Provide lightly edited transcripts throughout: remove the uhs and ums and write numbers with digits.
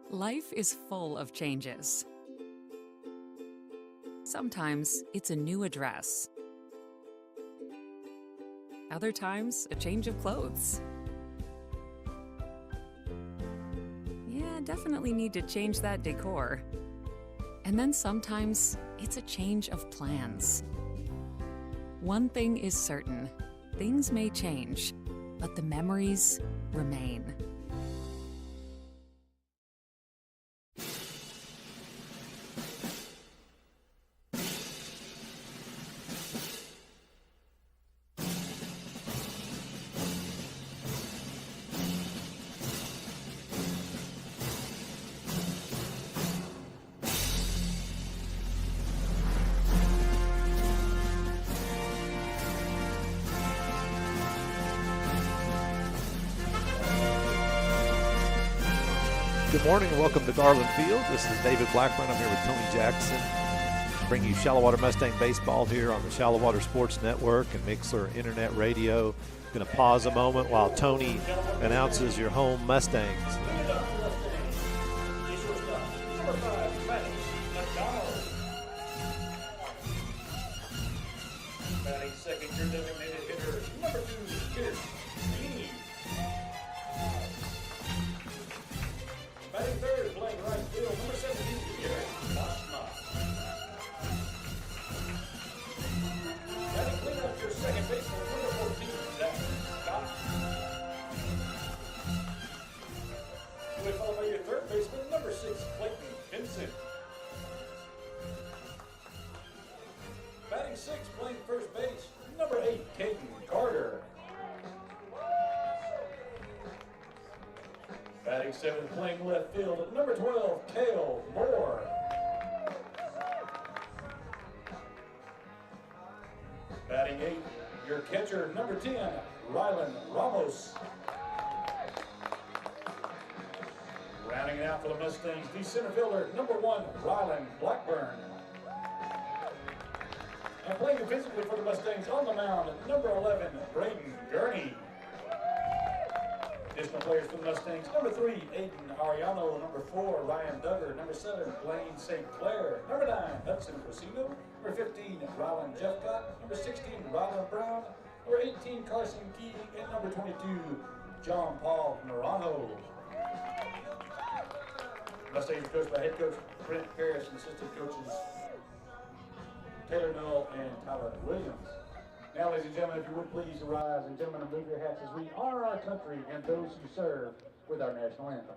Life is full of changes. Sometimes it's a new address. Other times, a change of clothes. Yeah, definitely need to change that decor. And then sometimes it's a change of plans. One thing is certain, things may change, but the memories remain. Good morning and welcome to Garland Field. This is David Blackburn. I'm here with Tony Jackson. Bringing you Shallow Water Mustang baseball here on the Shallow Water Sports Network and Mixler Internet Radio. Going to pause a moment while Tony announces your home Mustangs. Batting second, your designated hitter, number 2, Pierce. Batting third, playing right field, number 17, Gary Boschma. Batting cleanup, your second baseman, number 14, Zach Scott. You will follow by your third baseman, number 6, Clayton Vincent. Batting 6, playing first base, number 8, Caden Carter. Batting 7, playing left field, number 12, Cale Moore. Batting 8, your catcher, number 10, Rylan Ramos. Rounding it out for the Mustangs, the center fielder, number 1, Rylan Blackburn. And playing defensively for the Mustangs on the mound, number 11, Braden Gurney. Additional players for the Mustangs, number 3, Aiden Ariano, number 4, Ryan Duggar, number 7, Blaine St. Clair, number 9, Hudson Cosino, number 15, Rylan Jeffcott, number 16, Rylan Brown, number 18, Carson Key, and number 22, John Paul Morano. Mustangs are coached by head coach Brent Harris and assistant coaches Taylor Null and Tyler Williams. Now, ladies and gentlemen, if you would please rise and gentlemen, and move your hats as we honor our country and those who serve with our national anthem.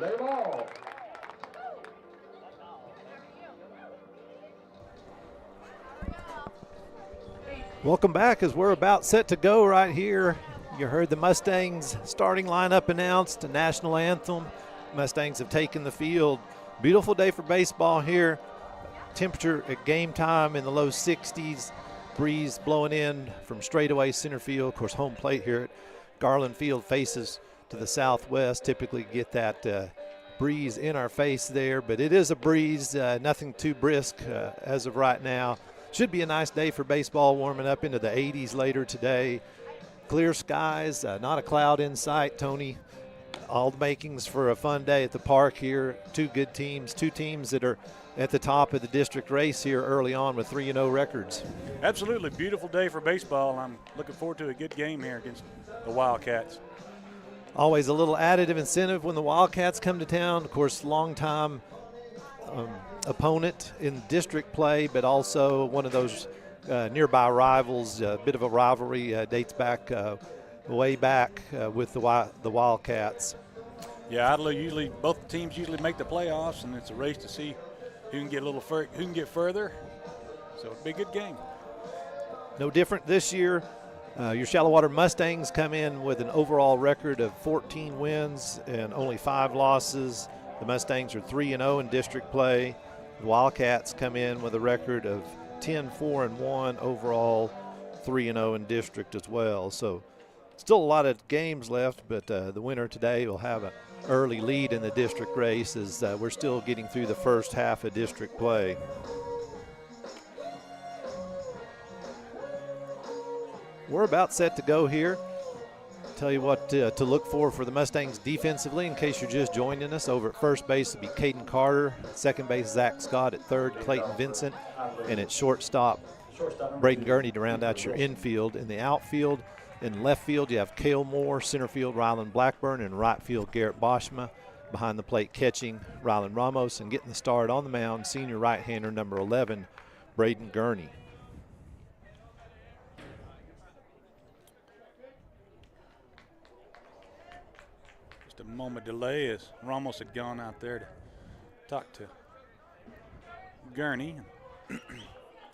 Lay ball. Welcome back as we're about set to go right here. You heard the Mustangs starting lineup announced, the national anthem. Mustangs have taken the field. Beautiful day for baseball here. Temperature at game time in the low 60s. Breeze blowing in from straightaway center field. Of course, home plate here at Garland Field faces to the southwest. Typically get that breeze in our face there, but it is a breeze, nothing too brisk as of right now. Should be a nice day for baseball, warming up into the 80s later today. Clear skies, not a cloud in sight, Tony. All the makings for a fun day at the park here. Two good teams, two teams that are at the top of the district race here early on with 3-0 records. Absolutely beautiful day for baseball. I'm looking forward to a good game here against the Wildcats. Always a little additive incentive when the Wildcats come to town. Of course, long-time opponent in district play, but also one of those nearby rivals. A bit of a rivalry dates back way back with the Wildcats. Yeah, Idalou both teams usually make the playoffs, and it's a race to see who can get who can get further. So it'll be a good game. No different this year. Your Shallow Water Mustangs come in with an overall record of 14 wins and only 5 losses. The Mustangs are 3-0 in district play. The Wildcats come in with a record of 10-4-1 overall, 3-0 in district as well. So still a lot of games left, but the winner today will have an early lead in the district race as we're still getting through the first half of district play. We're about set to go here. Tell you what to look for the Mustangs defensively in case you're just joining us. Over at first base will be Caden Carter. Second base, Zach Scott. At third, Clayton Vincent. And at shortstop, Braden Gurney to round out your infield. In the outfield, in left field, you have Cale Moore. Center field, Rylan Blackburn. And right field, Garrett Boschma. Behind the plate catching, Rylan Ramos. And getting the start on the mound, senior right-hander number 11, Braden Gurney. A moment delay as Ramos had gone out there to talk to Gurney.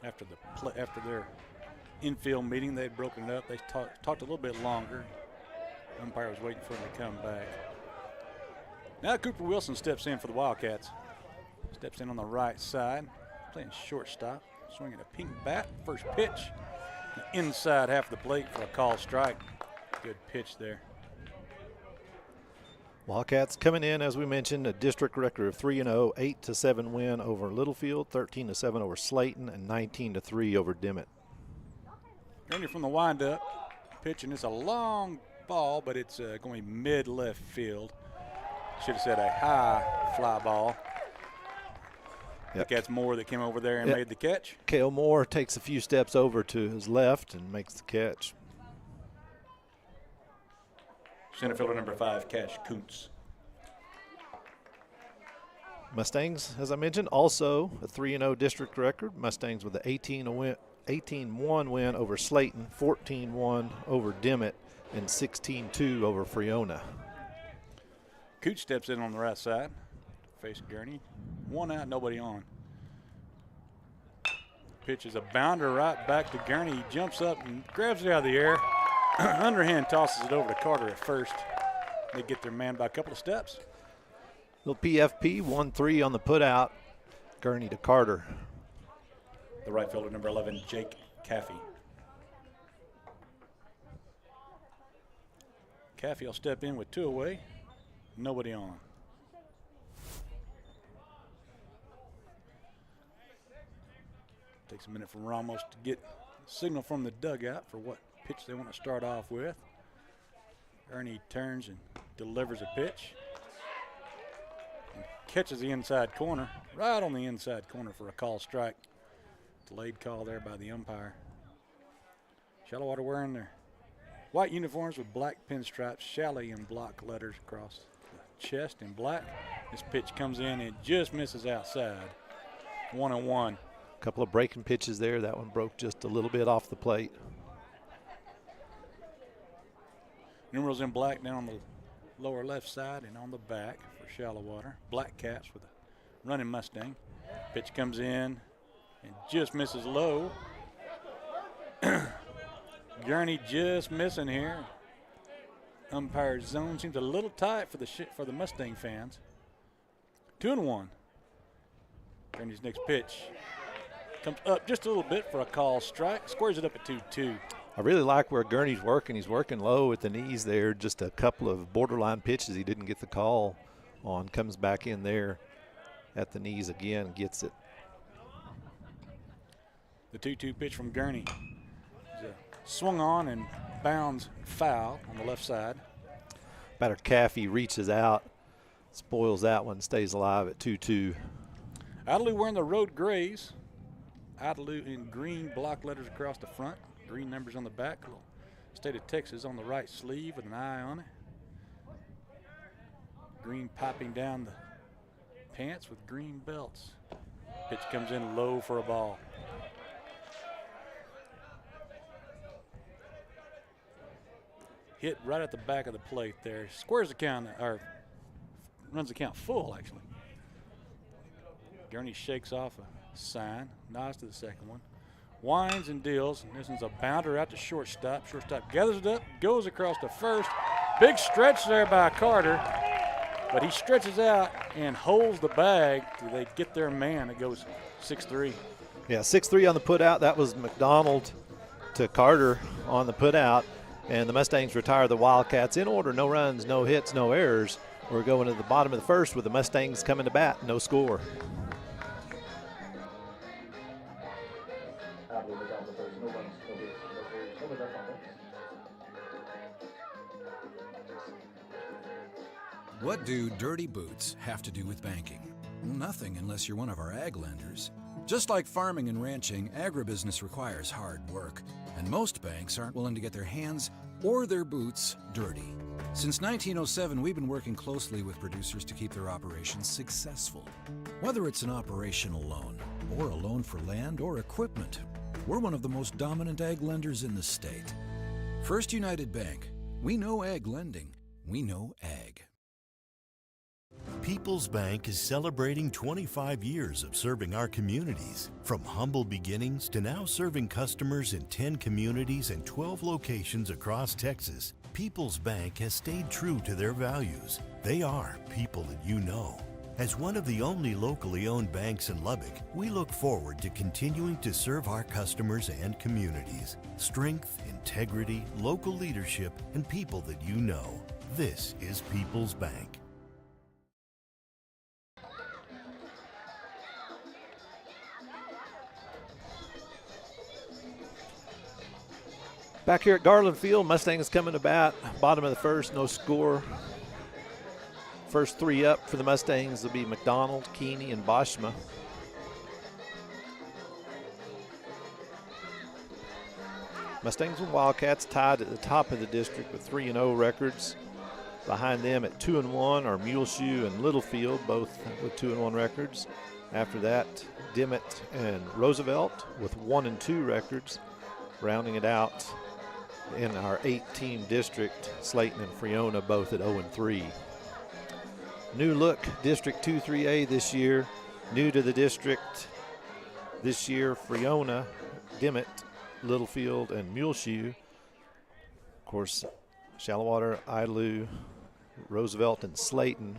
after their infield meeting, they had broken it up. They talked a little bit longer. The umpire was waiting for him to come back. Now Cooper Wilson steps in for the Wildcats. Steps in on the right side, playing shortstop, swinging a pink bat. First pitch, the inside half of the plate for a call strike. Good pitch there. Wildcats coming in, as we mentioned, a district record of 3-0, 8-7 win over Littlefield, 13-7 over Slayton, and 19-3 over Dimmitt. Gurney from the windup, pitching. It's a long ball, but it's going mid-left field. Should have said a high fly ball. Yep. I think that's Moore that came over there and made the catch. Cale Moore takes a few steps over to his left and makes the catch. Center fielder number 5, Cash Kuntz. Mustangs, as I mentioned, also a 3-0 district record. Mustangs with an 18-1 win over Slayton, 14-1 over Dimmitt, and 16-2 over Freona. Kuntz steps in on the right side, face Gurney. 1 out, nobody on. Pitch is a bounder right back to Gurney. He jumps up and grabs it out of the air. Underhand tosses it over to Carter at first. They get their man by a couple of steps. Little PFP, 1-3 on the putout. Gurney to Carter. The right fielder, number 11, Jake Caffey. Caffey will step in with 2 away. Nobody on. Takes a minute for Ramos to get a signal from the dugout for what pitch they want to start off with. Ernie turns and delivers a pitch. And catches the inside corner, right on the inside corner for a call strike. Delayed call there by the umpire. Shallow Water wearing their white uniforms with black pinstripes, Shalley in block letters across the chest in black. This pitch comes in and just misses outside. 1-1. A couple of breaking pitches there. That one broke just a little bit off the plate. Numerals in black down on the lower left side and on the back for Shallow Water. Black caps with a running Mustang. Pitch comes in and just misses low. Gurney just missing here. Umpire's zone seems a little tight for the Mustang fans. 2-1. Gurney's next pitch comes up just a little bit for a call strike. Squares it up at 2-2. I really like where Gurney's working. He's working low at the knees there. Just a couple of borderline pitches. He didn't get the call on, comes back in there at the knees again, gets it. The 2-2 pitch from Gurney. Swung on and bounds foul on the left side. Batter Caffey reaches out, spoils that one, stays alive at 2-2. Idalou wearing the road grays. Idalou in green block letters across the front, green numbers on the back. Little State of Texas on the right sleeve with an eye on it. Green piping down the pants with green belts. Pitch comes in low for a ball. Hit right at the back of the plate there. Squares the count, or runs the count full, actually. Gurney shakes off a sign, nods to the second one. Winds and deals, and this one's a bounder out to shortstop. Shortstop gathers it up, goes across to first. Big stretch there by Carter, but he stretches out and holds the bag till they get their man. It goes 6-3. Yeah, 6-3 on the putout. That was McDonald to Carter on the putout. And the Mustangs retire the Wildcats in order. No runs, no hits, no errors. We're going to the bottom of the first with the Mustangs coming to bat. No score. What do dirty boots have to do with banking? Well, nothing unless you're one of our ag lenders. Just like farming and ranching, agribusiness requires hard work, and most banks aren't willing to get their hands or their boots dirty. Since 1907, we've been working closely with producers to keep their operations successful. Whether it's an operational loan, or a loan for land or equipment, we're one of the most dominant ag lenders in the state. First United Bank. We know ag lending. We know ag. People's Bank is celebrating 25 years of serving our communities. From humble beginnings to now serving customers in 10 communities and 12 locations across Texas, People's Bank has stayed true to their values. They are people that you know. As one of the only locally owned banks in Lubbock, we look forward to continuing to serve our customers and communities. Strength, integrity, local leadership, and people that you know. This is People's Bank. Back here at Garland Field, Mustangs coming to bat. Bottom of the first, no score. First three up for the Mustangs will be McDonald, Keeney, and Boschma. Mustangs and Wildcats tied at the top of the district with 3-0 records. Behind them at 2-1 are Muleshoe and Littlefield, both with 2-1 records. After that, Dimmitt and Roosevelt with 1-2 records. Rounding it out in our 8-team district, Slayton and Friona both at 0-3. New look District 2-3A this year. New to the district this year, Friona, Dimmitt, Littlefield, and Muleshoe. Of course, Shallowater, Idalou, Roosevelt, and Slayton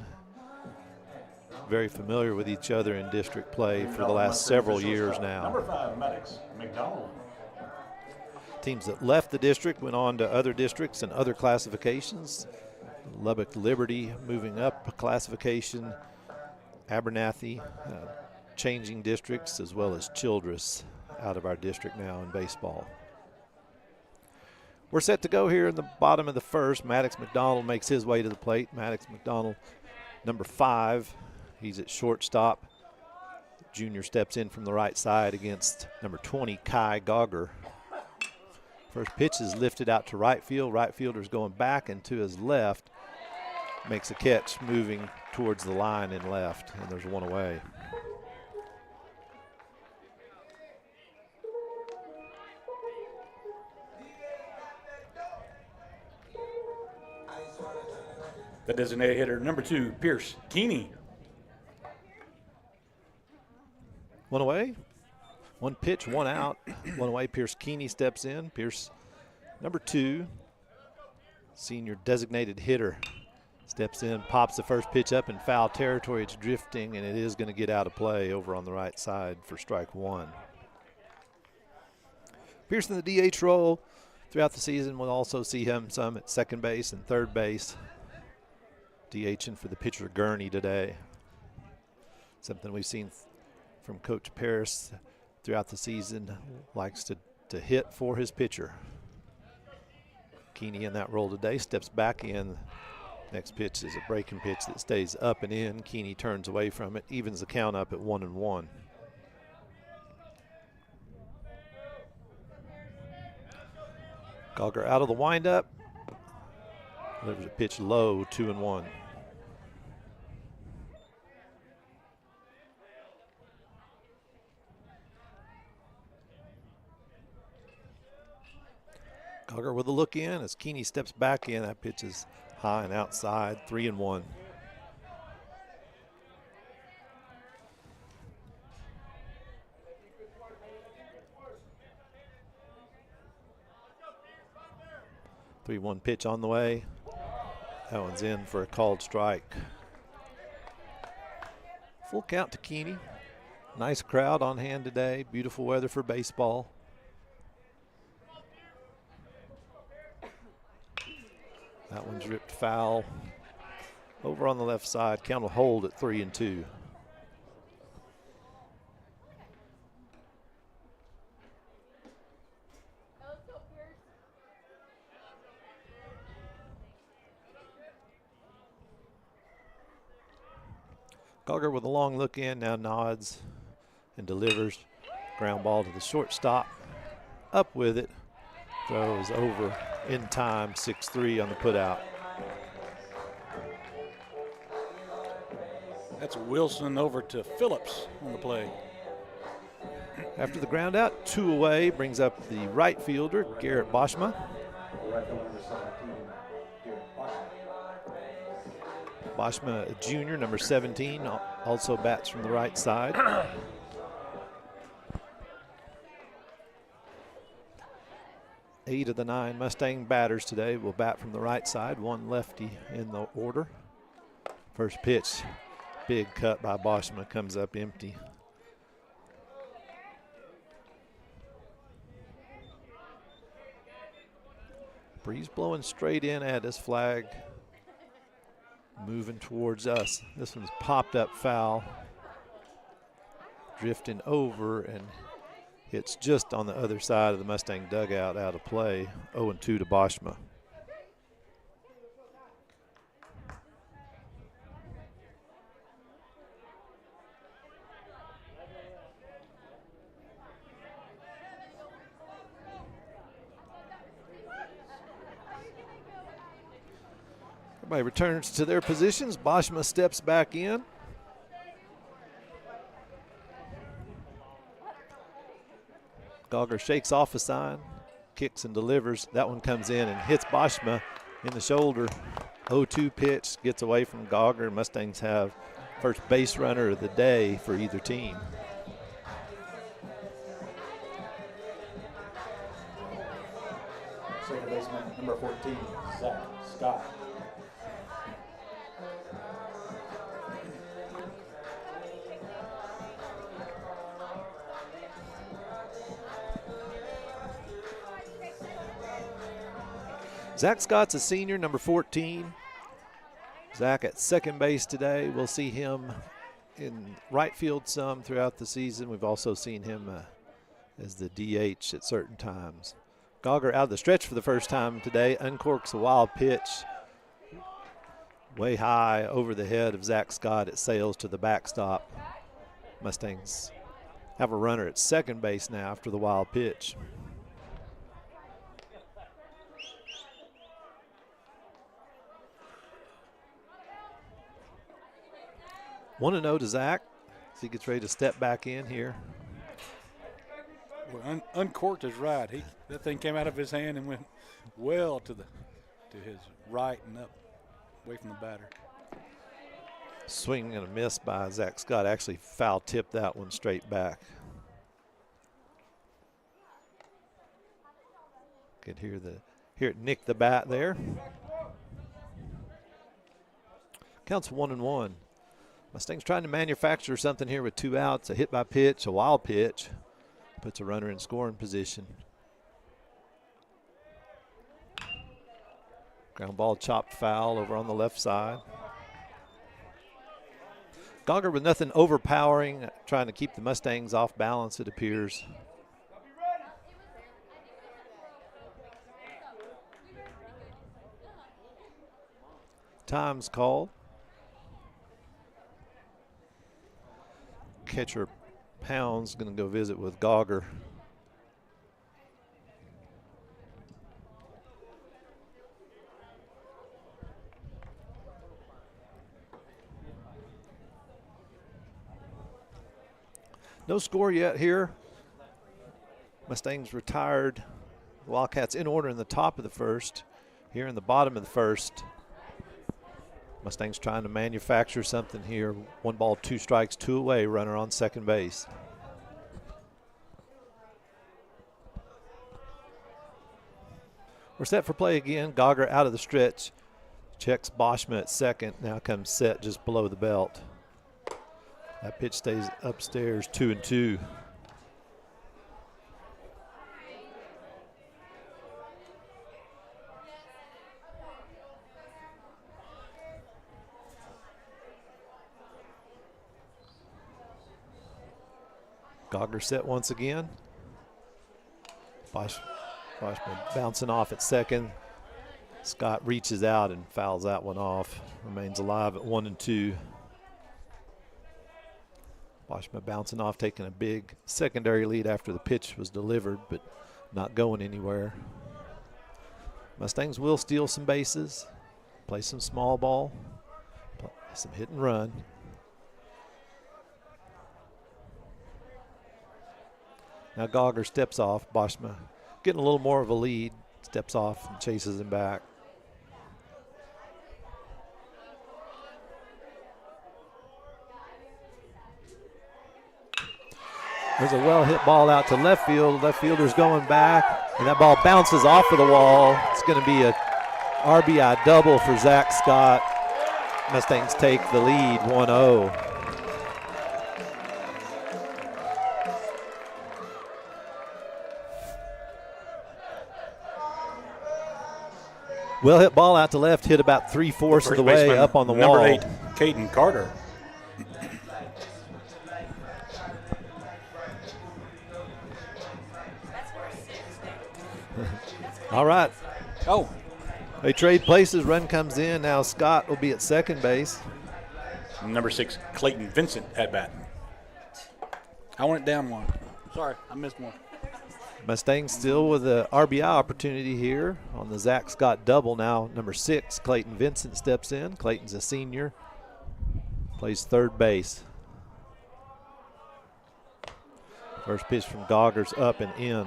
very familiar with each other in district play for the last several years now. Number 5, Maddox McDonald. Teams that left the district went on to other districts and other classifications. Lubbock Liberty moving up a classification, Abernathy changing districts, as well as Childress out of our district now in baseball. We're set to go here in the bottom of the first. Maddox McDonald makes his way to the plate. Maddox McDonald, number 5. He's at shortstop. Junior steps in from the right side against number 20, Kai Gogger. First pitch is lifted out to right field. Right fielder's going back and to his left. Makes a catch moving towards the line and left, and there's one away. The designated hitter, number 2, Pierce Keeney. One away. One pitch, one out. One away. Pierce Keeney steps in. Pierce, number 2, senior designated hitter, steps in, pops the first pitch up in foul territory. It's drifting, and it is going to get out of play over on the right side for strike 1. Pierce in the DH role throughout the season. We'll also see him some at second base and third base. DHing for the pitcher Gurney today. Something we've seen from Coach Paris throughout the season, likes to hit for his pitcher. Keeney in that role today, steps back in. Next pitch is a breaking pitch that stays up and in. Keeney turns away from it, evens the count up at 1-1. Gauger out of the windup. Delivers a pitch low, 2-1. Gauger with a look in as Keeney steps back in. That pitch is high and outside, 3-1. Three-one pitch on the way. That one's in for a called strike. Full count to Keeney. Nice crowd on hand today. Beautiful weather for baseball. That one's ripped foul. Over on the left side. Count will hold at 3-2. Gauger with a long look in, now nods and delivers. Ground ball to the shortstop. Up with it. Throw is over in time, 6-3 on the putout. That's Wilson over to Phillips on the play. After the ground out, 2 away, brings up the right fielder, Garrett Boschma. Boschma, a junior, number 17, also bats from the right side. Eight of the 9 Mustang batters today will bat from the right side, 1 lefty in the order. First pitch, big cut by Boschma, comes up empty. Breeze blowing straight in at us, flag moving towards us. This one's popped up foul, drifting over and hits just on the other side of the Mustang dugout, out of play. 0-2 to Boschma. Everybody returns to their positions. Boschma steps back in. Gauger shakes off a sign, kicks and delivers. That one comes in and hits Boschma in the shoulder. 0-2 pitch, gets away from Gauger. Mustangs have first base runner of the day for either team. Second baseman, number 14, Zach Scott. Zach Scott's a senior, number 14. Zach at second base today. We'll see him in right field some throughout the season. We've also seen him as the DH at certain times. Gauger out of the stretch for the first time today. Uncorks a wild pitch way high over the head of Zach Scott. It sails to the backstop. Mustangs have a runner at second base now after the wild pitch. 1-0 to Zach as he gets ready to step back in here. Well, uncorked is right. That thing came out of his hand and went well to his right and up away from the batter. Swing and a miss by Zach Scott. Actually foul tipped that one straight back. Could hear it nick the bat there. Counts 1-1. Mustangs trying to manufacture something here with 2 outs. A hit by pitch, a wild pitch. Puts a runner in scoring position. Ground ball chopped foul over on the left side. Gogger with nothing overpowering, trying to keep the Mustangs off balance, it appears. Time's called. Catcher Pound's going to go visit with Gogger. No score yet here. Mustangs retired. Wildcats in order in the top of the first. Here in the bottom of the first. Mustangs trying to manufacture something here. 1 ball, 2 strikes, 2 away, runner on second base. We're set for play again. Gogger out of the stretch. Checks Boschma at second. Now comes set just below the belt. That pitch stays upstairs, 2-2. Gogger set once again. Boschman bouncing off at second. Scott reaches out and fouls that one off. Remains alive at 1-2. Boschma bouncing off, taking a big secondary lead after the pitch was delivered, but not going anywhere. Mustangs will steal some bases, play some small ball, play some hit and run. Now Gogger steps off. Boschma getting a little more of a lead, steps off and chases him back. There's a well-hit ball out to left field. Left fielder's going back, and that ball bounces off of the wall. It's going to be a RBI double for Zach Scott. Mustangs take the lead 1-0. Well-hit ball out to left, hit about 3/4 of the way up on the wall. Number 8, Caden Carter. All right. Oh. They trade places. Run comes in. Now Scott will be at second base. Number 6, Clayton Vincent at bat. I went down one. Sorry, I missed one. Mustangs still with the RBI opportunity here on the Zach Scott double. Now number 6, Clayton Vincent steps in. Clayton's a senior. Plays third base. First pitch from Gogger's up and in.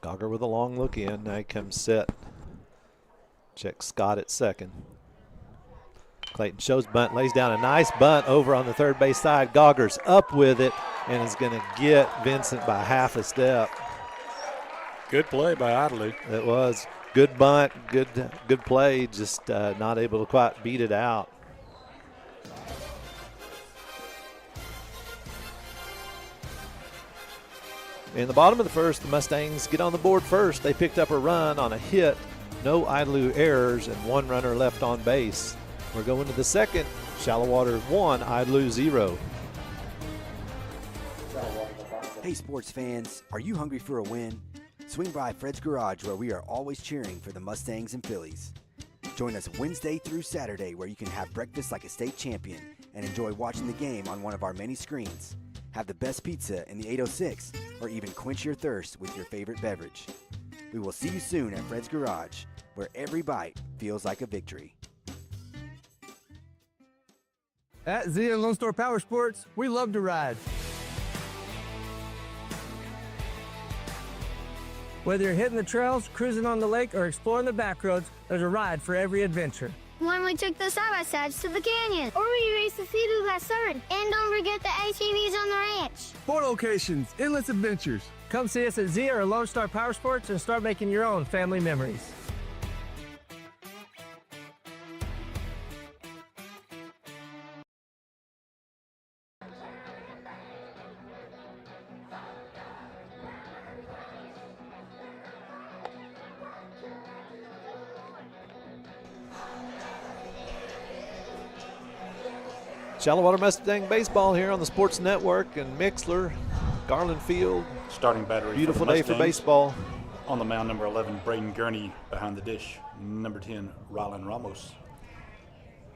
Gogger with a long look in. Now he comes set. Checks Scott at second. Clayton shows bunt, lays down a nice bunt over on the third base side. Gogger's up with it and is going to get Vincent by half a step. Good play by Idalou. It was. Good bunt, good play, just not able to quite beat it out. In the bottom of the first, the Mustangs get on the board first. They picked up a run on a hit, no Idalou errors, and 1 runner left on base. We're going to the second. Shallow Water 1, Idalou 0. Hey sports fans, are you hungry for a win? Swing by Fred's Garage where we are always cheering for the Mustangs and Phillies. Join us Wednesday through Saturday where you can have breakfast like a state champion and enjoy watching the game on one of our many screens. Have the best pizza in the 806, or even quench your thirst with your favorite beverage. We will see you soon at Fred's Garage, where every bite feels like a victory. At Zia Lone Star Power Sports, we love to ride. Whether you're hitting the trails, cruising on the lake, or exploring the back roads, there's a ride for every adventure. When we took the side-by-sides to the canyon. Or we raced the Sea-Doo Surrey. And don't forget the ATVs on the ranch. 4 locations, endless adventures. Come see us at Zia or Lone Star Power Sports and start making your own family memories. Shallow Water Mustang baseball here on the Sports Network and Mixler, Garland Field. Starting battery. Beautiful for the day for Mustangs. baseball. On the mound, number 11, Braden Gurney. Behind the dish, number 10, Rylan Ramos.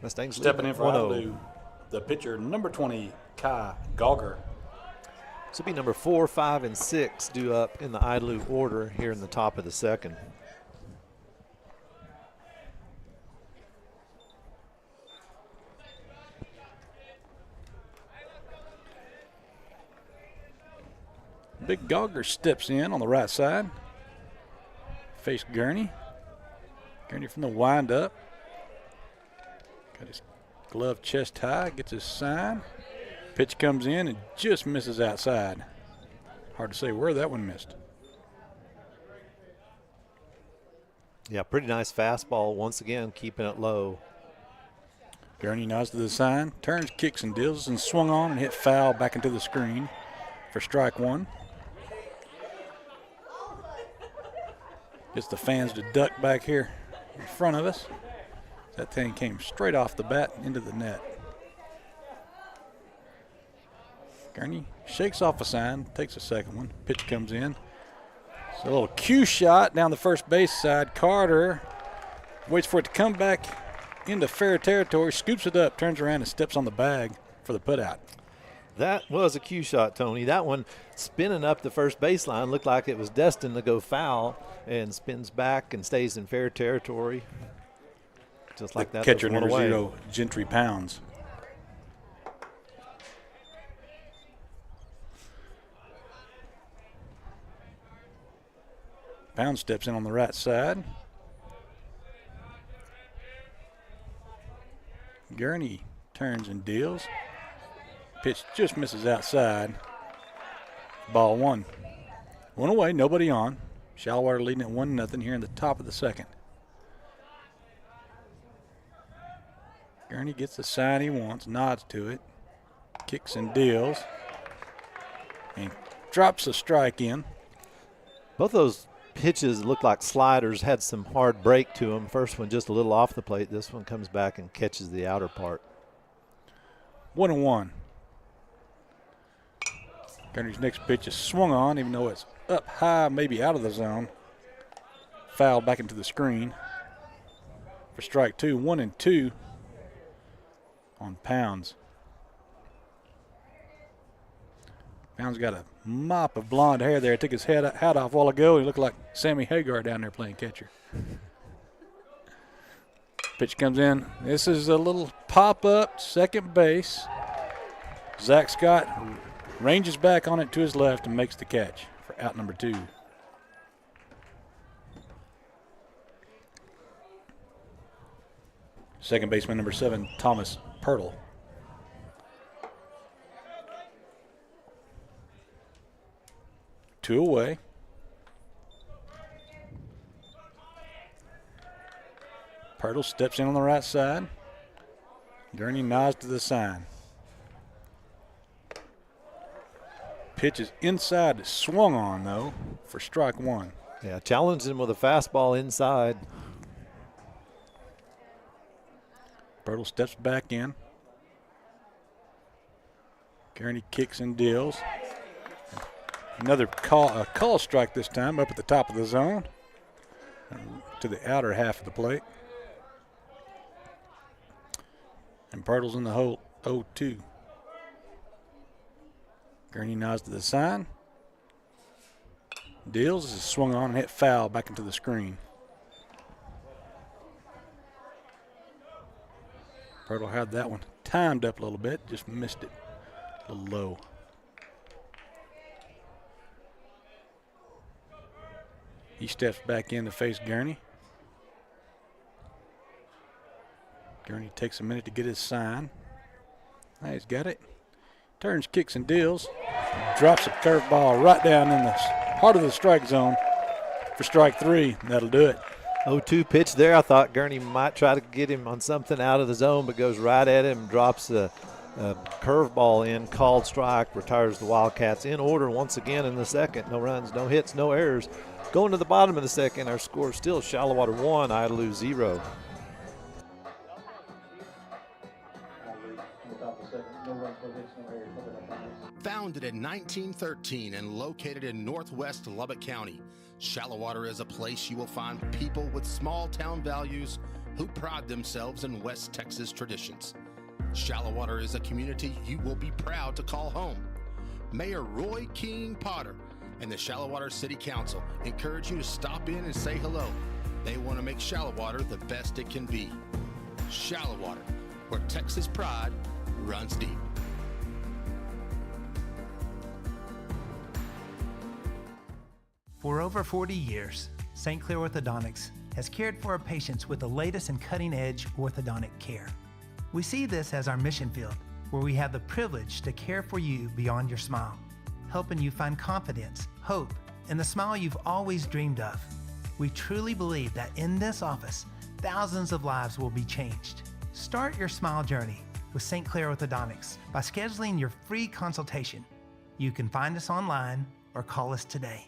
Mustangs Stepping in for 1-0. Idalou, the pitcher, number 20, Kai Gauger. This will be number 4, 5, and 6 due up in the Idalou order here in the top of the second. Big Gauger steps in on the right side. Face Gurney. Gurney from the windup. Got his glove chest high, gets his sign. Pitch comes in and just misses outside. Hard to say where that one missed. Yeah, pretty nice fastball. Once again, keeping it low. Gurney nods to the sign, turns, kicks, and deals, and swung on and hit foul back into the screen for strike one. Gets the fans to duck back here in front of us. That thing came straight off the bat into the net. Gurney shakes off a sign, takes a second one. Pitch comes in. It's a little cue shot down the first base side. Carter waits for it to come back into fair territory, scoops it up, turns around and steps on the bag for the putout. That was a cue shot, Tony. That one spinning up the first baseline looked like it was destined to go foul and spins back and stays in fair territory. Just like that. Catcher number 0, Gentry Pounds. Pounds steps in on the right side. Gurney turns and deals. Pitch just misses outside. Ball one. One away, nobody on. Shallow Water leading at 1-0 here in the top of the second. Gurney gets the sign he wants, nods to it, kicks and deals, and drops a strike in. Both those pitches looked like sliders, had some hard break to them. First one just a little off the plate. This one comes back and catches the outer part. 1-1. Gurney's next pitch is swung on, even though it's up high, maybe out of the zone. Foul back into the screen for strike two. 1-2 on Pounds. Pounds got a mop of blonde hair there. Took his hat off a while ago. He looked like Sammy Hagar down there playing catcher. Pitch comes in. This is a little pop-up, second base. Zach Scott ranges back on it to his left and makes the catch for out number 2. Second baseman number 7, Thomas Pirtle. Two away. Pirtle steps in on the right side. Gurney nods to the sign. Pitch is inside, swung on though for strike one. Yeah, challenged him with a fastball inside. Pirtle steps back in. Gurney kicks and deals. Another call strike this time up at the top of the zone to the outer half of the plate. And Pirtle's in the hole 0-2. Gurney nods to the sign. Deals is swung on and hit foul back into the screen. Pirtle had that one timed up a little bit, just missed it a little low. He steps back in to face Gurney. Gurney takes a minute to get his sign. Now he's got it. Turns, kicks, and deals. Drops a curveball right down in the heart of the strike zone for strike 3. That'll do it. 0-2 pitch there. I thought Gurney might try to get him on something out of the zone, but goes right at him, drops a curveball in, called strike, retires the Wildcats in order once again in the second. No runs, no hits, no errors. Going to the bottom of the second, our score is still Shallow Water 1, Idalou 0. Founded in 1913 and located in northwest Lubbock County, Shallow Water is a place you will find people with small town values who pride themselves in West Texas traditions. Shallow Water is a community you will be proud to call home. Mayor Roy King Potter and the Shallow Water City Council encourage you to stop in and say hello. They want to make Shallow Water the best it can be. Shallow Water, where Texas pride runs deep. For over 40 years, St. Clair Orthodontics has cared for our patients with the latest and cutting-edge orthodontic care. We see this as our mission field, where we have the privilege to care for you beyond your smile, helping you find confidence, hope, and the smile you've always dreamed of. We truly believe that in this office, thousands of lives will be changed. Start your smile journey with St. Clair Orthodontics by scheduling your free consultation. You can find us online or call us today.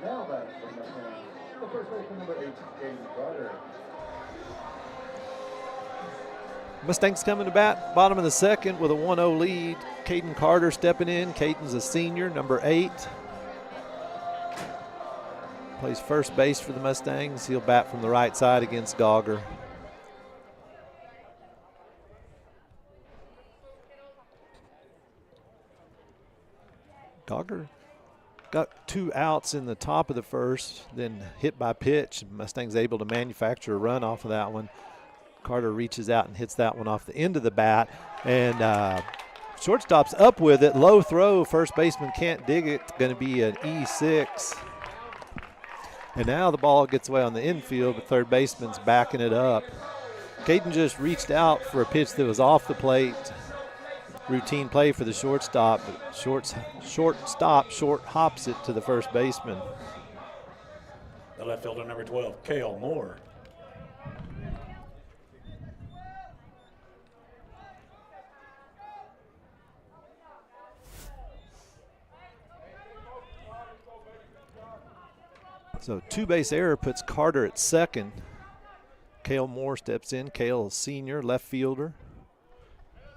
Now back from the first baseman, number 8, Caden Carter. Mustangs coming to bat, bottom of the second with a 1-0 lead. Caden Carter stepping in. Caden's a senior, number 8. Plays first base for the Mustangs. He'll bat from the right side against Gauger. Gauger got 2 outs in the top of the first, then hit by pitch. Mustangs able to manufacture a run off of that one. Carter reaches out and hits that one off the end of the bat, and shortstop's up with it. Low throw, first baseman can't dig it. Going to be an E6. And now the ball gets away on the infield, but third baseman's backing it up. Caden just reached out for a pitch that was off the plate. Routine play for the shortstop, but short hops it to the first baseman. The left fielder, number 12, Cale Moore. So 2-base error puts Carter at second. Cale Moore steps in. Cale, senior, left fielder.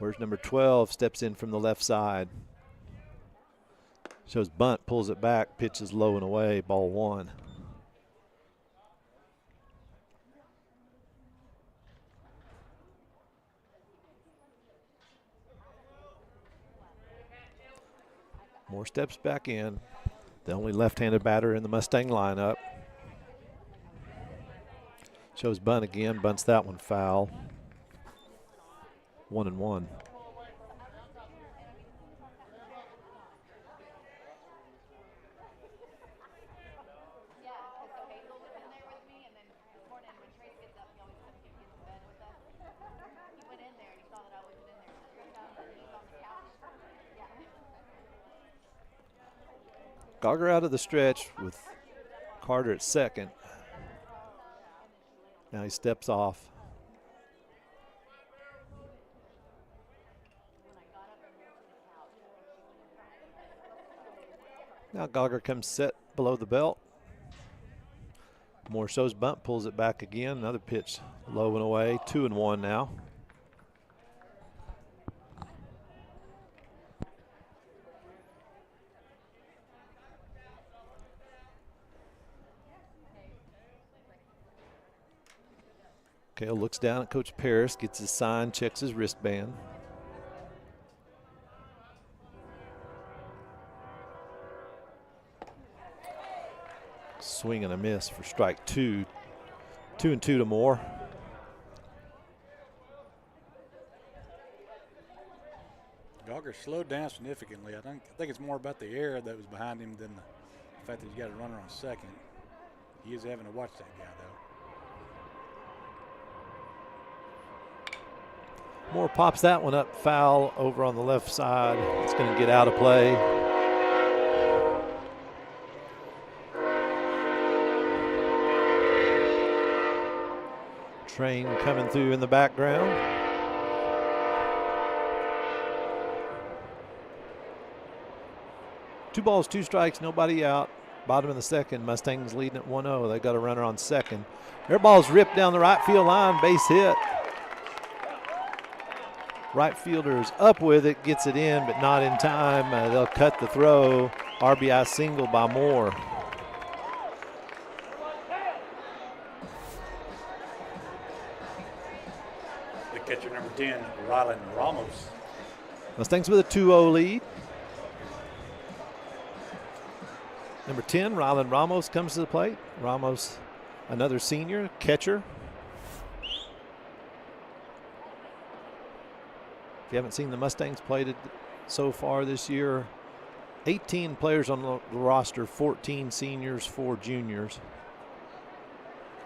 Where's number 12, steps in from the left side. Shows bunt, pulls it back, pitches low and away, ball 1. Moore steps back in. The only left-handed batter in the Mustang lineup. Shows bunt again, bunts that one foul. 1-1. Gauger out of the stretch with Carter at second. Now he steps off. Now Gauger comes set below the belt. Moore shows bunt, pulls it back again. Another pitch low and away. 2-1 now. Cale looks down at Coach Paris, gets his sign, checks his wristband. Swing and a miss for strike 2. 2-2 to Moore. Gauger slowed down significantly. I think it's more about the error that was behind him than the fact that he's got a runner on second. He is having to watch that guy, though. Moore pops that one up foul over on the left side. It's going to get out of play. Train coming through in the background. Two balls, two strikes, nobody out. Bottom of the second, Mustangs leading at 1-0. They got a runner on second. Their ball's ripped down the right field line, base hit. Right fielder is up with it, gets it in, but not in time. They'll cut the throw. RBI single by Moore. The catcher, number 10, Rylan Ramos. Mustangs with a 2-0 lead. Number 10, Rylan Ramos comes to the plate. Ramos, another senior, catcher. If you haven't seen the Mustangs played so far this year, 18 players on the roster, 14 seniors, 4 juniors.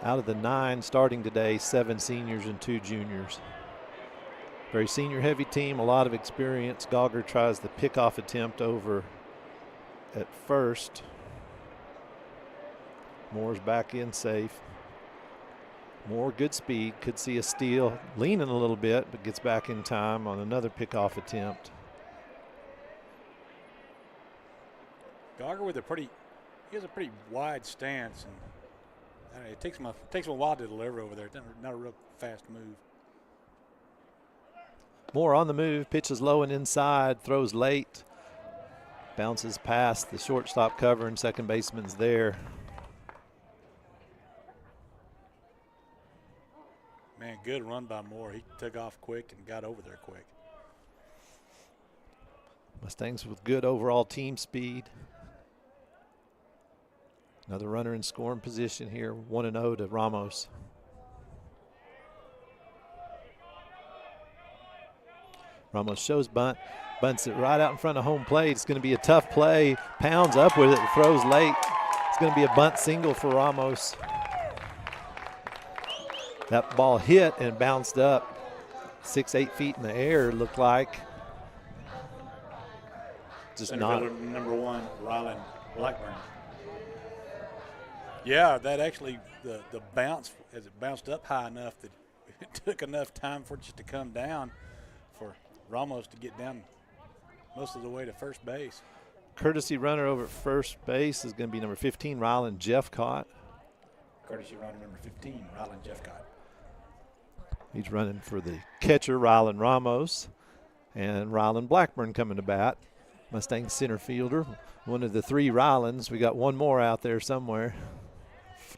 Out of the 9 starting today, 7 seniors and 2 juniors. Very senior heavy team, a lot of experience. Gauger tries the pickoff attempt over at first. Moore's back in safe. Moore, good speed, could see a steal, leaning a little bit, but gets back in time on another pickoff attempt. Gauger with he has a pretty wide stance, and it takes him a while to deliver over there. Not a real fast move. Moore on the move, pitches low and inside, throws late, bounces past the shortstop cover, and second baseman's there. Man, good run by Moore. He took off quick and got over there quick. Mustangs with good overall team speed. Another runner in scoring position here, 1-0 to Ramos. Ramos shows bunt, bunts it right out in front of home plate. It's going to be a tough play. Pounds up with it, throws late. It's going to be a bunt single for Ramos. That ball hit and bounced up 6-8 feet in the air, looked like. Just Center not. fielder number 1, Rylan Blackburn. Yeah, that actually, the bounce, as it bounced up high enough that it took enough time for it just to come down for Ramos to get down most of the way to first base. Courtesy runner over at first base is going to be number 15, Rylan Jeffcott. Courtesy runner number 15, Rylan Jeffcott. He's running for the catcher, Rylan Ramos, and Rylan Blackburn coming to bat. Mustang center fielder, one of the 3 Rylans. We got one more out there somewhere.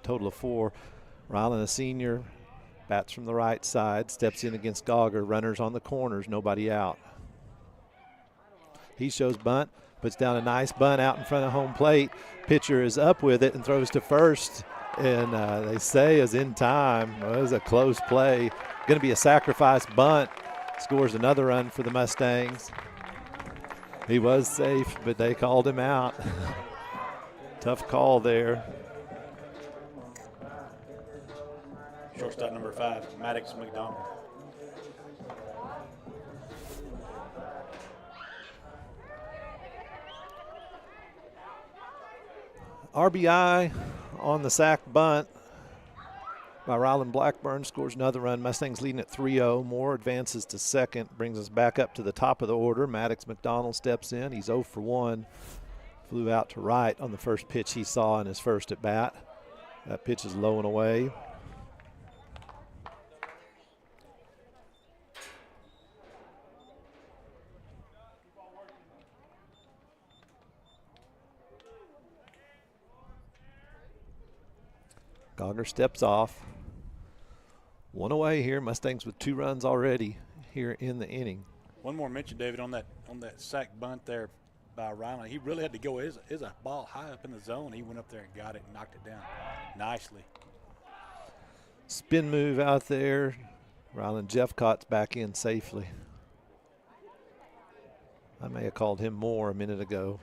Total of 4. Rylan, a senior, bats from the right side, steps in against Gauger. Runners on the corners, nobody out. He shows bunt, puts down a nice bunt out in front of home plate. Pitcher is up with it and throws to first, and they say is in time. Well, it was a close play. Going to be a sacrifice bunt. Scores another run for the Mustangs. He was safe, but they called him out. Tough call there. Shortstop number 5, Maddox McDonald. RBI on the sac bunt by Rylan Blackburn, scores another run. Mustangs leading at 3-0. Moore advances to second, brings us back up to the top of the order. Maddox McDonald steps in. He's 0 for 1. Flew out to right on the first pitch he saw in his first at bat. That pitch is low and away. Gauger steps off. 1 away here. Mustangs with 2 runs already here in the inning. One more mention, David, on that sac bunt there by Rylan. He really had to go. Is a ball high up in the zone. He went up there and got it and knocked it down nicely. Spin move out there. Rylan Jeffcott's back in safely. I may have called him Moore a minute ago.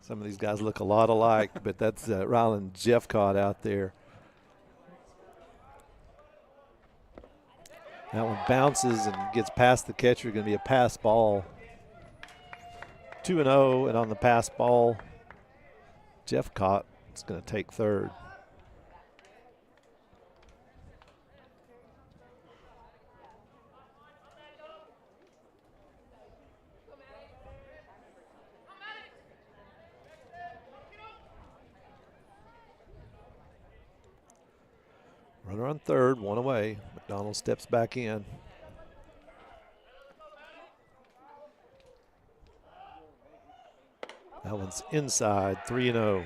Some of these guys look a lot alike, but that's Rylan Jeffcott out there. That one bounces and gets past the catcher. Going to be a pass ball. 2-0, and on the pass ball, Jeffcott is going to take third. on third, one away. McDonald steps back in. That one's inside, 3-0.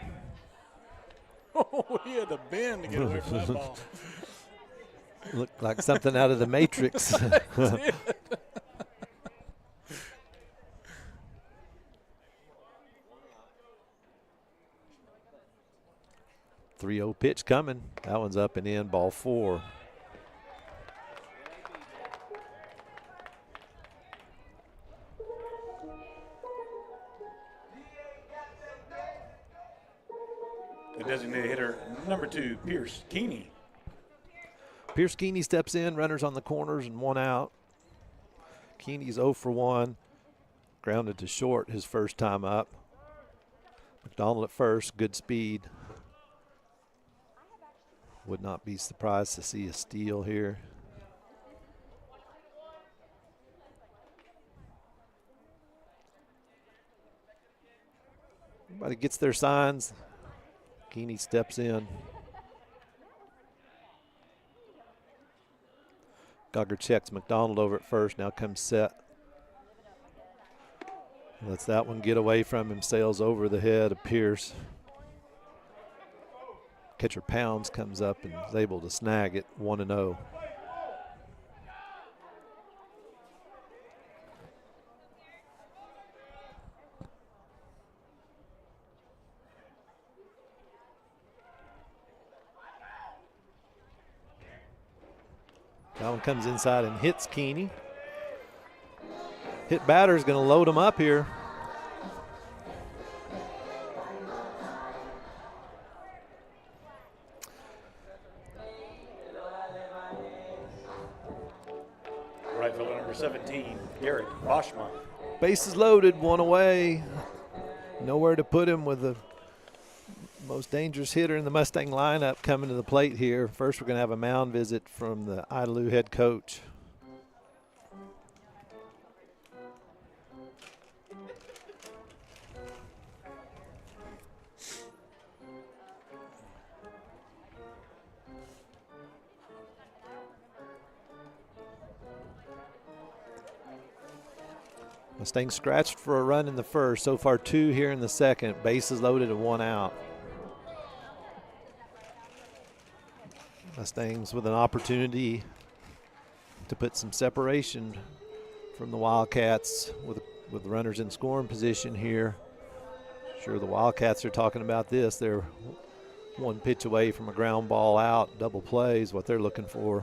Oh, he had to bend to get away from that ball. Looked like something out of the Matrix. 3-0 pitch coming. That one's up and in, ball 4. The designated hitter, number 2, Pierce Keeney. Pierce Keeney steps in, runners on the corners and 1 out. Keeney's 0 for 1. Grounded to short his first time up. McDonald at first, good speed. Would not be surprised to see a steal here. Everybody gets their signs. Keeney steps in. Gogger checks McDonald over at first. Now comes Set. Lets that one get away from him. Sails over the head of Pierce. Catcher Pounds comes up and is able to snag it, 1-0. That one comes inside and hits Keeney. Hit batter's going to load him up here. Right fielder number 17, Garrett Boschma. Bases loaded, 1 away. Nowhere to put him with the most dangerous hitter in the Mustang lineup coming to the plate here. First, we're going to have a mound visit from the Idalou head coach. Mustangs scratched for a run in the first. So far 2 here in the second. Bases loaded and 1 out. Mustangs with an opportunity to put some separation from the Wildcats with runners in scoring position here. Sure, the Wildcats are talking about this. They're 1 pitch away from a ground ball out. Double play is what they're looking for.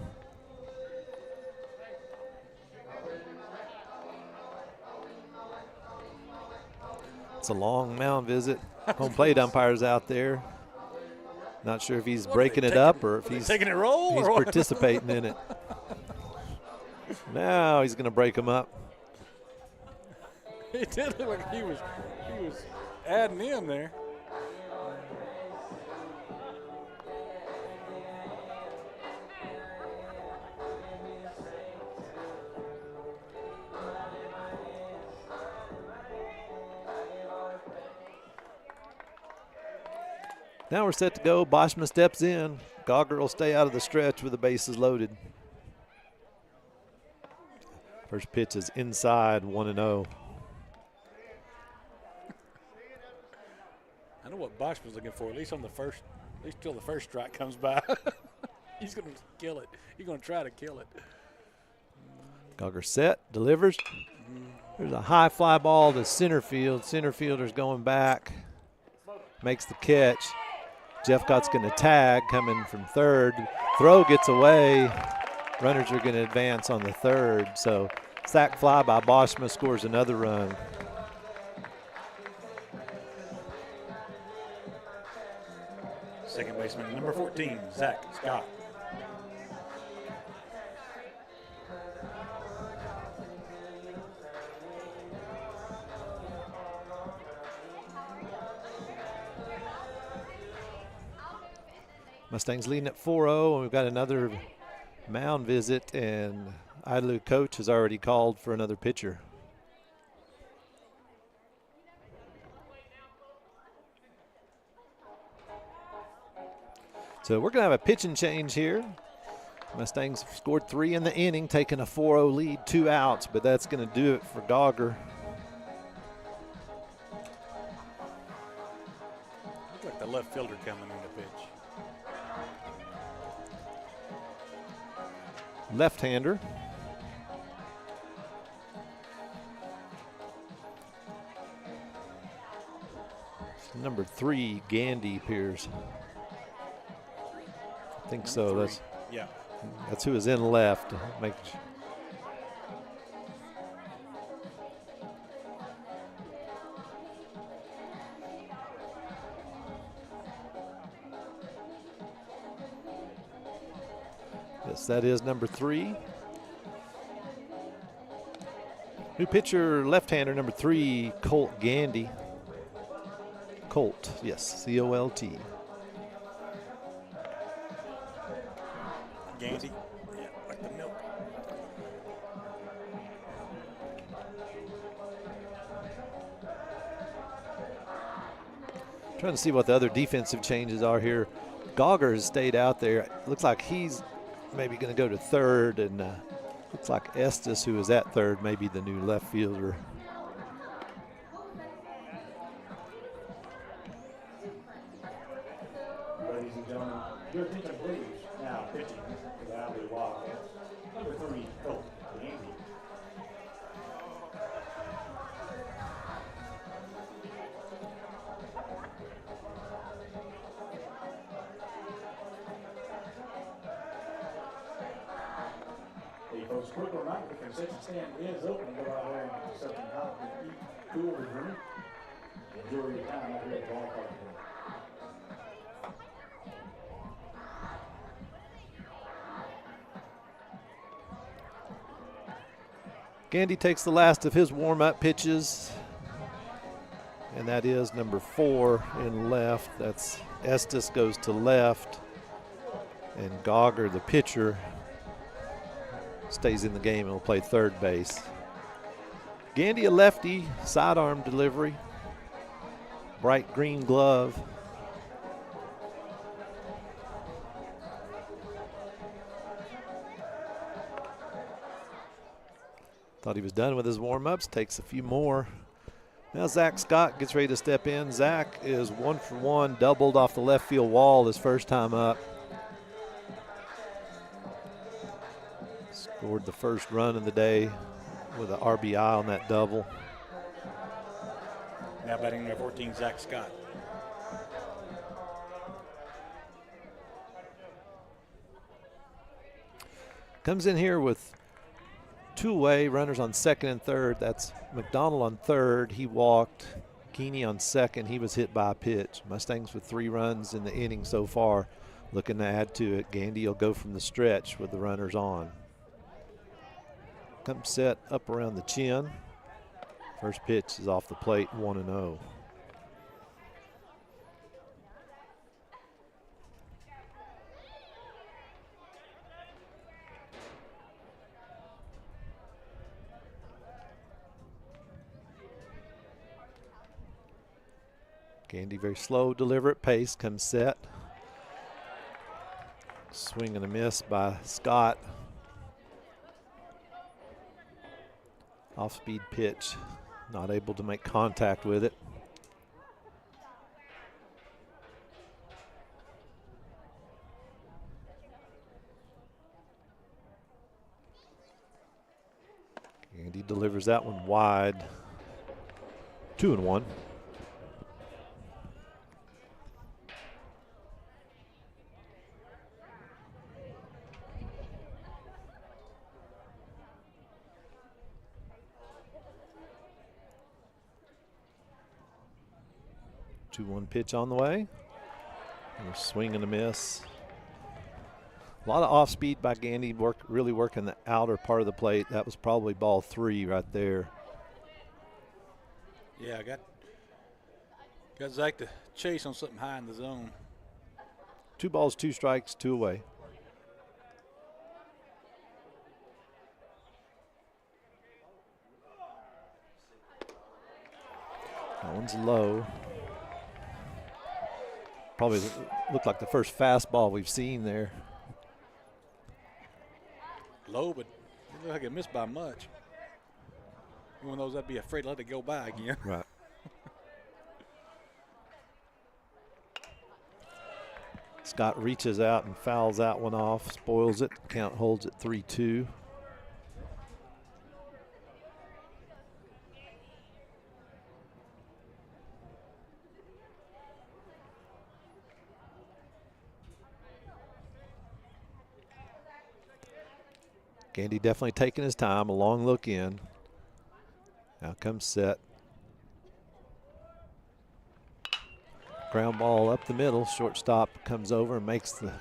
It's a long mound visit. Home plate umpire's out there. Not sure if he's breaking it up or if he's taking it roll. He's participating in it. Now he's going to break him up. It did look like he was adding in there. Now we're set to go. Boschma steps in. Gogger will stay out of the stretch with the bases loaded. First pitch is inside, 1-0. I know what Bosch was looking for, at least till the first strike comes by. He's going to kill it. He's going to try to kill it. Gogger set, delivers. There's a high fly ball to center field. Center fielder's going back. Makes the catch. Jeffcott's going to tag, coming from third. Throw gets away. Runners are going to advance on the third. So sac fly by Boschma scores another run. Second baseman, number 14, Zach Scott. Mustangs leading at 4-0, and we've got another mound visit, and Idalou coach has already called for another pitcher. So we're going to have a pitching change here. Mustangs scored 3 in the inning, taking a 4-0 lead, 2 outs, but that's going to do it for Gauger. Looks like the left fielder coming in the pitch. Left-hander. Number 3, Gandy appears. I think so. That's who is in left. Yes, that is number 3. New pitcher, left-hander, number 3, Colt Gandy. Colt, yes, C-O-L-T. Gandy, yeah, like the milk. Trying to see what the other defensive changes are here. Gauger has stayed out there. Looks like he's maybe going to go to third, and looks like Estes, who is at third, may be the new left fielder. Ladies and gentlemen, your attention please. Now pitching for the Idalou Wildcats, number 3, Colt Gandy. Hey folks, quick reminder, the concession stand is open. Go out there and get something hot to eat, cool, or drink. Enjoy your time out here at the ballpark. Gandy takes the last of his warm-up pitches, and that is number 4 in left. That's Estes goes to left, and Gauger, the pitcher, stays in the game and will play third base. Gandy, a lefty, sidearm delivery, bright green glove. Thought he was done with his warm-ups, takes a few more. Now Zach Scott gets ready to step in. Zach is 1 for 1, doubled off the left field wall his first time up. Scored the first run of the day with an RBI on that double. Now batting number 14, Zach Scott. Comes in here with 2 away, runners on second and third. That's McDonald on third. He walked. Keeney on second. He was hit by a pitch. Mustangs with 3 runs in the inning so far. Looking to add to it. Gandy will go from the stretch with the runners on. Comes set up around the chin. First pitch is off the plate, 1-0. Gandy very slow, deliberate pace, comes set. Swing and a miss by Scott. Off-speed pitch, not able to make contact with it. Gandy delivers that one wide. 2-1. One pitch on the way. And a swing and a miss. A lot of off speed by Gandy, really working the outer part of the plate. That was probably ball 3 right there. Yeah, I got Zach to chase on something high in the zone. 2 balls, 2 strikes, 2 away. That one's low. Probably looked like the first fastball we've seen there. low, but it looked like it missed by much. One of those I'd be afraid to let it go by again. Right. Scott reaches out and fouls that one off, spoils it. Count holds at 3-2. Gandy definitely taking his time, a long look in. Now comes set. Ground ball up the middle. Shortstop comes over and makes the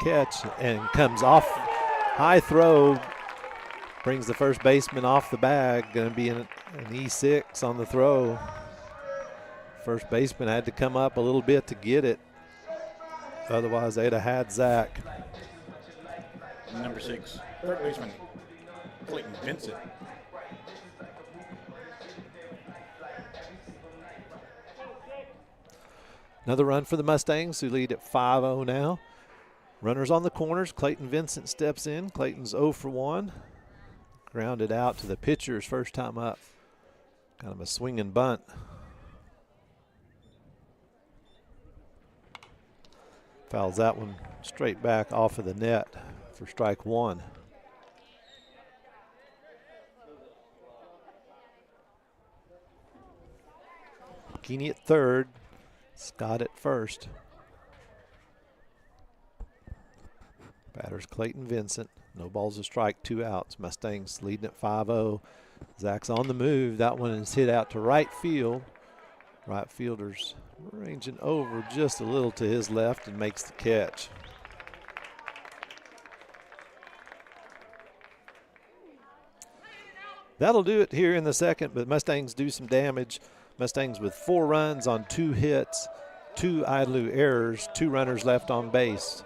catch and comes off. High throw. Brings the first baseman off the bag. Going to be an E6 on the throw. First baseman had to come up a little bit to get it. Otherwise, they'd have had Zach. Number 6, third baseman, Clayton Vincent. Another run for the Mustangs, who lead at 5-0 now. Runners on the corners. Clayton Vincent steps in. Clayton's 0 for 1. Grounded out to the pitcher's first time up. Kind of a swinging bunt. Fouls that one straight back off of the net for strike 1. Keeney at third. Scott at first. Batters Clayton Vincent. No balls to strike, 2 outs. Mustangs leading at 5-0. Zach's on the move. That one is hit out to right field. Right fielder's ranging over just a little to his left and makes the catch. That'll do it here in the second, but Mustangs do some damage. Mustangs with 4 runs on 2 hits, 2 Idalou errors, 2 runners left on base.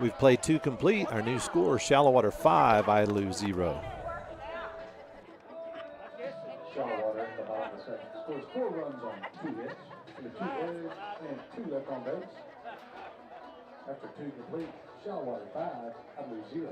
We've played 2 complete. Our new score, Shallowater 5, Idalou 0. Shallowater at the bottom of the second scores 4 runs on 2 hits, with 2 errors and 2 left on base. After 2 complete, Shallowater 5, Idalou 0.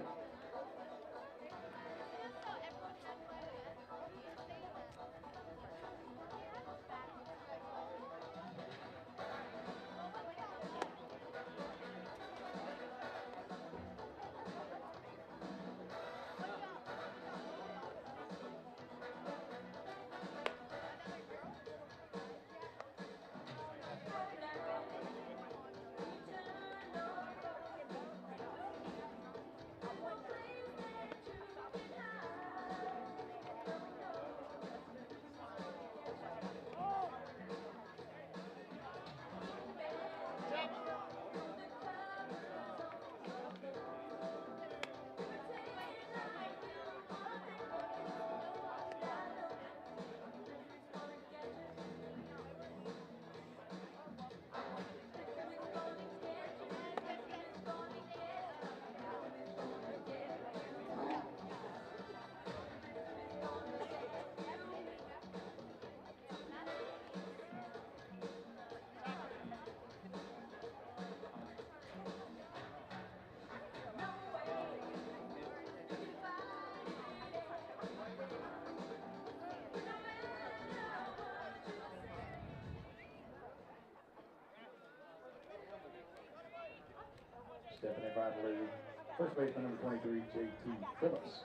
Stepping in right to lead, first baseman number 23, J.T. Phillips.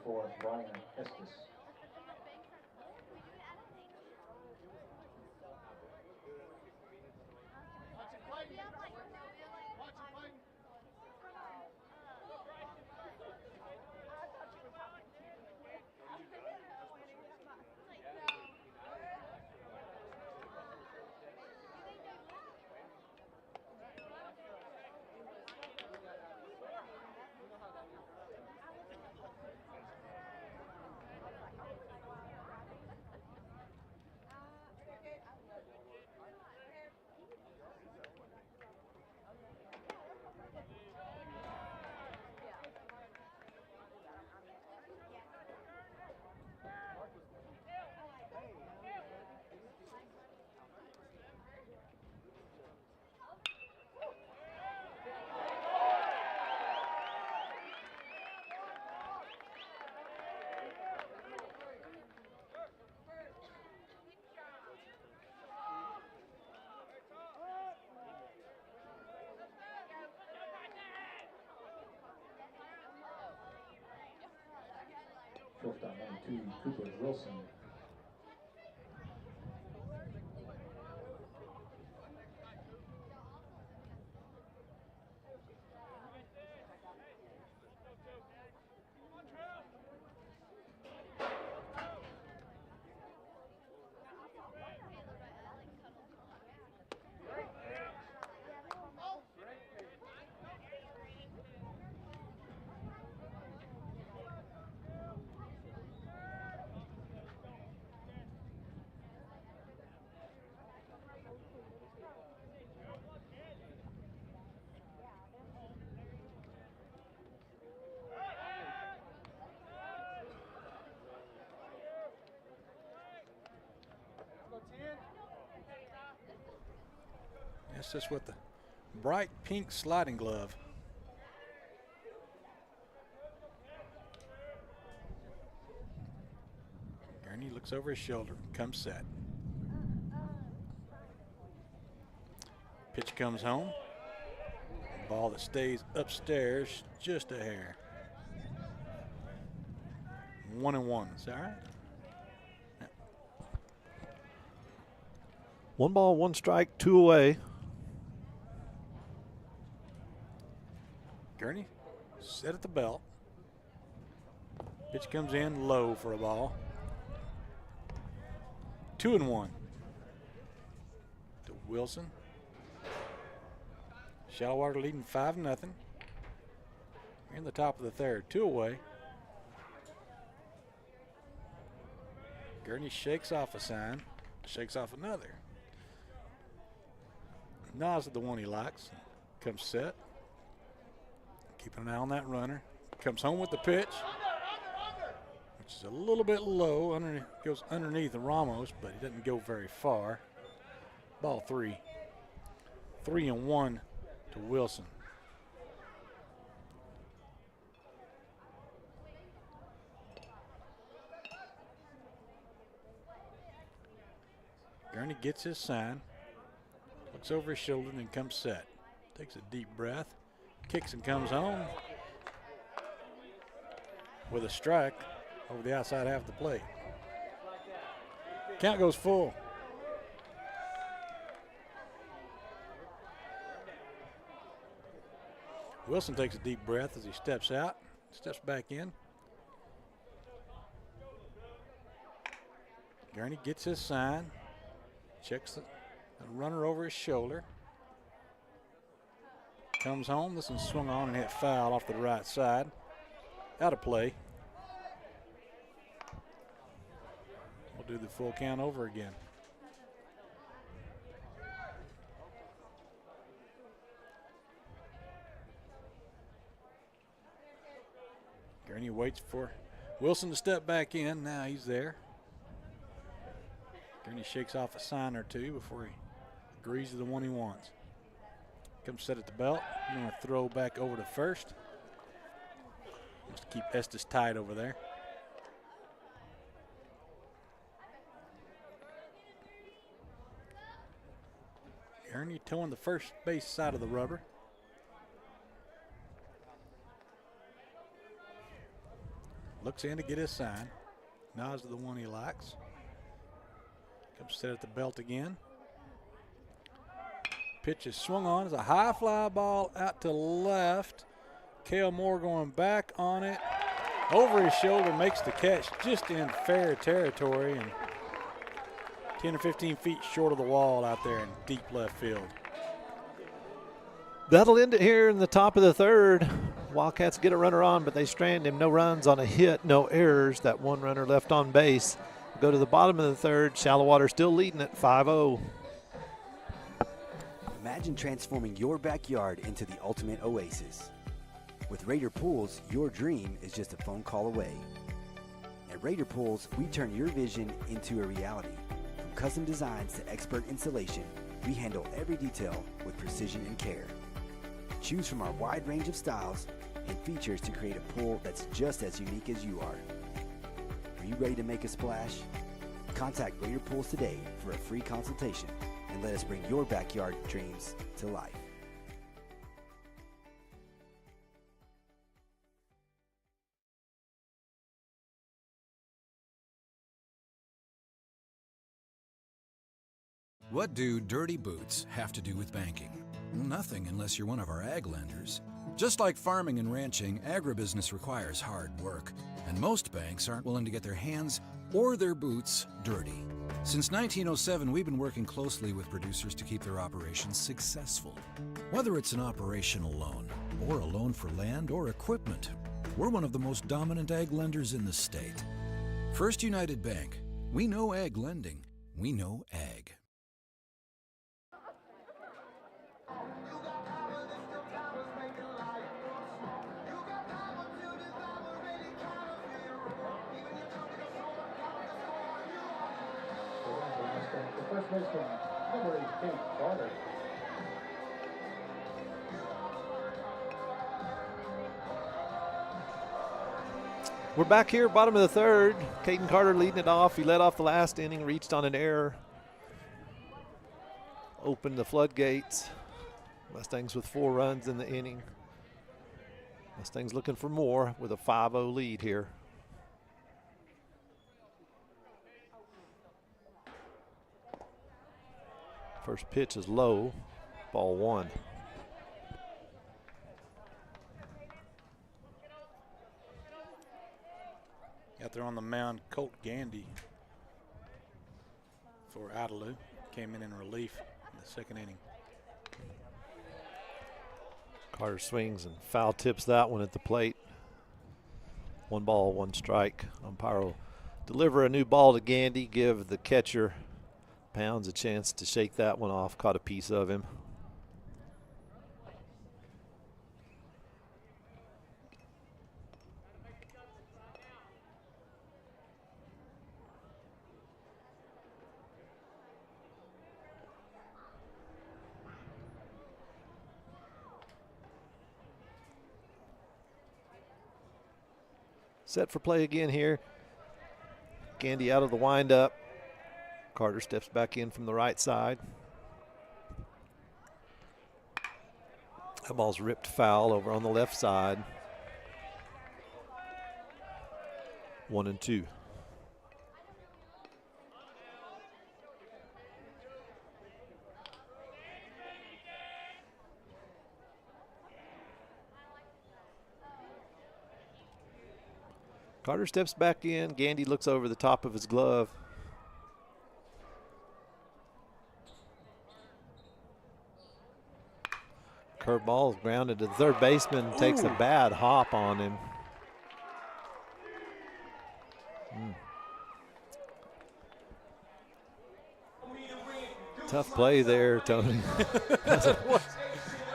4, Brian Estes. Shortstop number 2, Cooper Wilson. That's just with the bright pink sliding glove. Gurney looks over his shoulder, comes set. Pitch comes home. Ball that stays upstairs just a hair. 1-1. Is that right? Yeah. 1 ball, 1 strike, 2 away. Gurney set at the belt. Pitch comes in low for a ball. 2-1 to Wilson. Shallow water leading 5-0. We're in the top of the third, 2 away. Gurney shakes off a sign, shakes off another. Nods at the one he likes, comes set. Keeping an eye on that runner. Comes home with the pitch, which is a little bit low. Goes underneath Ramos, but he doesn't go very far. Ball 3. 3-1 to Wilson. Gurney gets his sign, looks over his shoulder, and then comes set. Takes a deep breath, kicks and comes home with a strike over the outside half of the plate. Count goes full. Wilson takes a deep breath as he steps out, steps back in. Gurney gets his sign, checks the runner over his shoulder. Comes home, this one swung on and hit foul off the right side. Out of play. We'll do the full count over again. Gurney waits for Wilson to step back in. Now he's there. Gurney shakes off a sign or two before he agrees to the one he wants. Comes set at the belt. I'm going to throw back over to first. Just keep Estes tied over there. Gurney towing the first base side of the rubber. Looks in to get his sign. Nods to the one he likes. Comes set at the belt again. Pitch is swung on. It's a high fly ball out to left. Cale Moore going back on it. Over his shoulder, makes the catch just in fair territory and 10 or 15 feet short of the wall out there in deep left field. That'll end it here in the top of the third. Wildcats get a runner on, but they strand him. No runs on a hit, no errors. That one runner left on base. Go to the bottom of the third. Shallow Water still leading at 5-0. Imagine transforming your backyard into the ultimate oasis. With Raider Pools, your dream is just a phone call away. At Raider Pools, we turn your vision into a reality. From custom designs to expert installation, we handle every detail with precision and care. Choose from our wide range of styles and features to create a pool that's just as unique as you are. Are you ready to make a splash? Contact Raider Pools today for a free consultation and let us bring your backyard dreams to life. What do dirty boots have to do with banking? Well, nothing unless you're one of our ag lenders. Just like farming and ranching, agribusiness requires hard work, and most banks aren't willing to get their hands or their boots dirty. Since 1907, we've been working closely with producers to keep their operations successful. Whether it's an operational loan or a loan for land or equipment, we're one of the most dominant ag lenders in the state. First United Bank. We know ag lending. We know ag. First baseman, number 8, Carter. We're back here, bottom of the third. Caden Carter leading it off. He led off the last inning, reached on an error. Opened the floodgates. Mustangs with 4 runs in the inning. Mustangs looking for more with a 5-0 lead here. First pitch is low, ball 1. Out there on the mound, Colt Gandy for Idalou. Came in relief in the second inning. Carter swings and foul tips that one at the plate. 1 ball, 1 strike. Umpire will deliver a new ball to Gandy, give the catcher Pounds a chance to shake that one off, caught a piece of him. Set for play again here. Gandy out of the windup. Carter steps back in from the right side. That ball's ripped foul over on the left side. 1-2. Carter steps back in. Gandy looks over the top of his glove. Curveball is grounded to the third baseman. Takes a bad hop on him. Tough play there, Tony. I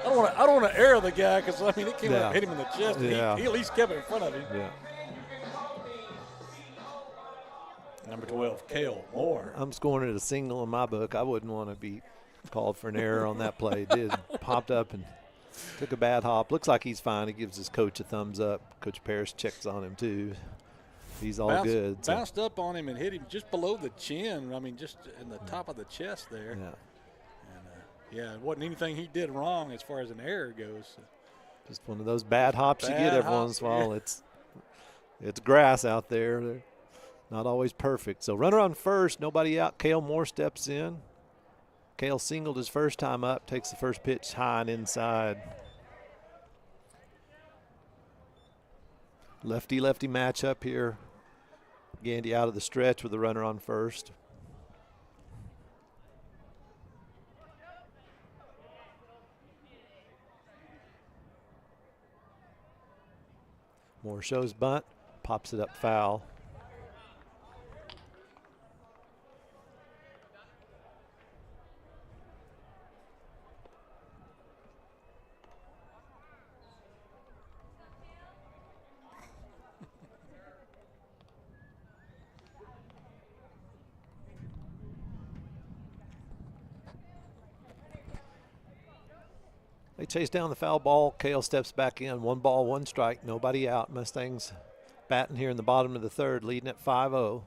don't want to air the guy because, I mean, it came up, hit him in the chest. Yeah. He at least kept it in front of him. Yeah. Number 12, Cale Moore. I'm scoring it a single in my book. I wouldn't want to be called for an error on that play. Did popped up and took a bad hop. Looks like he's fine. He gives his coach a thumbs up. Coach Parrish checks on him too. He's all good. So. Bounced up on him and hit him just below the chin. I mean, just in the top of the chest there. Yeah. And it wasn't anything he did wrong as far as an error goes. Just one of those bad hops you get every once in a while. It's It's grass out there. They're not always perfect. So runner on first, nobody out. Cale Moore steps in. Cale singled his first time up, takes the first pitch high and inside. Lefty-lefty matchup here. Gandy out of the stretch with the runner on first. Moore shows bunt, pops it up foul. They chase down the foul ball. Cale steps back in. 1 ball, 1 strike, nobody out. Mustangs batting here in the bottom of the third, leading at 5-0.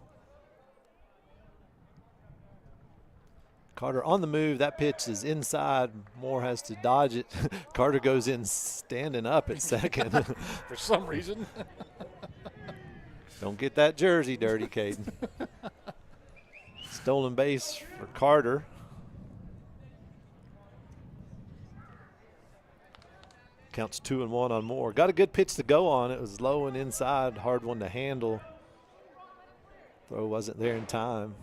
Carter on the move. That pitch is inside. Moore has to dodge it. Carter goes in standing up at second. For some reason. Don't get that jersey dirty, Caden. Stolen base for Carter. Counts 2-1 on Moore. Got a good pitch to go on. It was low and inside, hard one to handle. Throw wasn't there in time.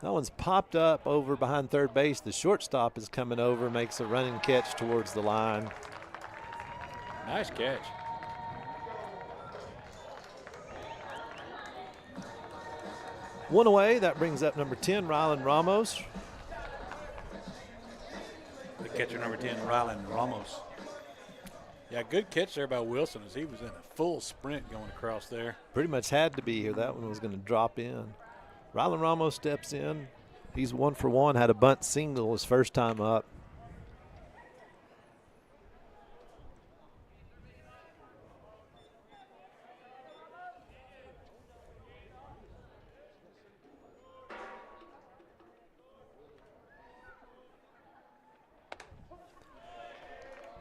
That one's popped up over behind third base. The shortstop is coming over, makes a running catch towards the line. Nice catch. One away. That brings up number 10, Rylan Ramos. The catcher, number 10, Rylan Ramos. Yeah, good catch there by Wilson as he was in a full sprint going across there. Pretty much had to be here. That one was going to drop in. Rylan Ramos steps in. He's 1 for 1, had a bunt single his first time up.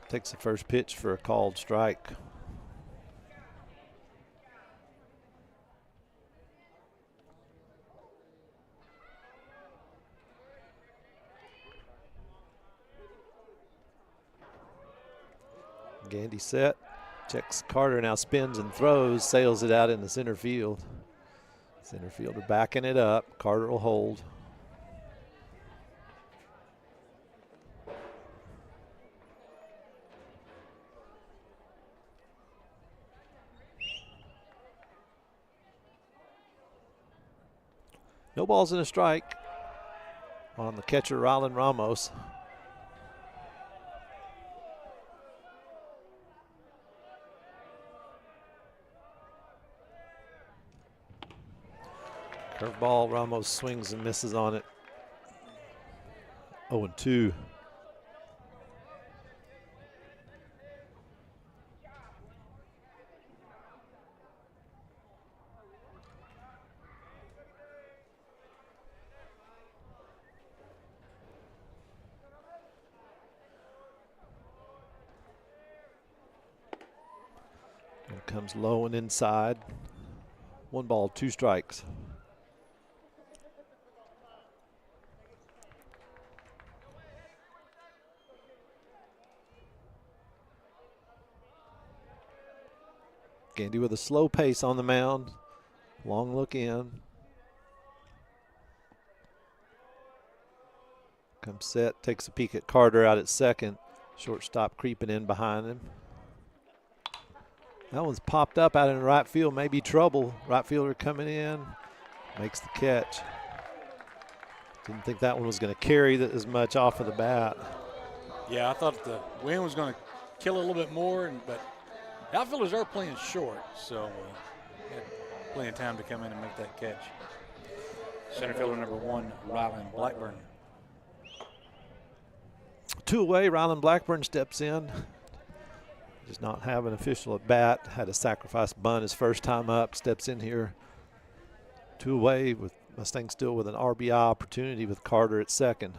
Takes the first pitch for a called strike. Gandy set, checks Carter, now spins and throws, sails it out in the center field. Center fielder backing it up. Carter will hold. No balls and a strike on the catcher, Rylan Ramos. Curveball, Ramos swings and misses on it. 0-2. Comes low and inside. 1 ball, 2 strikes. Gandy with a slow pace on the mound. Long look in. Comes set, takes a peek at Carter out at second. Shortstop creeping in behind him. That one's popped up out in the right field, maybe trouble. Right fielder coming in, makes the catch. Didn't think that one was going to carry as much off of the bat. Yeah, I thought the wind was going to kill a little bit more, but outfielders are playing short, so had plenty of time to come in and make that catch. Center fielder number 1, Rylan Blackburn. 2 away, Rylan Blackburn steps in. Does not have an official at bat. Had a sacrifice bunt his first time up. Steps in here. 2 away with Mustangs still with an RBI opportunity with Carter at second.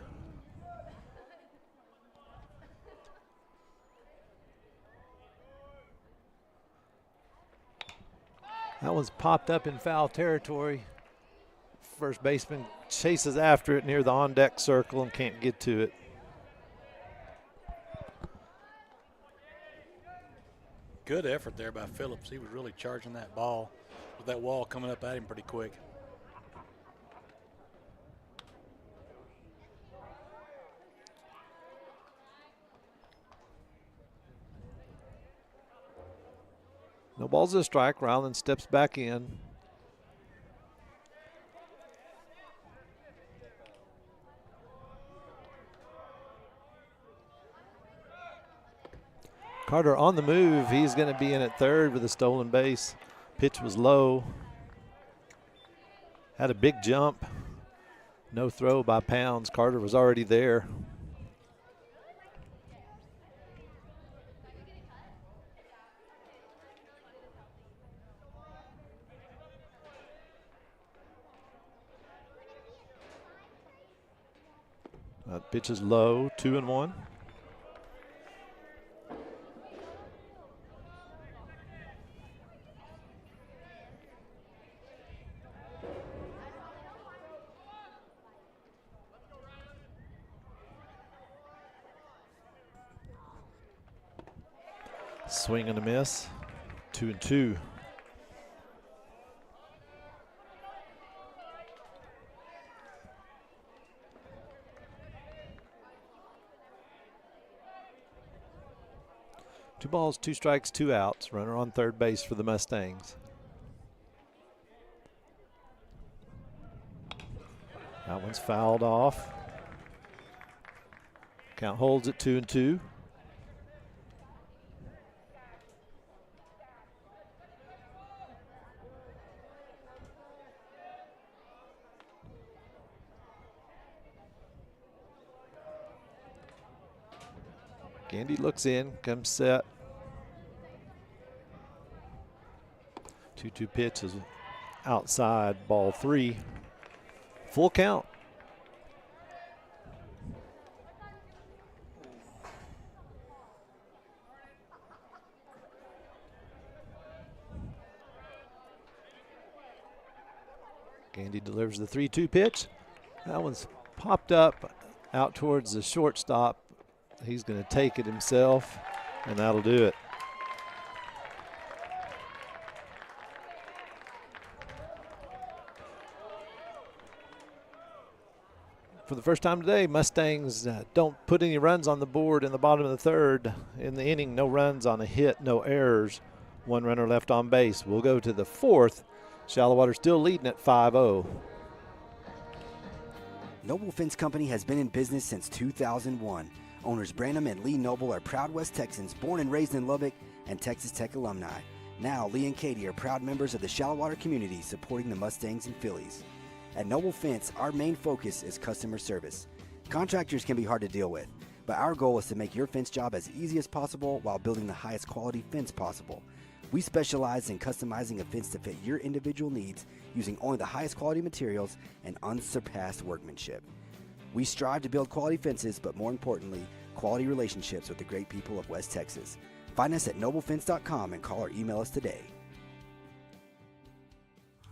That one's popped up in foul territory. First baseman chases after it near the on-deck circle and can't get to it. Good effort there by Phillips. He was really charging that ball with that wall coming up at him pretty quick. No balls a strike. Ryland steps back in. Carter on the move. He's going to be in at third with a stolen base. Pitch was low. Had a big jump. No throw by Pounds. Carter was already there. Pitch is low, 2-1. Swing and a miss, 2-2. Two balls, 2 strikes, 2 outs. Runner on third base for the Mustangs. That one's fouled off. Count holds at 2-2. Gandy looks in, comes set. 2-2 pitch is outside, ball 3. Full count. Gandy delivers the 3-2 pitch. That one's popped up out towards the shortstop. He's going to take it himself, and that'll do it. For the first time today, Mustangs don't put any runs on the board in the bottom of the third. In the inning, no runs on a hit, no errors. 1 runner left on base. We'll go to the 4th. Shallowater still leading at 5-0. Noble Fence Company has been in business since 2001. Owners Branham and Lee Noble are proud West Texans, born and raised in Lubbock and Texas Tech alumni. Now, Lee and Katie are proud members of the Shallowater community supporting the Mustangs and Phillies. At Noble Fence, our main focus is customer service. Contractors can be hard to deal with, but our goal is to make your fence job as easy as possible while building the highest quality fence possible. We specialize in customizing a fence to fit your individual needs using only the highest quality materials and unsurpassed workmanship. We strive to build quality fences, but more importantly, quality relationships with the great people of West Texas. Find us at noblefence.com and call or email us today.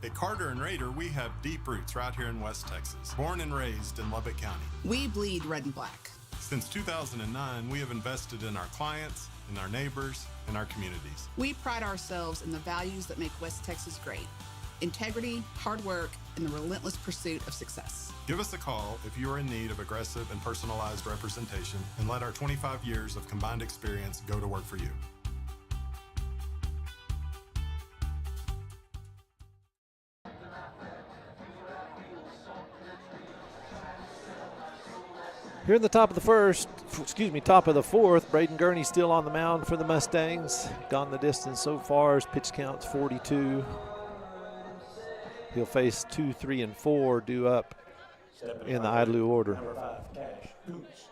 At Carter and Raider, we have deep roots right here in West Texas. Born and raised in Lubbock County. We bleed red and black. Since 2009, we have invested in our clients, in our neighbors, and our communities. We pride ourselves in the values that make West Texas great: integrity, hard work, and the relentless pursuit of success. Give us a call if you are in need of aggressive and personalized representation, and let our 25 years of combined experience go to work for you. Here in the top of the top of the 4th, Braden Gurney still on the mound for the Mustangs. Gone the distance so far. His pitch count's 42. He'll face 2, 3, and 4 due up in the Idalou order. Number 5, Cash Goose.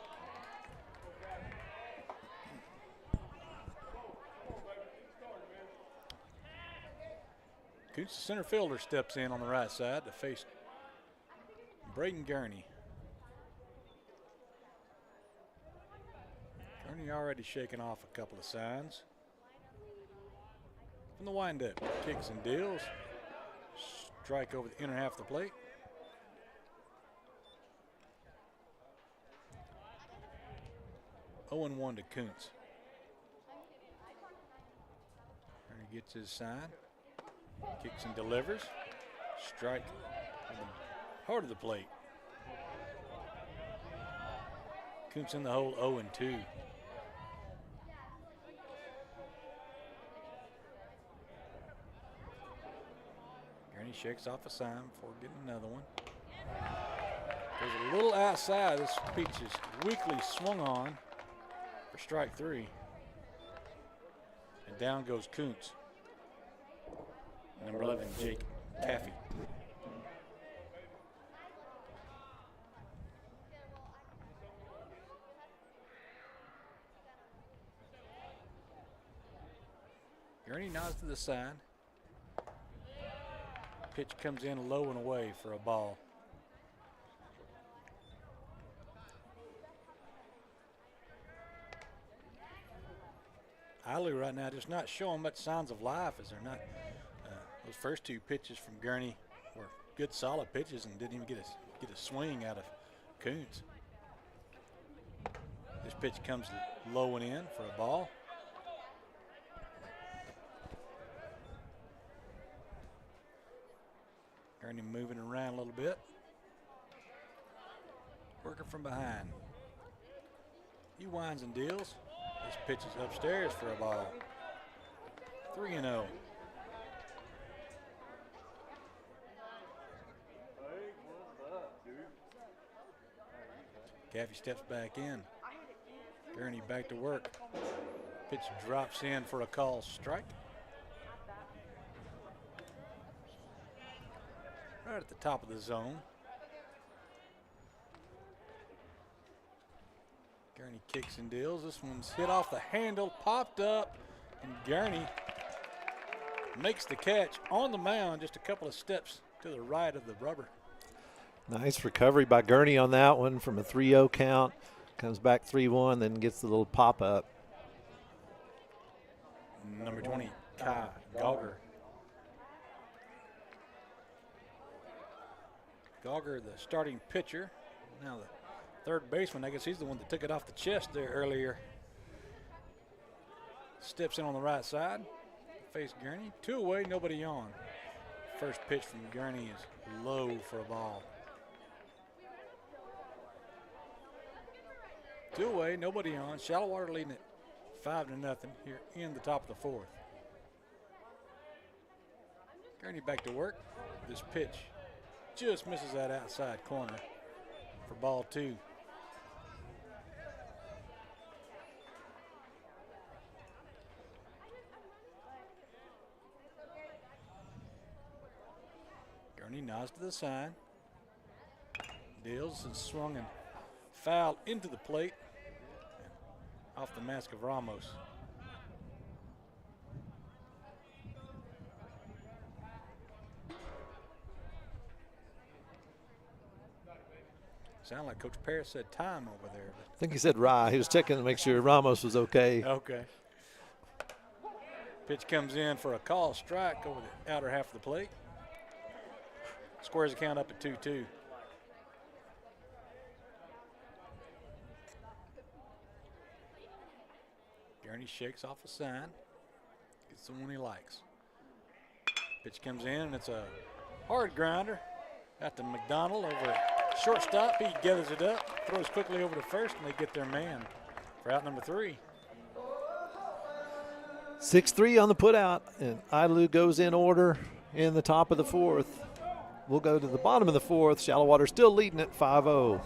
Coots, the center fielder, steps in on the right side to face Braden Gurney. Gurney already shaking off a couple of signs. from the windup. Kicks and deals. Strike over the inner half of the plate. Oh and 1 to Kuntz. There he gets his sign. Kicks and delivers. Strike in the heart of the plate. Kuntz in the hole 0 and 2. Gurney shakes off a sign before getting another one. There's a little outside. This pitch is weakly swung on for strike 3. And down goes Kuntz. Number 11, Jake Caffey. Gurney nods to the side. Pitch comes in low and away for a ball. Idalou right now just not showing much signs of life, as they're not. Those first 2 pitches from Gurney were good, solid pitches, and didn't even get a swing out of Kuntz. This pitch comes low and in for a ball. Gurney moving around a little bit. Working from behind. He winds and deals. This pitch is upstairs for a ball. 3-0. Caffey steps back in. Gurney back to work. Pitch drops in for a call strike. Right at the top of the zone. Gurney kicks and deals. This one's hit off the handle, popped up, and Gurney makes the catch on the mound just a couple of steps to the right of the rubber. Nice recovery by Gurney on that one from a 3-0 count. Comes back 3-1, then gets the little pop-up. Number 20, Kai Gauger. Gauger, the starting pitcher. Now the third baseman, I guess he's the one that took it off the chest there earlier. Steps in on the right side. Face Gurney. 2 away, nobody on. First pitch from Gurney is low for a ball. 2 away, nobody on. Shallow Water leading it 5-0 here in the top of the 4th. Gurney back to work. This pitch just misses that outside corner for ball 2. Gurney nods to the side. Deals and swung and fouled into the plate. Off the mask of Ramos. Sound like Coach Paris said time over there. I think he said Rye. He was checking to make sure Ramos was okay. Okay. Pitch comes in for a call strike over the outer half of the plate. Squares the count up at 2-2. Gurney shakes off a sign. Gets the one he likes. Pitch comes in, and it's a hard grounder at the McDonald over at shortstop. He gathers it up, throws quickly over to first, and they get their man for out number 3. 6-3 on the putout, and Idalou goes in order in the top of the 4th. We'll go to the bottom of the 4th. Shallow Water still leading at 5-0.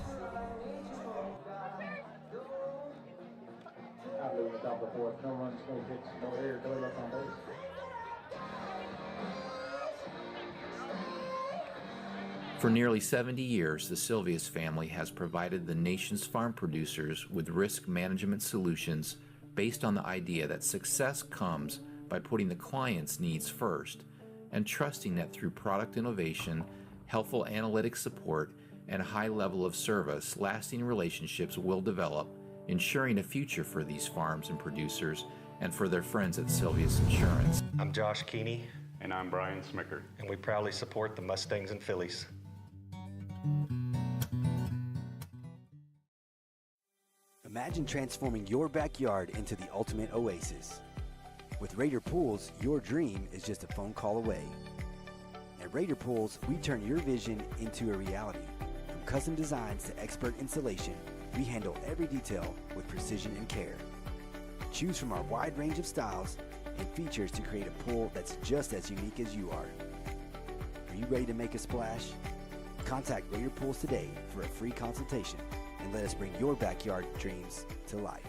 No runs, no hits, no error, no left on base. For nearly 70 years, the Silvius family has provided the nation's farm producers with risk management solutions based on the idea that success comes by putting the client's needs first and trusting that through product innovation, helpful analytic support, and a high level of service, lasting relationships will develop, ensuring a future for these farms and producers and for their friends at Sylvius Insurance. I'm Josh Keeney. And I'm Brian Smicker. And we proudly support the Mustangs and Phillies. Imagine transforming your backyard into the ultimate oasis. With Raider Pools, your dream is just a phone call away. At Raider Pools, we turn your vision into a reality. From custom designs to expert installation, we handle every detail with precision and care. Choose from our wide range of styles and features to create a pool that's just as unique as you are. Are you ready to make a splash? Contact Raider Pools today for a free consultation and let us bring your backyard dreams to life.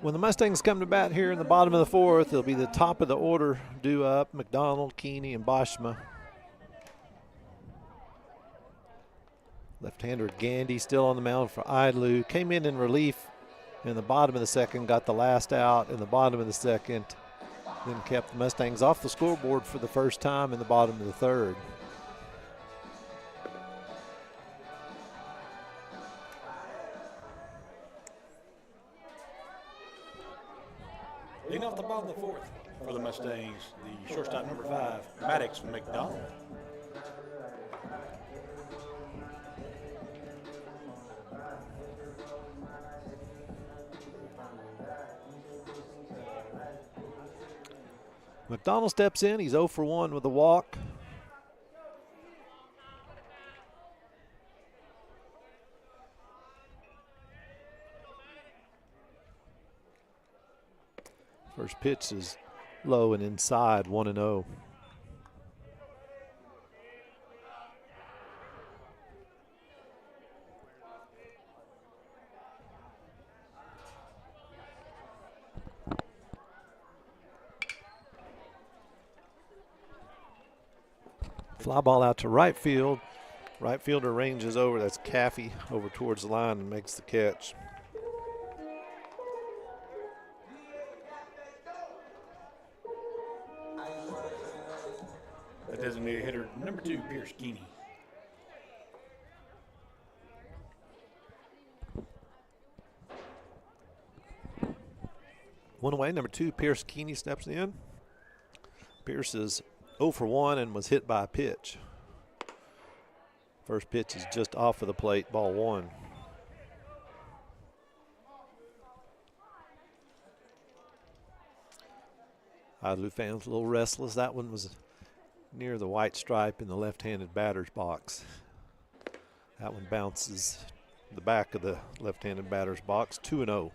When the Mustangs come to bat here in the bottom of the fourth, it'll be the top of the order due up: McDonald, Keeney, and Boschma. Left-hander Gandy still on the mound for Idalou. Came in relief in the bottom of the second, got the last out in the bottom of the second, then kept the Mustangs off the scoreboard for the first time in the bottom of the third. Leading off the bottom of the fourth for the Mustangs, the shortstop number 5, Maddox McDonald. McDonald steps in. He's 0 for 1 with a walk. First pitch is low and inside, 1-0. Fly ball out to right field. Right fielder ranges over. That's Caffey over towards the line and makes the catch. The designated hitter, number 2, Pierce Keeney. One away, number 2, Pierce Keeney steps in. Pierce is 0 for 1 and was hit by a pitch. First pitch is just off of the plate, ball 1. Idalou fans a little restless. That one was near the white stripe in the left-handed batter's box. That one bounces the back of the left-handed batter's box, 2-0.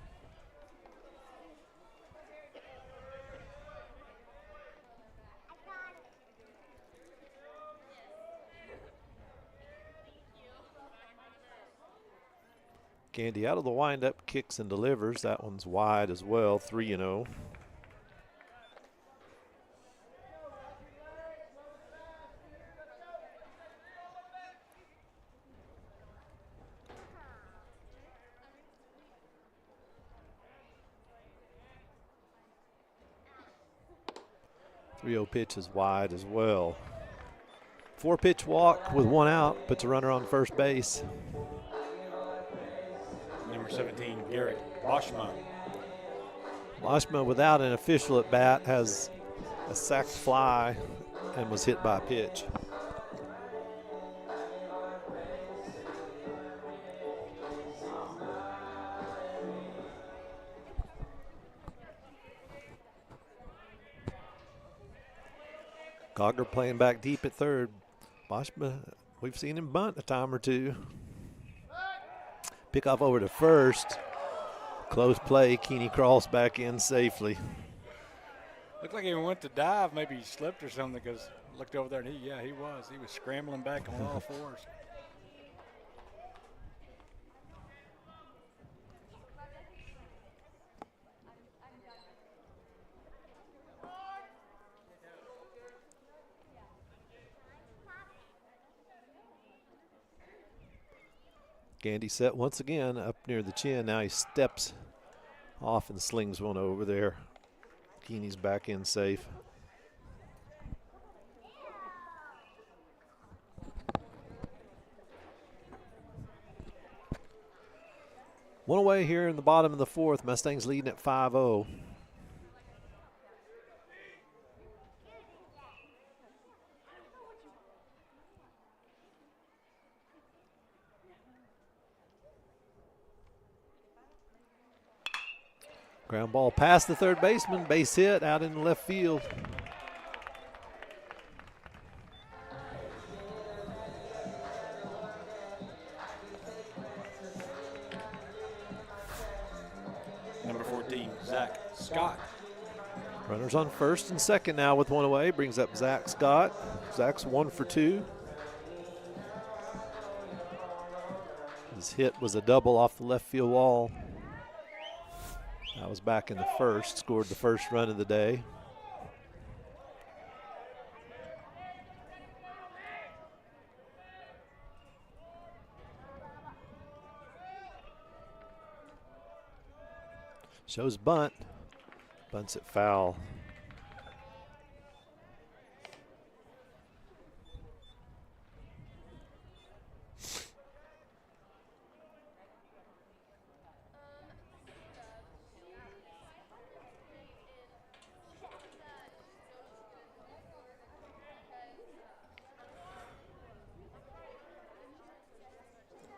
Gandy out of the windup, kicks and delivers. That one's wide as well, 3-0. Pitch is wide as well. 4-pitch walk with 1 out, puts a runner on first base. Number 17, Garrett Boschma. Boschma, without an official at bat, has a sacked fly and was hit by a pitch. Gogger playing back deep at third. Boschma, we've seen him bunt a time or two. Pick off over to first. Close play. Keeney crawls back in safely. Looked like he went to dive. Maybe he slipped or something because looked over there and he was. He was scrambling back on all fours. Gandy set once again up near the chin. Now he steps off and slings one over there. Keeney's back in safe. One away here in the bottom of the fourth. Mustangs leading at 5-0. Ground ball past the third baseman. Base hit out in left field. Number 14, Zach Scott. Runners on first and second now with one away. Brings up Zach Scott. Zach's 1 for 2. His hit was a double off the left field wall. That was back in the first. Scored the first run of the day. Shows bunt. Bunts it foul.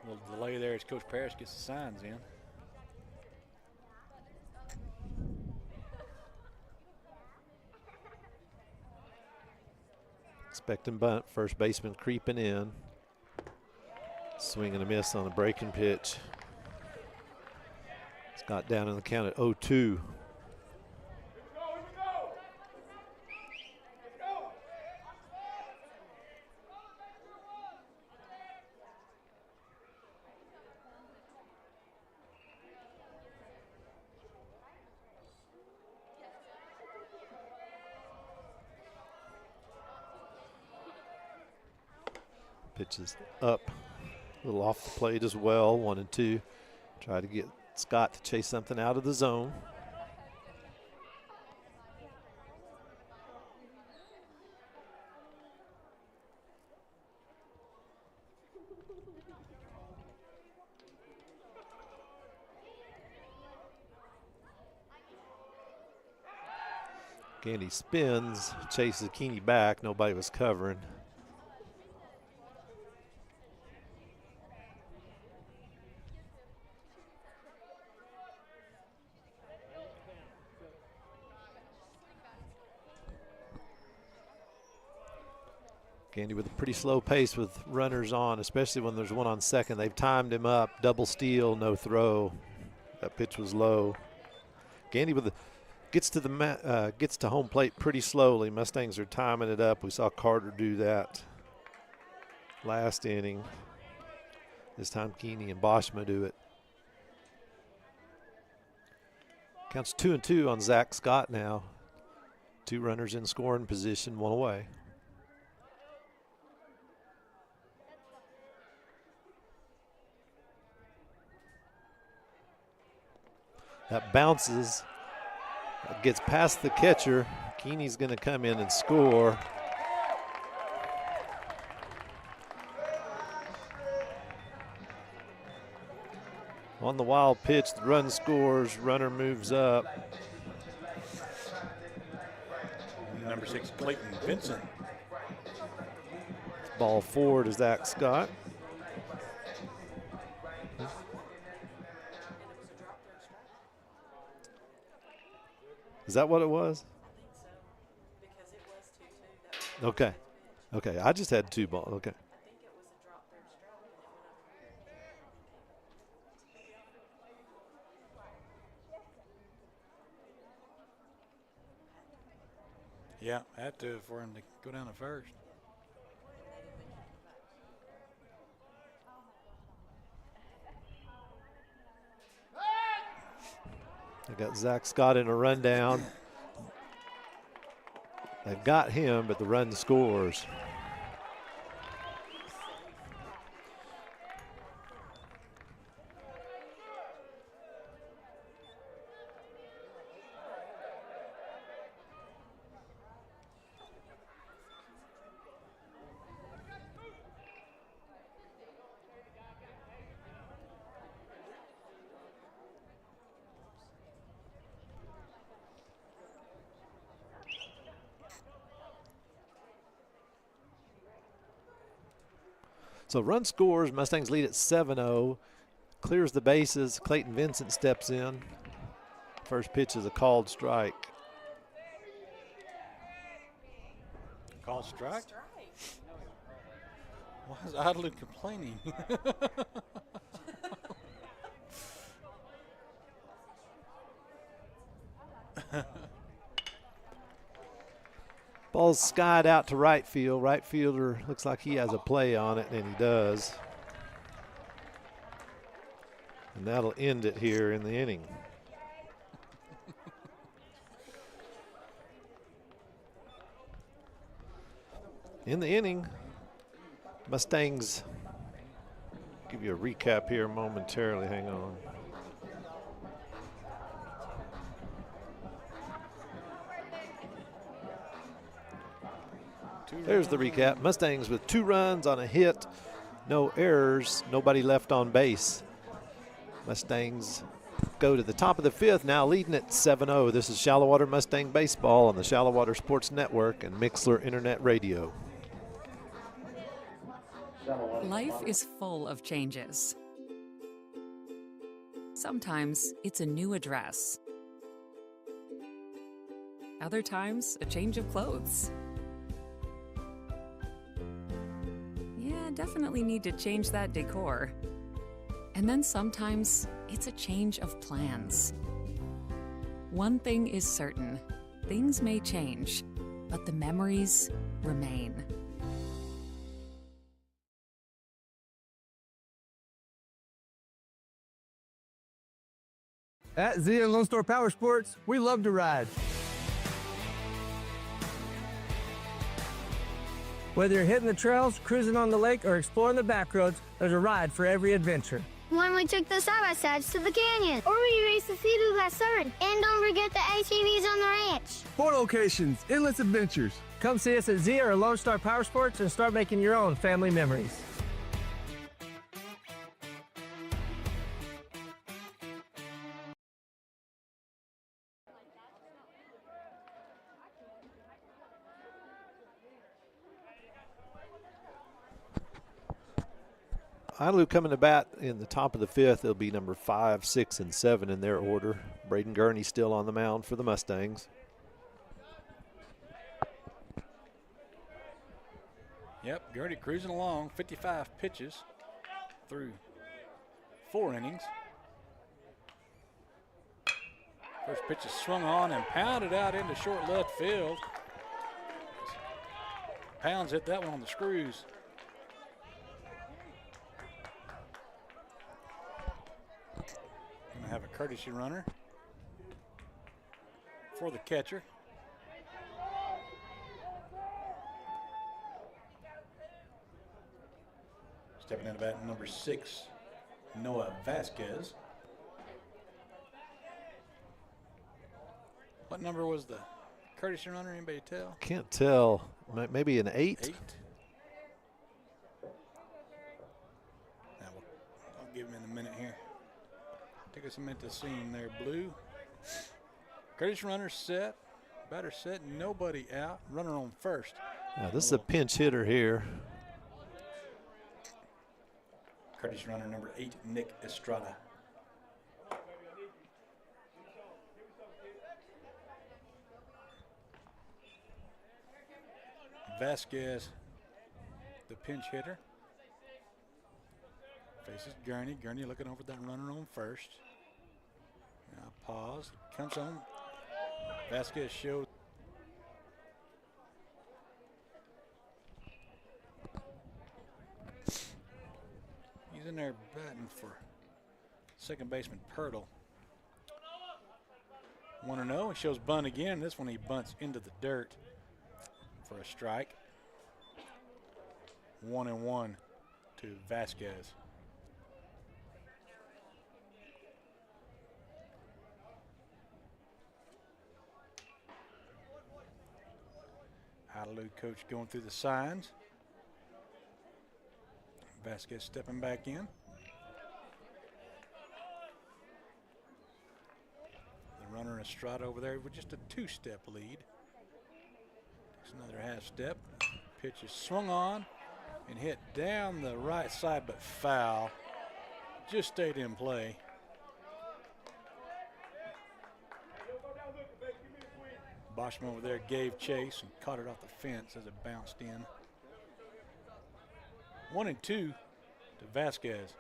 A little delay there as Coach Parrish gets the signs in. Expecting bunt. First baseman creeping in. Swing and a miss on a breaking pitch. Scott down in the count at 0-2. Pitches up, a little off the plate as well, 1-2. Try to get Scott to chase something out of the zone. Gandy spins, chases Keeney back. Nobody was covering. Gandy with a pretty slow pace with runners on, especially when there's one on second. They've timed him up, double steal, no throw. That pitch was low. Gandy with the gets to home plate pretty slowly. Mustangs are timing it up. We saw Carter do that last inning. This time Keeney and Boschma do it. Counts 2-2 on Zach Scott now. 2 runners in scoring position, 1 away. That bounces, gets past the catcher. Keeney's going to come in and score. On the wild pitch, the run scores, runner moves up. Number 6, Clayton Vincent. Ball forward to Zach Scott. Is that what it was? Okay. Okay. I just had 2 balls. Okay. Yeah, had to for him to go down to first. They got Zach Scott in a rundown. They've got him, but the run scores. So run scores, Mustangs lead at 7-0. Clears the bases, Clayton Vincent steps in. First pitch is a called strike. Called strike? Why is Idalou complaining? Ball's skied out to right field. Right fielder looks like he has a play on it, and he does. And that'll end it here in the inning. In the inning, Mustangs, give you a recap here momentarily, hang on. There's the recap. Mustangs with 2 runs on a hit, no errors, nobody left on base. Mustangs go to the top of the 5th, now leading at 7-0. This is Shallow Water Mustang Baseball on the Shallow Water Sports Network and Mixler Internet Radio. Life is full of changes. Sometimes it's a new address. Other times, a change of clothes. Yeah, definitely need to change that decor. And then sometimes it's a change of plans. One thing is certain, things may change, but the memories remain. At Zia Lone Star Power Sports, we love to ride. Whether you're hitting the trails, cruising on the lake, or exploring the back roads, there's a ride for every adventure. When we took the side-by-sides to the canyon, or we raced the Sea-Doo last summer, and don't forget the ATVs on the ranch. 4 locations, endless adventures. Come see us at Zia or Lone Star Power Sports and start making your own family memories. Idalou coming to bat in the top of the 5th. It'll be number 5, 6, and 7 in their order. Braden Gurney still on the mound for the Mustangs. Yep, Gurney cruising along, 55 pitches through 4 innings. First pitch is swung on and pounded out into short left field. Pounds hit that one on the screws. Have a courtesy runner for the catcher. Stepping in to bat number 6, Noah Vasquez. What number was the courtesy runner? Anybody tell? Can't tell. Maybe an 8. I'll give him in a minute here. Take us a minute to scene there, Blue. Courtesy runner set, batter set, nobody out, runner on first. Now this is a pinch hitter here. Courtesy runner number 8, Nick Estrada. Vasquez, the pinch hitter. Faces Gurney. Gurney looking over that runner on first. Now pause. Comes on. Vasquez showed. He's in there batting for second baseman Pirtle. 1-0. He shows bunt again. This one he bunts into the dirt for a strike. 1-1 to Vasquez. Idalou coach going through the signs. Vasquez stepping back in. The runner Estrada over there with just a 2-step lead. Takes another half step. Pitch is swung on and hit down the right side, but foul. Just stayed in play. Boschman over there gave chase and caught it off the fence as it bounced in. 1-2 to Vasquez.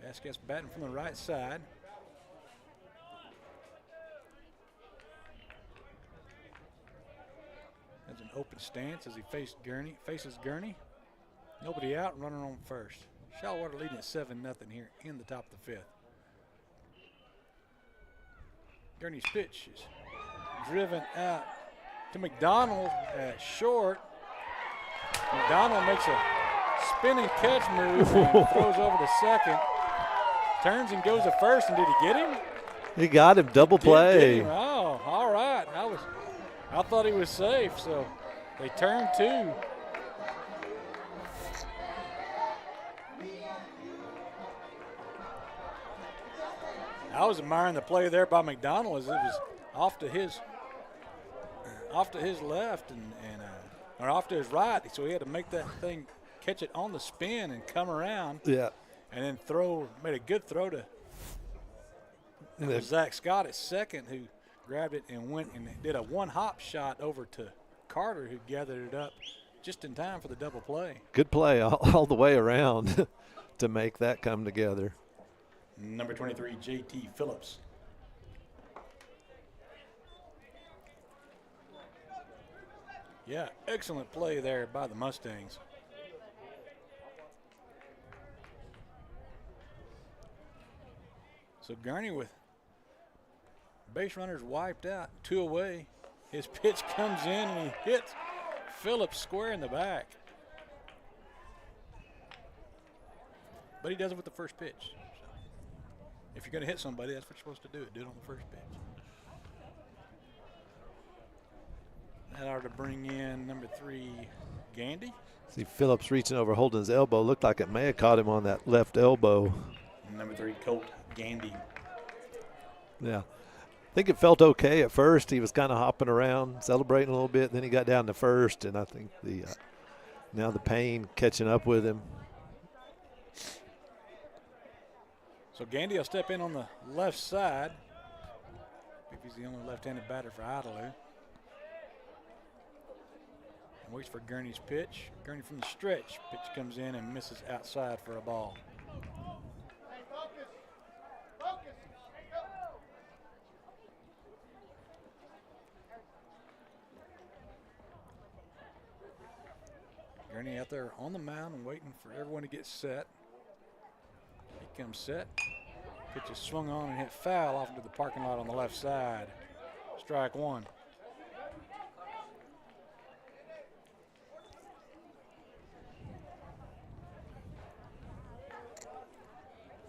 Vasquez batting from the right side. Has an open stance as he faces Gurney. Nobody out, running on first. Shallowater leading at 7-0 here in the top of the 5th. Gurney's pitch is driven out to McDonald at short. McDonald makes a spinning catch move and throws over to second. Turns and goes to first, and did he get him? He got him, double play. Oh, all right. I thought he was safe, so they turned 2. I was admiring the play there by McDonald as it was off to his left or off to his right, so he had to make that thing, catch it on the spin and come around. Yeah. And then made a good throw to Zach Scott at second, who grabbed it and went and did a one-hop shot over to Carter, who gathered it up just in time for the double play. Good play all the way around to make that come together. Number 23, J.T. Phillips. Yeah, excellent play there by the Mustangs. So Gurney with base runners wiped out, 2 away. His pitch comes in and he hits Phillips square in the back. But he does it with the first pitch. So if you're going to hit somebody, that's what you're supposed to do. Do it on the first pitch. That ought to bring in number 3, Gandy. See Phillips reaching over, holding his elbow. Looked like it may have caught him on that left elbow. Number 3, Colt Gandy. Yeah. I think it felt okay at first. He was kind of hopping around, celebrating a little bit. Then he got down to first, and I think now the pain catching up with him. So Gandy will step in on the left side. I think he's the only left-handed batter for Idalou. And waits for Gurney's pitch. Gurney from the stretch. Pitch comes in and misses outside for a ball. Gurney out there on the mound and waiting for everyone to get set. He comes set. Pitch is swung on and hit foul off into the parking lot on the left side. Strike 1.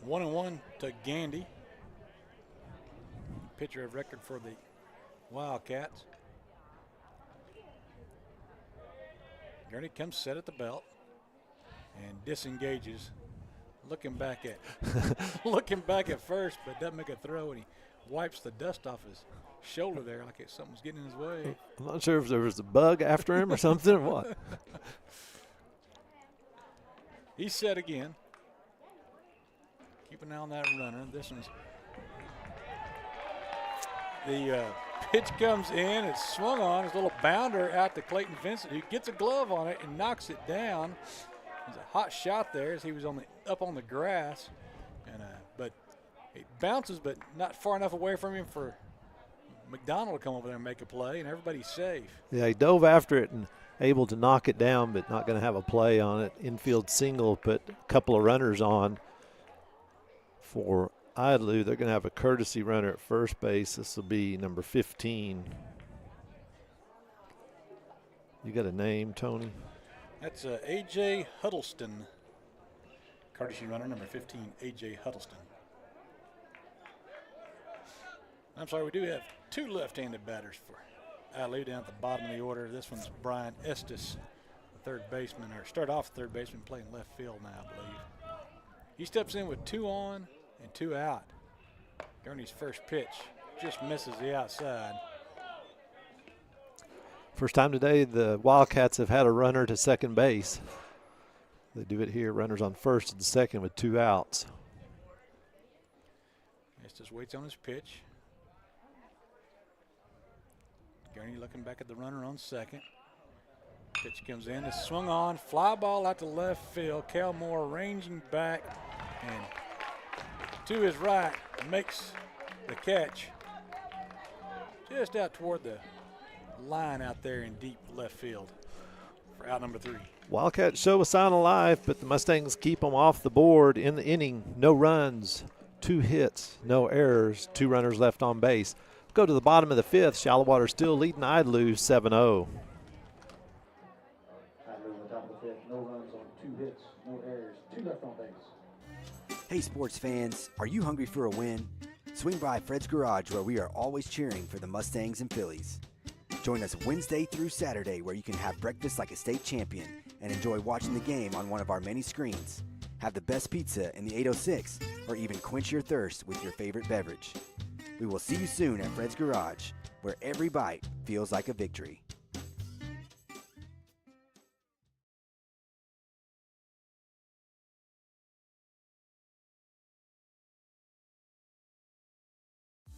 One and 1 to Gandy. Pitcher of record for the Wildcats. Gurney comes set at the belt and disengages, looking back at first, but doesn't make a throw, and he wipes the dust off his shoulder there like something's getting in his way. I'm not sure if there was a bug after him or something or what. He's set again. Keep an eye on that runner. This one's the pitch comes in. It's swung on. His little bounder out to Clayton Vincent, who gets a glove on it and knocks it down. There's a hot shot there as he was up on the grass, and but it bounces, but not far enough away from him for McDonald to come over there and make a play, and everybody's safe. Yeah, he dove after it and able to knock it down, but not going to have a play on it. Infield single, put a couple of runners on for Idalou. They're going to have a courtesy runner at first base. This will be number 15. You got a name, Tony? That's A.J. Huddleston. Courtesy runner number 15, A.J. Huddleston. I'm sorry, we do have 2 left-handed batters for Idalou down at the bottom of the order. This one's Brian Estes, the third baseman, or start off third baseman, playing left field now, I believe. He steps in with 2 on and 2 out. Gurney's first pitch just misses the outside. First time today the Wildcats have had a runner to second base. They do it here. Runners on first and second with 2 outs. Just waits on his pitch. Gurney looking back at the runner on second. Pitch comes in, it's swung on, fly ball out to left field. Cal Moore ranging back and to his right makes the catch just out toward the line out there in deep left field for out number 3. Wildcats show a sign of life, but the Mustangs keep them off the board in the inning. No runs, 2 hits, no errors, 2 runners left on base. Go to the bottom of the 5th. Shallow Water still leading Idalou 7-0. Idalou on the top of the 5th. No runs on 2 hits, no errors, 2 left on base. Hey sports fans, are you hungry for a win? Swing by Fred's Garage where we are always cheering for the Mustangs and Phillies. Join us Wednesday through Saturday where you can have breakfast like a state champion and enjoy watching the game on one of our many screens. Have the best pizza in the 806 or even quench your thirst with your favorite beverage. We will see you soon at Fred's Garage where every bite feels like a victory.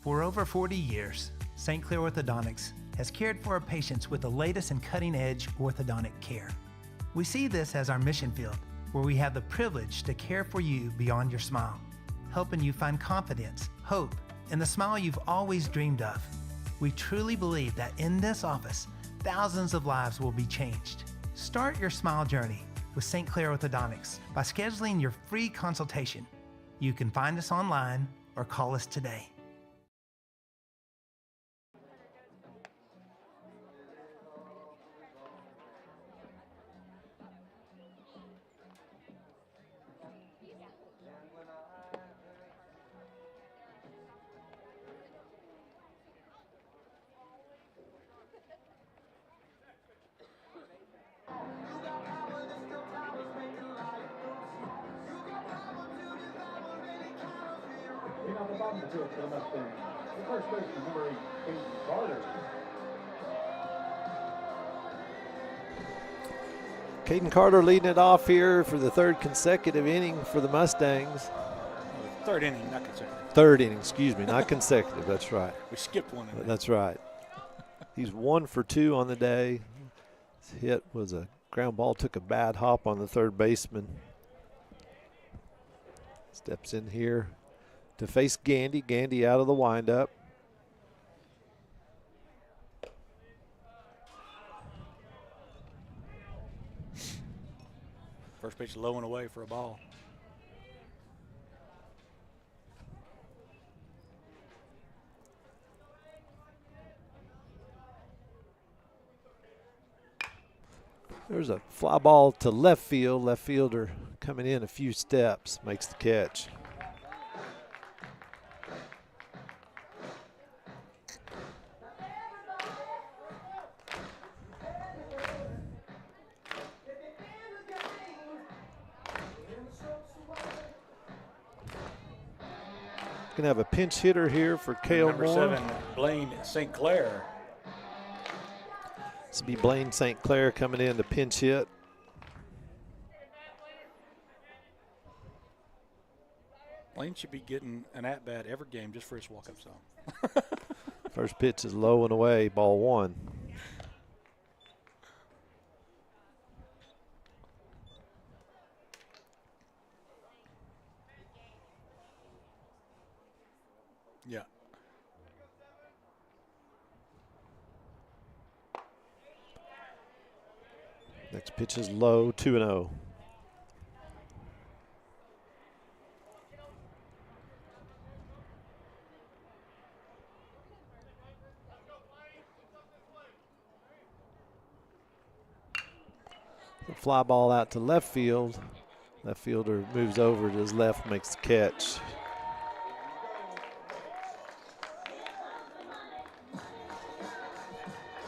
For over 40 years, St. Clair Orthodontics has cared for our patients with the latest and cutting-edge orthodontic care. We see this as our mission field, where we have the privilege to care for you beyond your smile, helping you find confidence, hope, and the smile you've always dreamed of. We truly believe that in this office, thousands of lives will be changed. Start your smile journey with St. Clair Orthodontics by scheduling your free consultation. You can find us online or call us today. In on the bottom of the 5th for the Mustangs. The first baseman, number 8, Caden Carter. Caden Carter leading it off here for the 3rd consecutive inning for the Mustangs. 3rd inning, not consecutive. 3rd inning, excuse me, not consecutive. That's right. We skipped one in there. That's right. He's 1 for 2 on the day. His hit was a ground ball, took a bad hop on the 3rd baseman. Steps in here to face Gandy. Gandy out of the windup. First pitch low and away for a ball. There's a fly ball to left field. Left fielder coming in a few steps, makes the catch. Gonna have a pinch hitter here for Cale Number Moore. 7, Blaine St. Clair. This will be Blaine St. Clair coming in to pinch hit. Blaine should be getting an at-bat every game just for his walk-up song. First pitch is low and away, ball 1. Yeah. Next pitch is low, 2-0. The fly ball out to left field. Left fielder moves over to his left, makes the catch.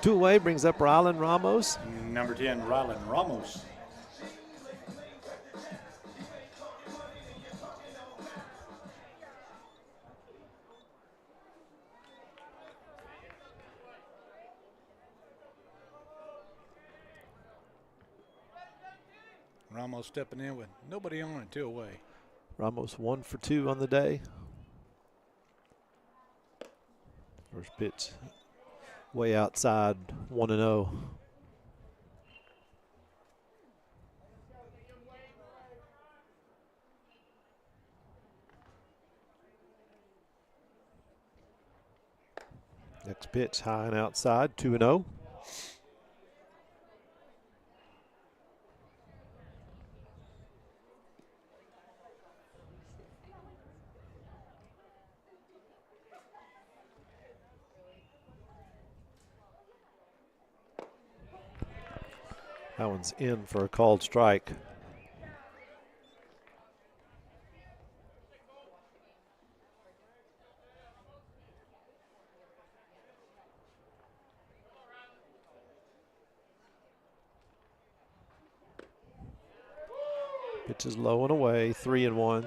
Two away brings up Rylan Ramos. Number 10, Rylan Ramos. Ramos stepping in with nobody on and 2 away. Ramos 1 for 2 on the day. First pitch way outside, 1-0. Next pitch high and outside, 2-0. That one's in for a called strike. Pitch is low and away, 3-1.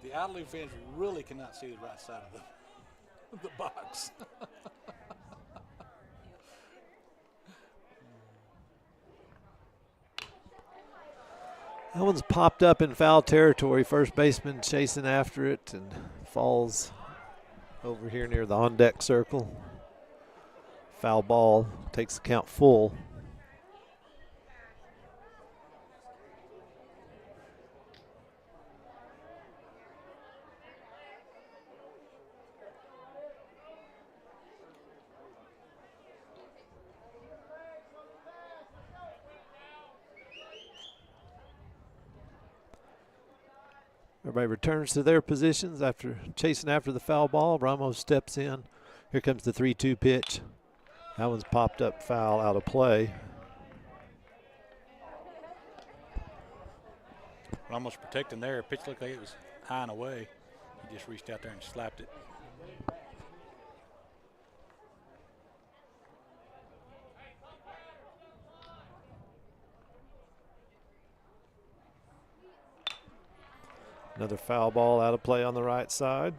The Idalou fans really cannot see the right side of the box. That one's popped up in foul territory. First baseman chasing after it and falls over here near the on-deck circle. Foul ball, takes the count full. Everybody returns to their positions after chasing after the foul ball. Ramos steps in. Here comes the 3-2 pitch. That one's popped up foul, out of play. Ramos protecting there. Pitch looked like it was high and away. He just reached out there and slapped it. Another foul ball out of play on the right side.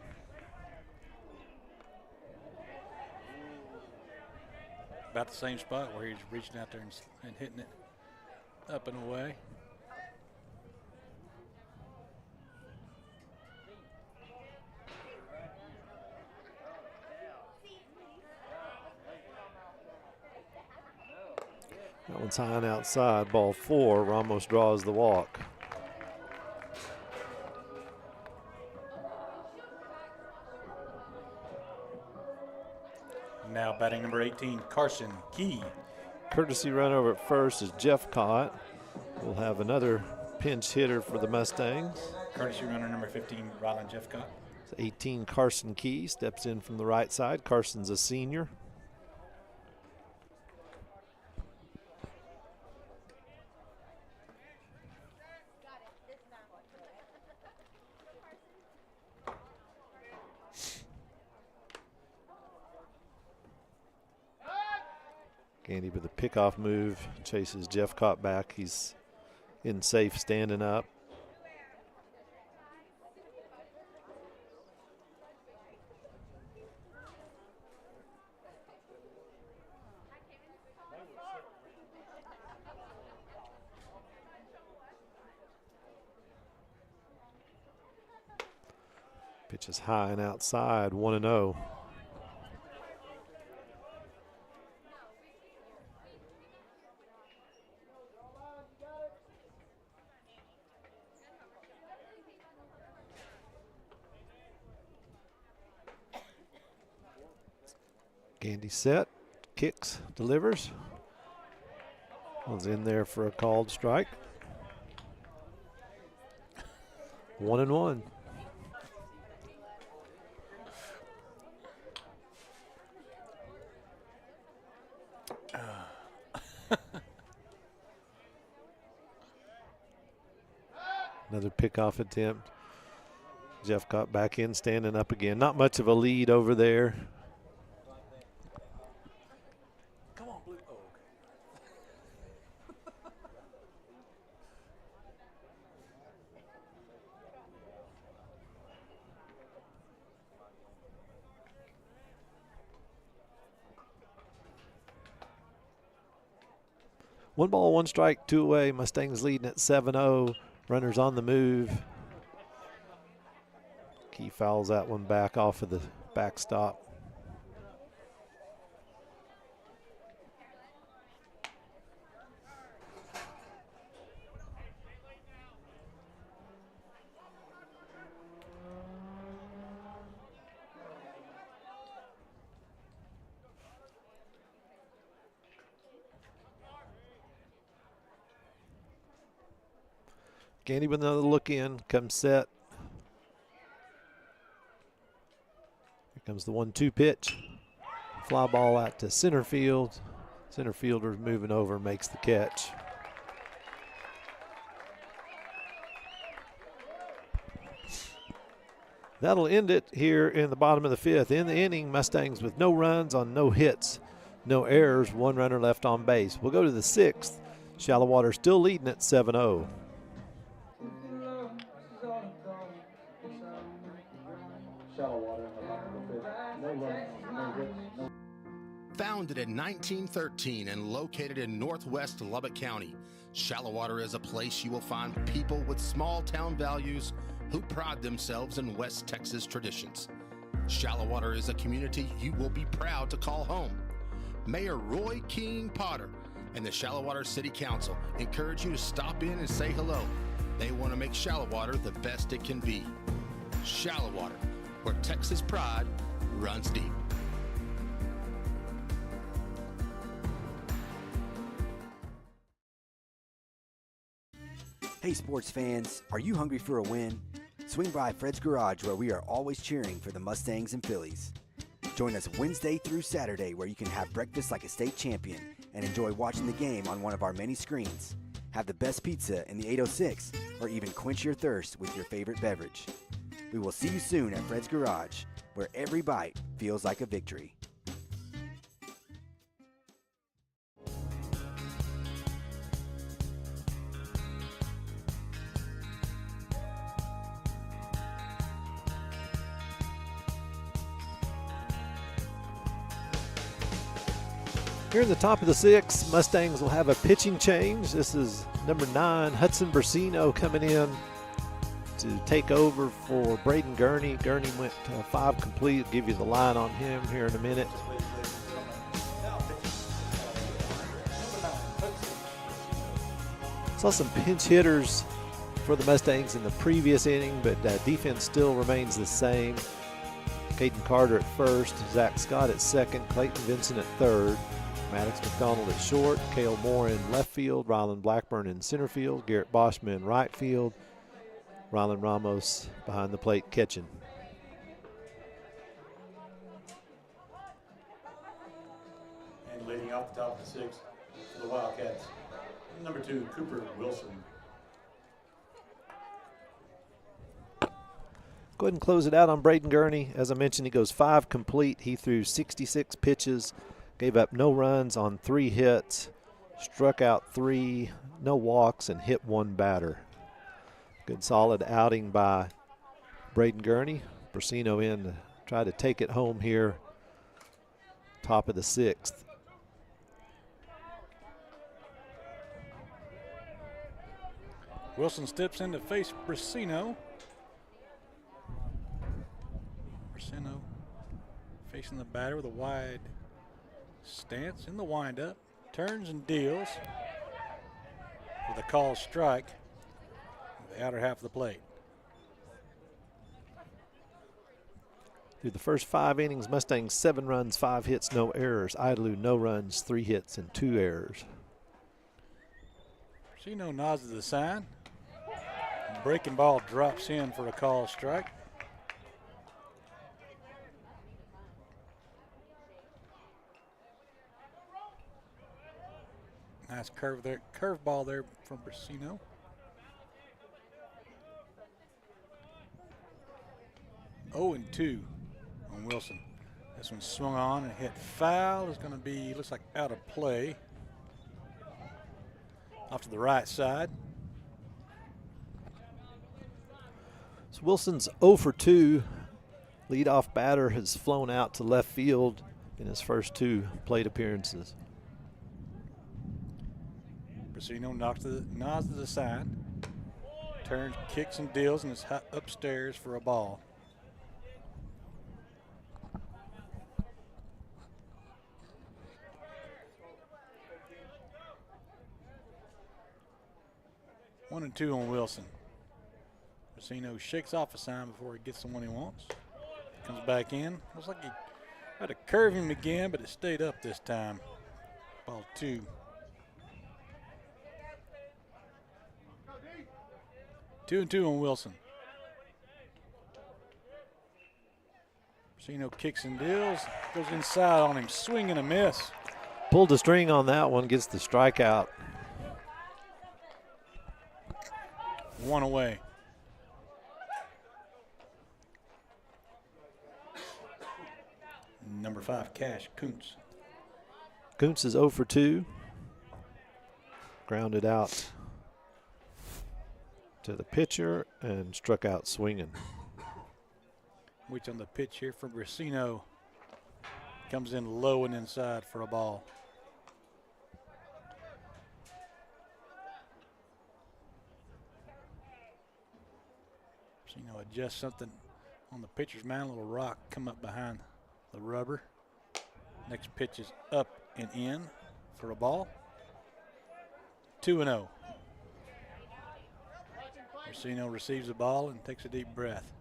About the same spot where he's reaching out there and hitting it up and away. That one's high and outside, ball 4. Ramos draws the walk. Now batting number 18, Carson Key. Courtesy run over at first is Jeff Cott. We'll have another pinch hitter for the Mustangs. Courtesy runner number 15, Ryland Jeffcott. 18, Carson Key steps in from the right side. Carson's a senior. Gandy with a pickoff move, chases Jeff Cott back. He's in safe standing up. Pitch is high and outside, 1-0. Gandy set, kicks, delivers. Was in there for a called strike. 1-1. Another pickoff attempt. Jeff got back in, standing up again. Not much of a lead over there. Come on, Blue. Oh, okay. 1 ball, 1 strike, 2 away. Mustangs leading at 7-0. Runners on the move. Key fouls that one back off of the backstop. Gandy with another look in, comes set. Here comes the 1-2 pitch. Fly ball out to center field. Center fielder moving over, makes the catch. That'll end it here in the bottom of the 5th. In the inning, Mustangs with no runs on no hits, no errors, 1 runner left on base. We'll go to the 6th. Shallow Water still leading at 7-0. Founded in 1913 and located in northwest Lubbock County, Shallow Water is a place you will find people with small town values who pride themselves in West Texas traditions. Shallow Water is a community you will be proud to call home. Mayor Roy King Potter and the Shallow Water City Council encourage you to stop in and say hello. They want to make Shallow Water the best it can be. Shallow Water, where Texas pride runs deep. Hey sports fans, are you hungry for a win? Swing by Fred's Garage where we are always cheering for the Mustangs and Phillies. Join us Wednesday through Saturday where you can have breakfast like a state champion and enjoy watching the game on one of our many screens. Have the best pizza in the 806 or even quench your thirst with your favorite beverage. We will see you soon at Fred's Garage where every bite feels like a victory. Here in the top of the 6th, Mustangs will have a pitching change. This is number 9, Hudson Brasino, coming in to take over for Braden Gurney. Gurney went 5 complete. I'll give you the line on him here in a minute. Saw some pinch hitters for the Mustangs in the previous inning, but defense still remains the same. Caden Carter at first, Zach Scott at second, Clayton Vincent at third, Maddox McDonald at short, Cale Moore in left field, Rylan Blackburn in center field, Garrett Boschman in right field, Rylan Ramos behind the plate catching. And leading off the top of the 6th for the Wildcats, number 2, Cooper Wilson. Go ahead and close it out on Braden Gurney. As I mentioned, he goes 5 complete. He threw 66 pitches, gave up no runs on 3 hits, struck out 3, no walks, and hit 1 batter. Good solid outing by Braden Gurney. Brasino in to try to take it home here, top of the 6th. Wilson steps in to face Brasino. Brasino facing the batter with a wide stance in the windup, turns and deals with a called strike in the outer half of the plate. Through the first 5 innings, Mustangs 7 runs, 5 hits, no errors. Idalou no runs, 3 hits, and 2 errors. Brasino nods to the sign. Breaking ball drops in for a called strike. Nice curve ball there from Brasino. Oh, and 2 on Wilson. This one swung on and hit foul. Is going to be, looks like out of play. Off to the right side. So Wilson's 0 for 2. Leadoff batter has flown out to left field in his first 2 plate appearances. Brasino nods to the side. Turns, kicks, and deals, and is upstairs for a ball. One and two on Wilson. Brasino shakes off a sign before he gets the one he wants. Comes back in. Looks like he tried to curve him again, but it stayed up this time. Ball two. 2 and 2 on Wilson. Brasino kicks and deals. Goes inside on him. Swing and a miss. Pulled the string on that one. Gets the strikeout. One away. Number 5, Cash Kuntz. Kuntz is 0 for 2. Grounded out to the pitcher and struck out swinging. Waits on the pitch here for Brasino. Comes in low and inside for a ball. Brasino adjusts something on the pitcher's mound. A little rock come up behind the rubber. Next pitch is up and in for a ball. 2 and 0. Brasino receives the ball and takes a deep breath.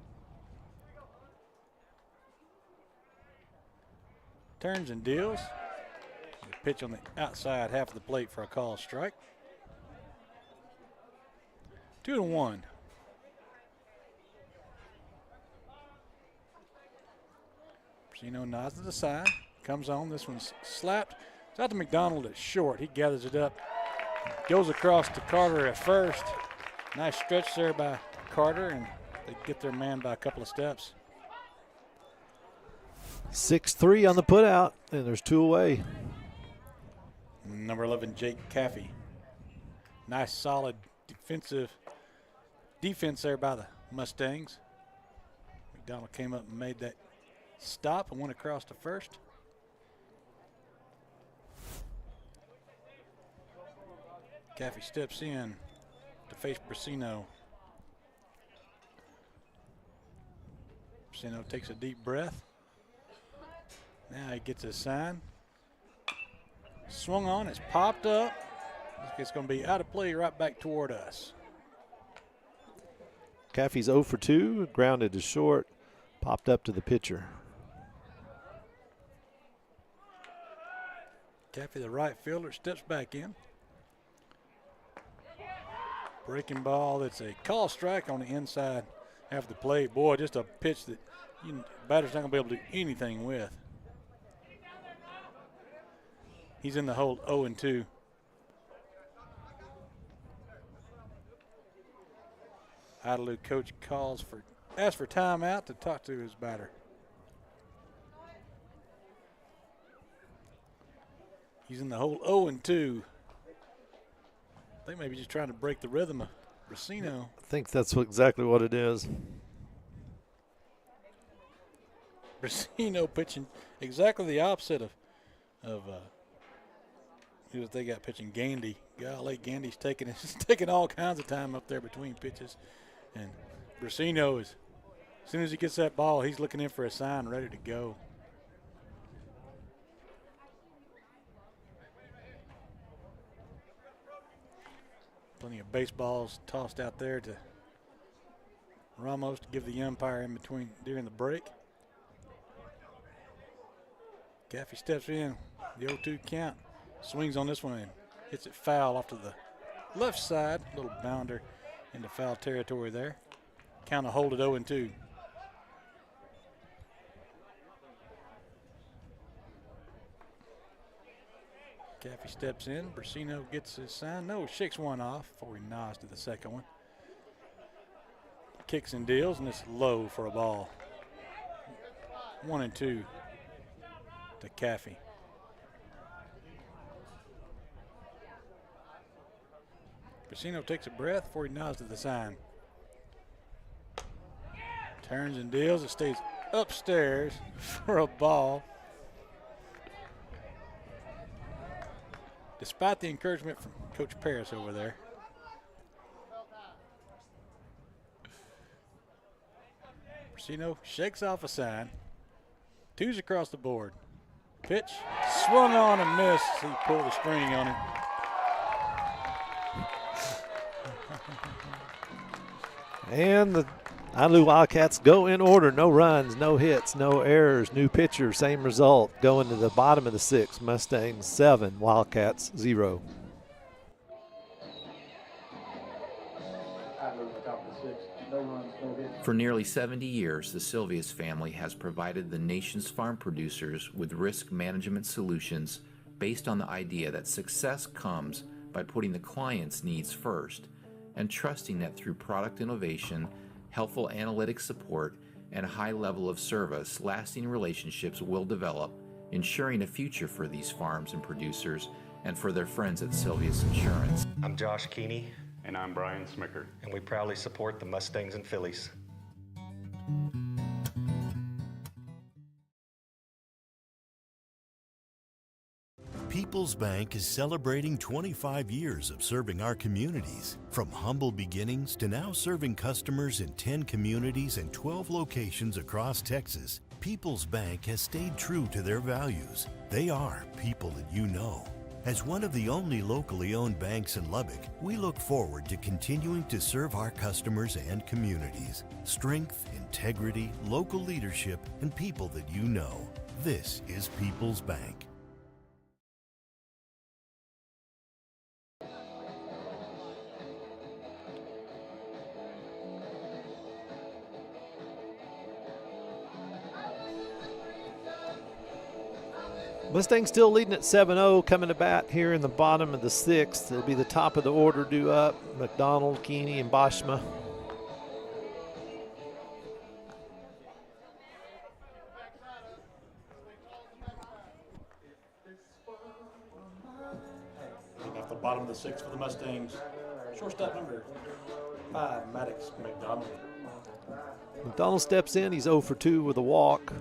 Turns and deals. The pitch on the outside half of the plate for a call strike. 2 and 1. Brasino nods to the side. Comes on. This one's slapped. It's out to McDonald at short. He gathers it up. Goes across to Carter at first. Nice stretch there by Carter, and they get their man by a couple of steps. 6-3 on the putout, and there's 2 away. Number 11, Jake Caffey. Nice, solid defense there by the Mustangs. McDonald came up and made that stop and went across to first. Caffey steps in to face Brasino. Brasino takes a deep breath. Now he gets his sign. Swung on, it's popped up. It's going to be out of play right back toward us. Caffey's 0 for 2, grounded to short, popped up to the pitcher. Caffey, the right fielder, steps back in. Breaking ball, it's a call strike on the inside half of the plate. Boy, just a pitch that batter's not going to be able to do anything with. He's in the hold 0 and 2. Idalou coach asks for timeout to talk to his batter. He's in the hold 0 and 2. I think maybe just trying to break the rhythm of Brasino. I think that's exactly what it is. Brasino pitching exactly the opposite of who they got pitching. Gandy. Golly, Gandy's taking all kinds of time up there between pitches. And Brasino is, as soon as he gets that ball, he's looking in for a sign, ready to go. Plenty of baseballs tossed out there to Ramos to give the umpire in between during the break. Caffey steps in, the 0-2 count. Swings on this one and hits it foul off to the left side. Little bounder into foul territory there. Count to hold it 0 and 2. Caffey steps in. Brasino gets his sign. No, shakes one off before he nods to the second one. Kicks and deals, and it's low for a ball. 1 and 2 to Caffey. Brasino takes a breath before he nods to the sign. Turns and deals. It stays upstairs for a ball. Despite the encouragement from Coach Paris over there. Brasino shakes off a sign. Twos across the board. Pitch, swung on and missed. He pulled the string on him. And the Idalou Wildcats go in order. No runs, no hits, no errors, new pitcher, same result. Going to the bottom of the sixth. Mustangs 7, Wildcats 0. For nearly 70 years, the Silvius family has provided the nation's farm producers with risk management solutions based on the idea that success comes by putting the client's needs first and trusting that through product innovation, helpful analytic support, and a high level of service, lasting relationships will develop, ensuring a future for these farms and producers and for their friends at Silvius Insurance. I'm Josh Keeney. And I'm Brian Smicker. And we proudly support the Mustangs and Phillies. People's Bank is celebrating 25 years of serving our communities. From humble beginnings to now serving customers in 10 communities and 12 locations across Texas, People's Bank has stayed true to their values. They are people that you know. As one of the only locally owned banks in Lubbock, we look forward to continuing to serve our customers and communities. Strength, integrity, local leadership, and people that you know. This is People's Bank. Mustangs still leading at 7-0, coming to bat here in the bottom of the sixth. It'll be the top of the order due up. McDonald, Keeney, and Boschma. Off the bottom of the sixth for the Mustangs. Shortstop number 5, Maddox McDonald. McDonald steps in. He's 0 for 2 with a walk.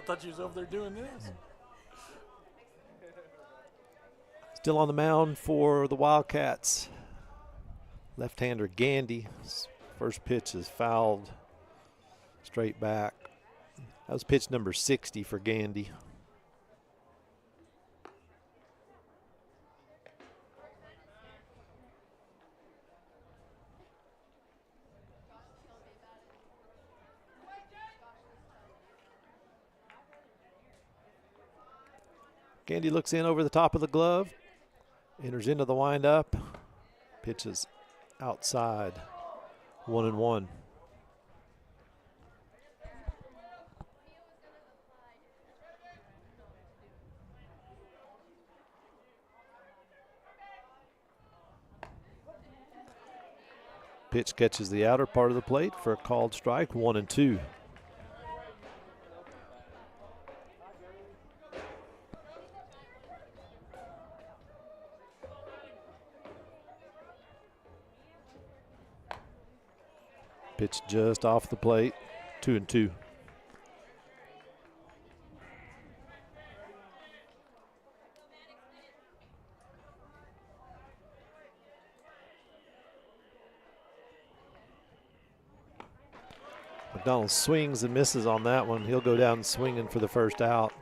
I thought you was over there doing this. Still on the mound for the Wildcats. Left-hander Gandy. First pitch is fouled straight back. That was pitch number 60 for Gandy. Gandy looks in over the top of the glove, enters into the windup, pitches outside, 1-1. Pitch catches the outer part of the plate for a called strike, 1-2. Pitch just off the plate, 2-2. McDonald swings and misses on that one. He'll go down swinging for the first out.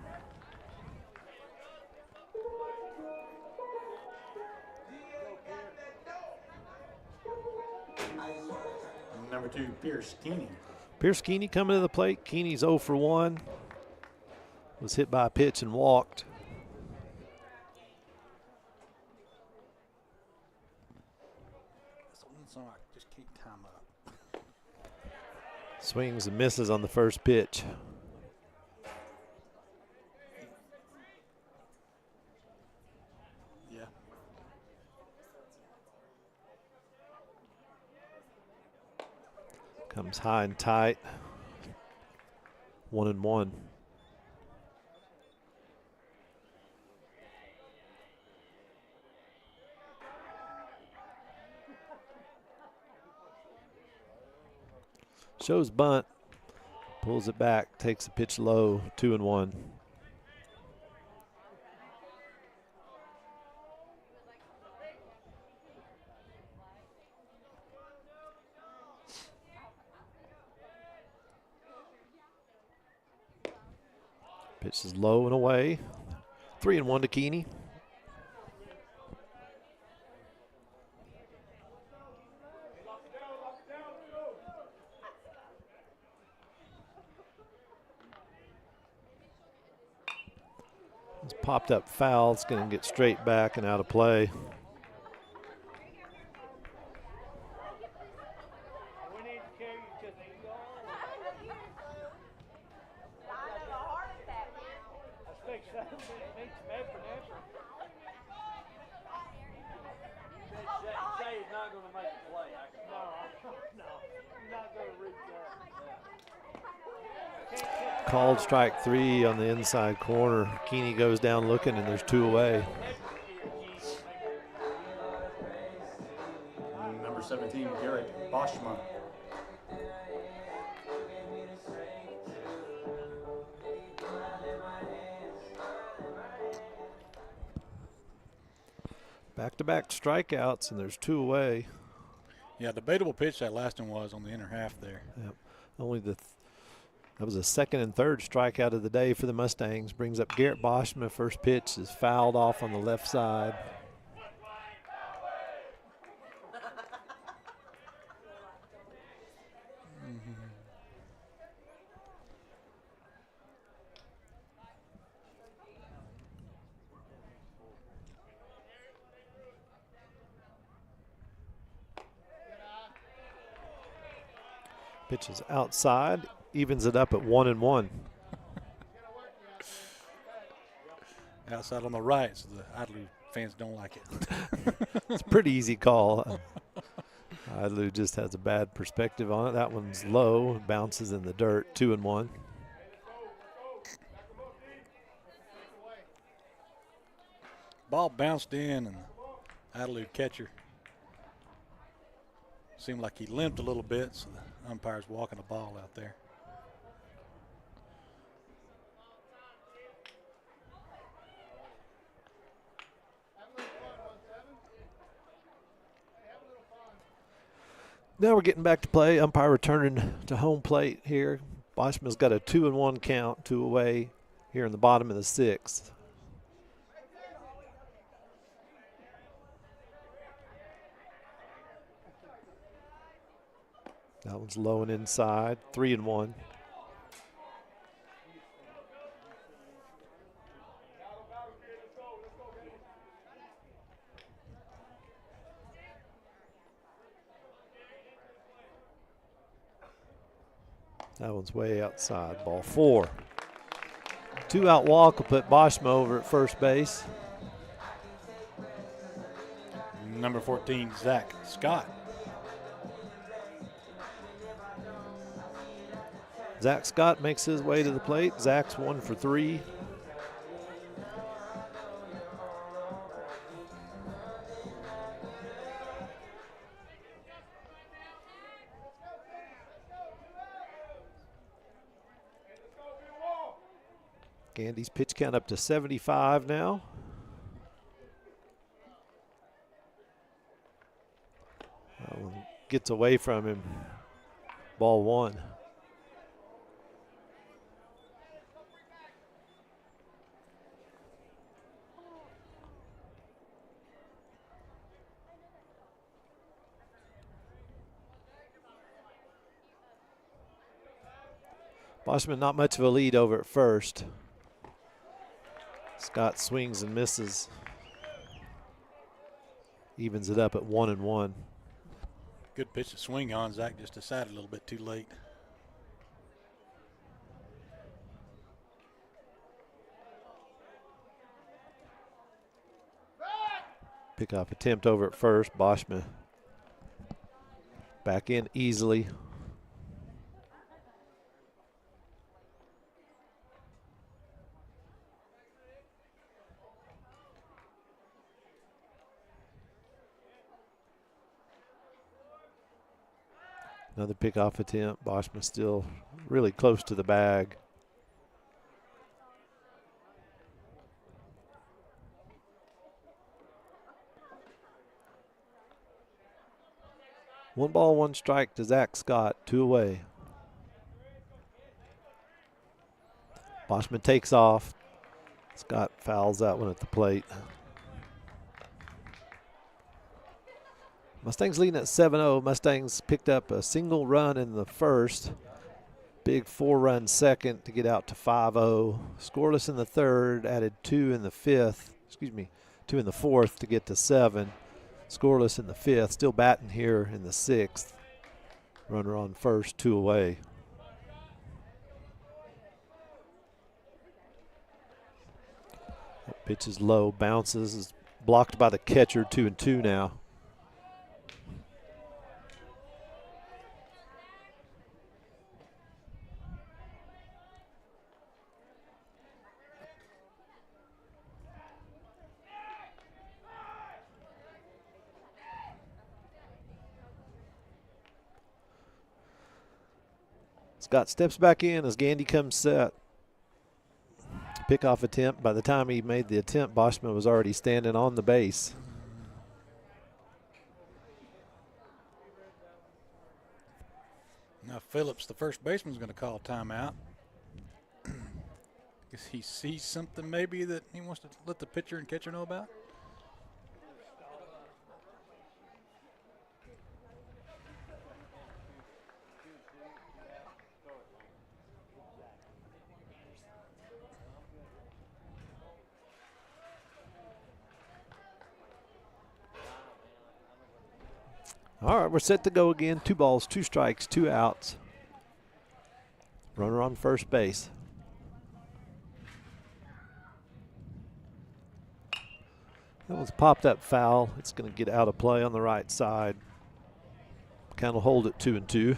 Number 2, Pierce Keeney. Pierce Keeney coming to the plate. Keeney's 0 for 1. Was hit by a pitch and walked. That's the one song I just can't time up. Swings and misses on the first pitch. Yeah. Comes high and tight. 1-1. Shows bunt. Pulls it back, takes a pitch low, 2-1. Pitch is low and away. 3-1 to Keeney. It's popped up foul. It's going to get straight back and out of play. Called strike 3 on the inside corner. Keeney goes down looking, and there's 2 away. Number 17, Garrett Boschman. Back-to-back strikeouts, and there's 2 away. Yeah, debatable pitch that last one was on the inner half there. Yep. Only that was a second and third strikeout of the day for the Mustangs. Brings up Garrett Boschman. First pitch is fouled off on the left side. Pitch is outside, evens it up at 1-1. Outside on the right, so the Idalou fans don't like it. It's a pretty easy call. Idalou just has a bad perspective on it. That one's low, bounces in the dirt, 2-1. Ball bounced in, and the Idalou catcher seemed like he limped a little bit, so the umpire's walking the ball out there. Now we're getting back to play. Umpire returning to home plate here. Boschman's got a 2-1 count, 2 away here in the bottom of the 6th. That one's low and inside, 3-1. That one's way outside, ball 4. 2-out walk will put Boschman over at first base. Number 14, Zach Scott. Zach Scott makes his way to the plate. Zach's 1 for 3. Gandy's pitch count up to 75 now. That one gets away from him. Ball 1. Boschman not much of a lead over at first. Scott swings and misses. Evens it up at 1-1. Good pitch to swing on. Zach just decided a little bit too late. Pickoff attempt over at first. Boschman back in easily. Another pickoff attempt. Boschman still really close to the bag. One ball, one strike to Zach Scott, 2 away. Boschman takes off. Scott fouls that one at the plate. Mustangs leading at 7-0. Mustangs picked up a single run in the first. Big 4-run second to get out to 5-0. Scoreless in the third, added 2 in the fifth. 2 in the fourth to get to 7. Scoreless in the fifth, still batting here in the sixth. Runner on first, 2 away. That pitch is low, bounces, is blocked by the catcher, 2-2 now. Scott steps back in as Gandy comes set. Pickoff attempt. By the time he made the attempt, Boschman was already standing on the base. Now Phillips, the first baseman, is going to call timeout. Guess he sees something maybe that he wants to let the pitcher and catcher know about. All right, we're set to go again. 2 balls, 2 strikes, 2 outs. Runner on first base. That one's popped up foul. It's going to get out of play on the right side. Kind of hold it 2-2.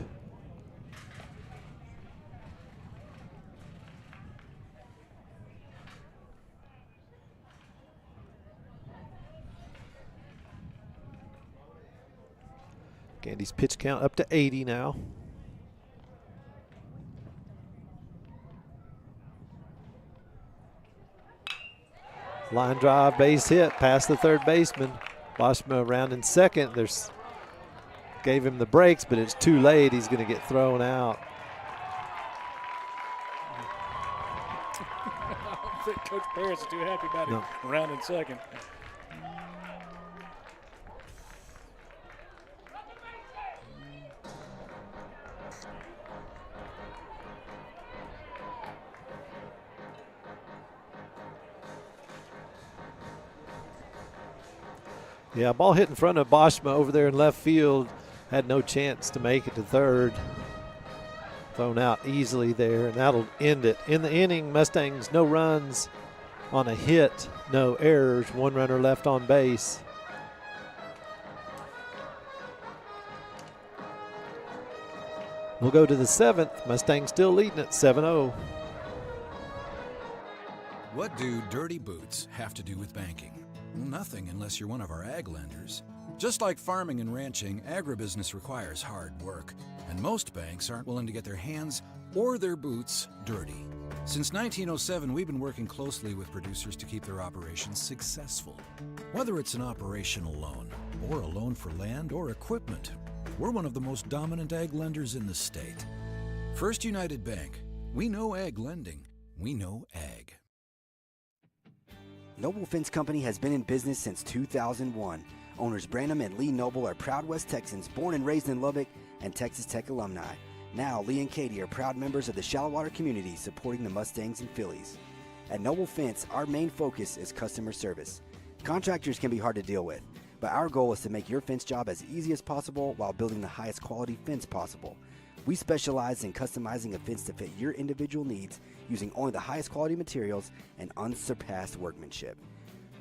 Gandy's pitch count up to 80 now. Line drive, base hit, past the third baseman. Boschman around in second. Gave him the brakes, but it's too late. He's going to get thrown out. I don't think Coach Paris is too happy about it. Around in second. Yeah, ball hit in front of Boschman over there in left field. Had no chance to make it to third. Thrown out easily there, and that'll end it. In the inning, Mustangs no runs on a hit, no errors, 1 runner left on base. We'll go to the 7th. Mustangs still leading at 7-0. What do dirty boots have to do with banking? Nothing unless you're one of our ag lenders. Just like farming and ranching, agribusiness requires hard work, and most banks aren't willing to get their hands or their boots dirty. Since 1907, we've been working closely with producers to keep their operations successful. Whether it's an operational loan, or a loan for land or equipment, we're one of the most dominant ag lenders in the state. First United Bank. We know ag lending. We know ag. Noble Fence Company has been in business since 2001. Owners Branham and Lee Noble are proud West Texans, born and raised in Lubbock, and Texas Tech alumni. Now, Lee and Katie are proud members of the Shallow Water community supporting the Mustangs and Phillies. At Noble Fence, our main focus is customer service. Contractors can be hard to deal with, but our goal is to make your fence job as easy as possible while building the highest quality fence possible. We specialize in customizing a fence to fit your individual needs using only the highest quality materials and unsurpassed workmanship.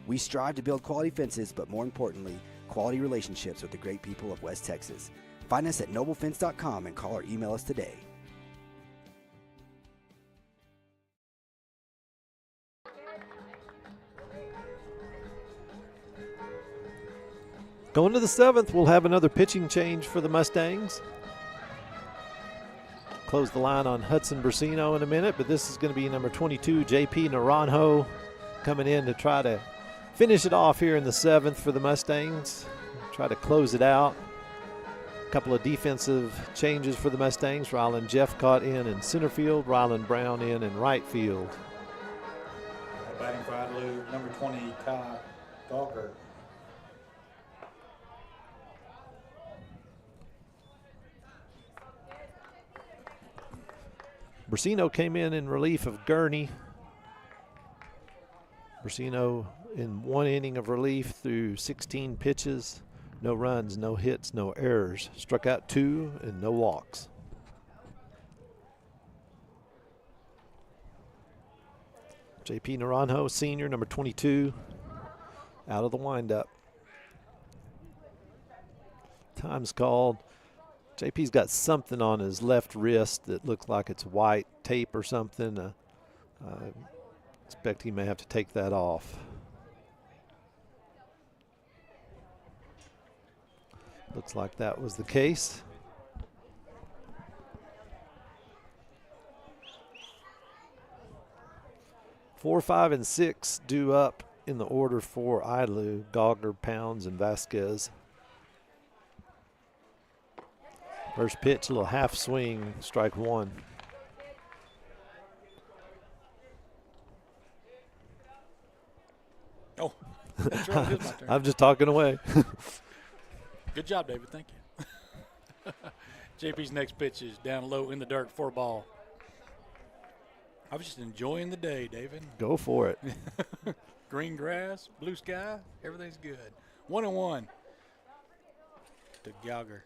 We strive to build quality fences, but more importantly, quality relationships with the great people of West Texas. Find us at noblefence.com and call or email us today. Going to the 7th, we'll have another pitching change for the Mustangs. close the line on Hudson Brasino in a minute, but this is going to be number 22, J.P. Naranjo, coming in to try to finish it off here in the 7th for the Mustangs. Try to close it out. A couple of defensive changes for the Mustangs. Rylan Jeffcott in center field, Rylan Brown in right field. Batting for Idalou, number 20, Kai Gawker. Brasino came in relief of Gurney. Brasino in 1 inning of relief through 16 pitches. No runs, no hits, no errors. Struck out 2 and no walks. J.P. Naranjo, senior, number 22, out of the windup. Time's called. JP's got something on his left wrist that looks like it's white tape or something. I expect he may have to take that off. Looks like that was the case. Four, 5, and 6 due up in the order for Idalou, Gauger, Pounds, and Vasquez. First pitch, a little half swing, strike 1. Oh, that's right. It is my turn. I'm just talking away. Good job, David. Thank you. JP's next pitch is down low in the dirt for a ball. I was just enjoying the day, David. Go for it. Green grass, blue sky, everything's good. 1-1 to Gauger.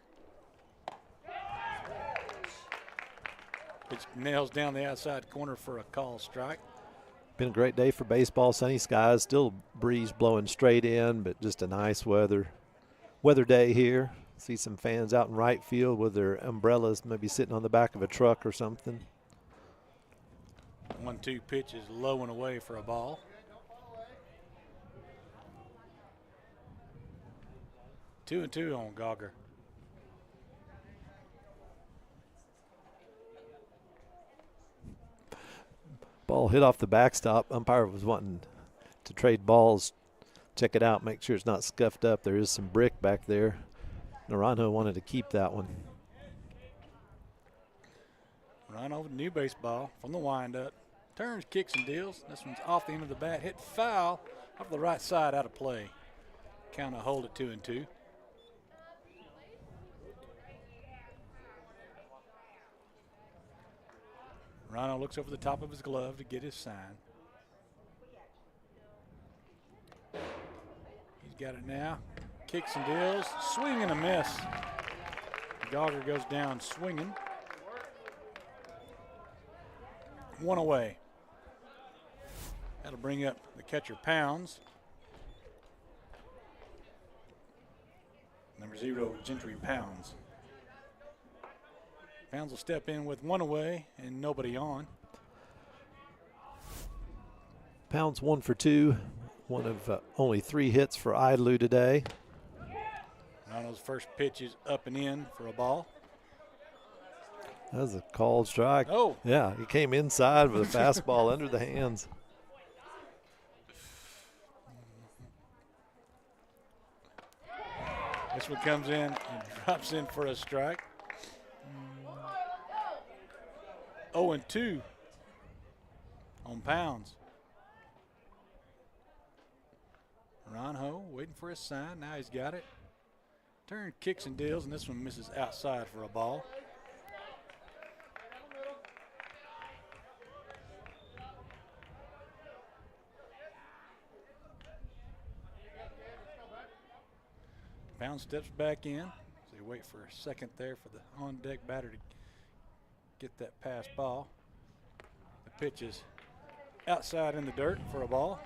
Pitch nails down the outside corner for a call strike. Been a great day for baseball. Sunny skies, still breeze blowing straight in, but just a nice weather day here. See some fans out in right field with their umbrellas, maybe sitting on the back of a truck or something. 1-2 pitch is low and away for a ball. Two and two on Gauger. Ball hit off the backstop. Umpire was wanting to trade balls. Check it out, make sure it's not scuffed up. There is some brick back there. Naranjo wanted to keep that one. Run over the new baseball from the windup. Turns, kicks, and deals. This one's off the end of the bat. Hit foul off the right side, out of play. Count a hold at 2-2. Rhino looks over the top of his glove to get his sign. He's got it now. Kicks and deals. Swing and a miss. Gauger goes down swinging. 1 away. That'll bring up the catcher, Pounds. Number 0, Gentry Pounds. Pounds will step in with 1 away and nobody on. Pounds 1 for 2. One of only 3 hits for Idalou today. Rhino's first pitch is up and in for a ball. That was a called strike. Oh. Yeah, he came inside with a fastball under the hands. This one comes in and drops in for a strike. 0-2 on Pounds. Ronho waiting for his sign. Now he's got it. Turn, kicks, and deals, and this one misses outside for a ball. Pound steps back in. So you wait for a second there for the on-deck batter to get that pass ball. The pitch is outside in the dirt for a ball.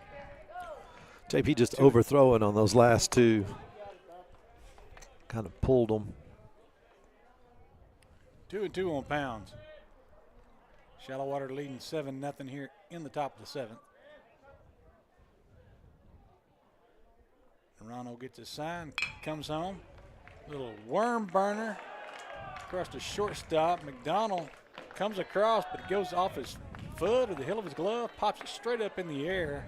JP just overthrowing on those last 2. Kind of pulled them. 2-2 on Pounds. Shallow Water leading 7-0 here in the top of the 7th. Rano gets his sign, comes home. Little worm burner across the shortstop. McDonald Comes across, but it goes off his foot or the heel of his glove, pops it straight up in the air.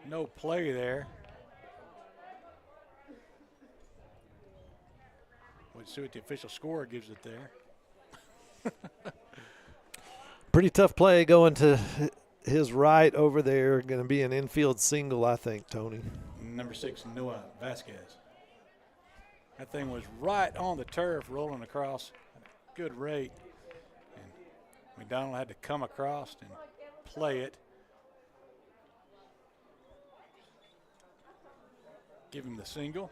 No play there. Let's see what the official score gives it there. Pretty tough play going to his right over there. Going to be an infield single, I think, Tony. Number 6, Noah Vasquez. That thing was right on the turf, rolling across at a good rate. And McDonald had to come across and play it. Give him the single.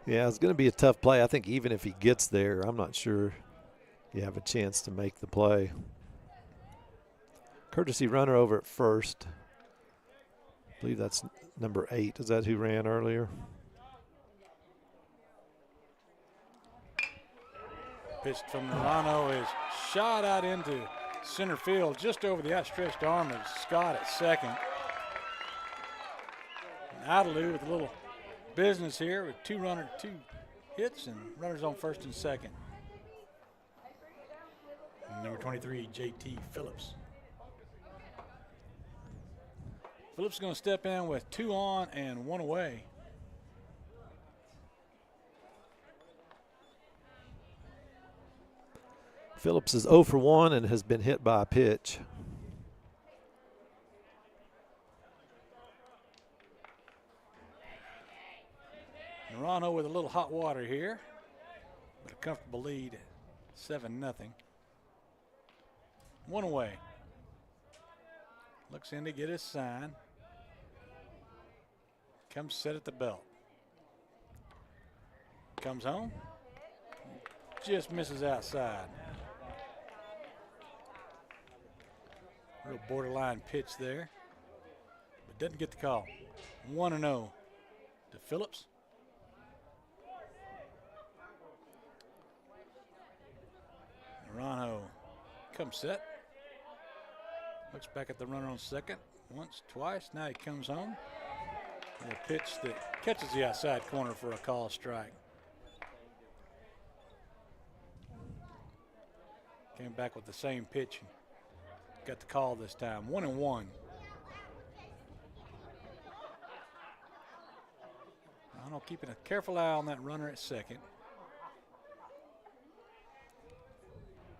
Yeah, it's going to be a tough play. I think even if he gets there, I'm not sure you have a chance to make the play. Courtesy runner over at first. I believe that's number 8. Is that who ran earlier? Pitch from Morano is shot out into center field, just over the outstretched arm of Scott at second. And Idalou with a little business here with 2 hits and runners on first and second. And number 23, JT Phillips. Phillips is going to step in with 2 on and 1 away. Phillips is 0 for 1 and has been hit by a pitch. Morano with a little hot water here, with a comfortable lead, 7-0. 1 away. Looks in to get his sign. Comes set at the belt. Comes home. Just misses outside. Real borderline pitch there, but doesn't get the call. 1-0 to Phillips. Morano comes set. Looks back at the runner on second. Once, twice. Now he comes home. And a pitch that catches the outside corner for a call strike. Came back with the same pitch. Got the call this time. 1-1. Morano keeping a careful eye on that runner at second.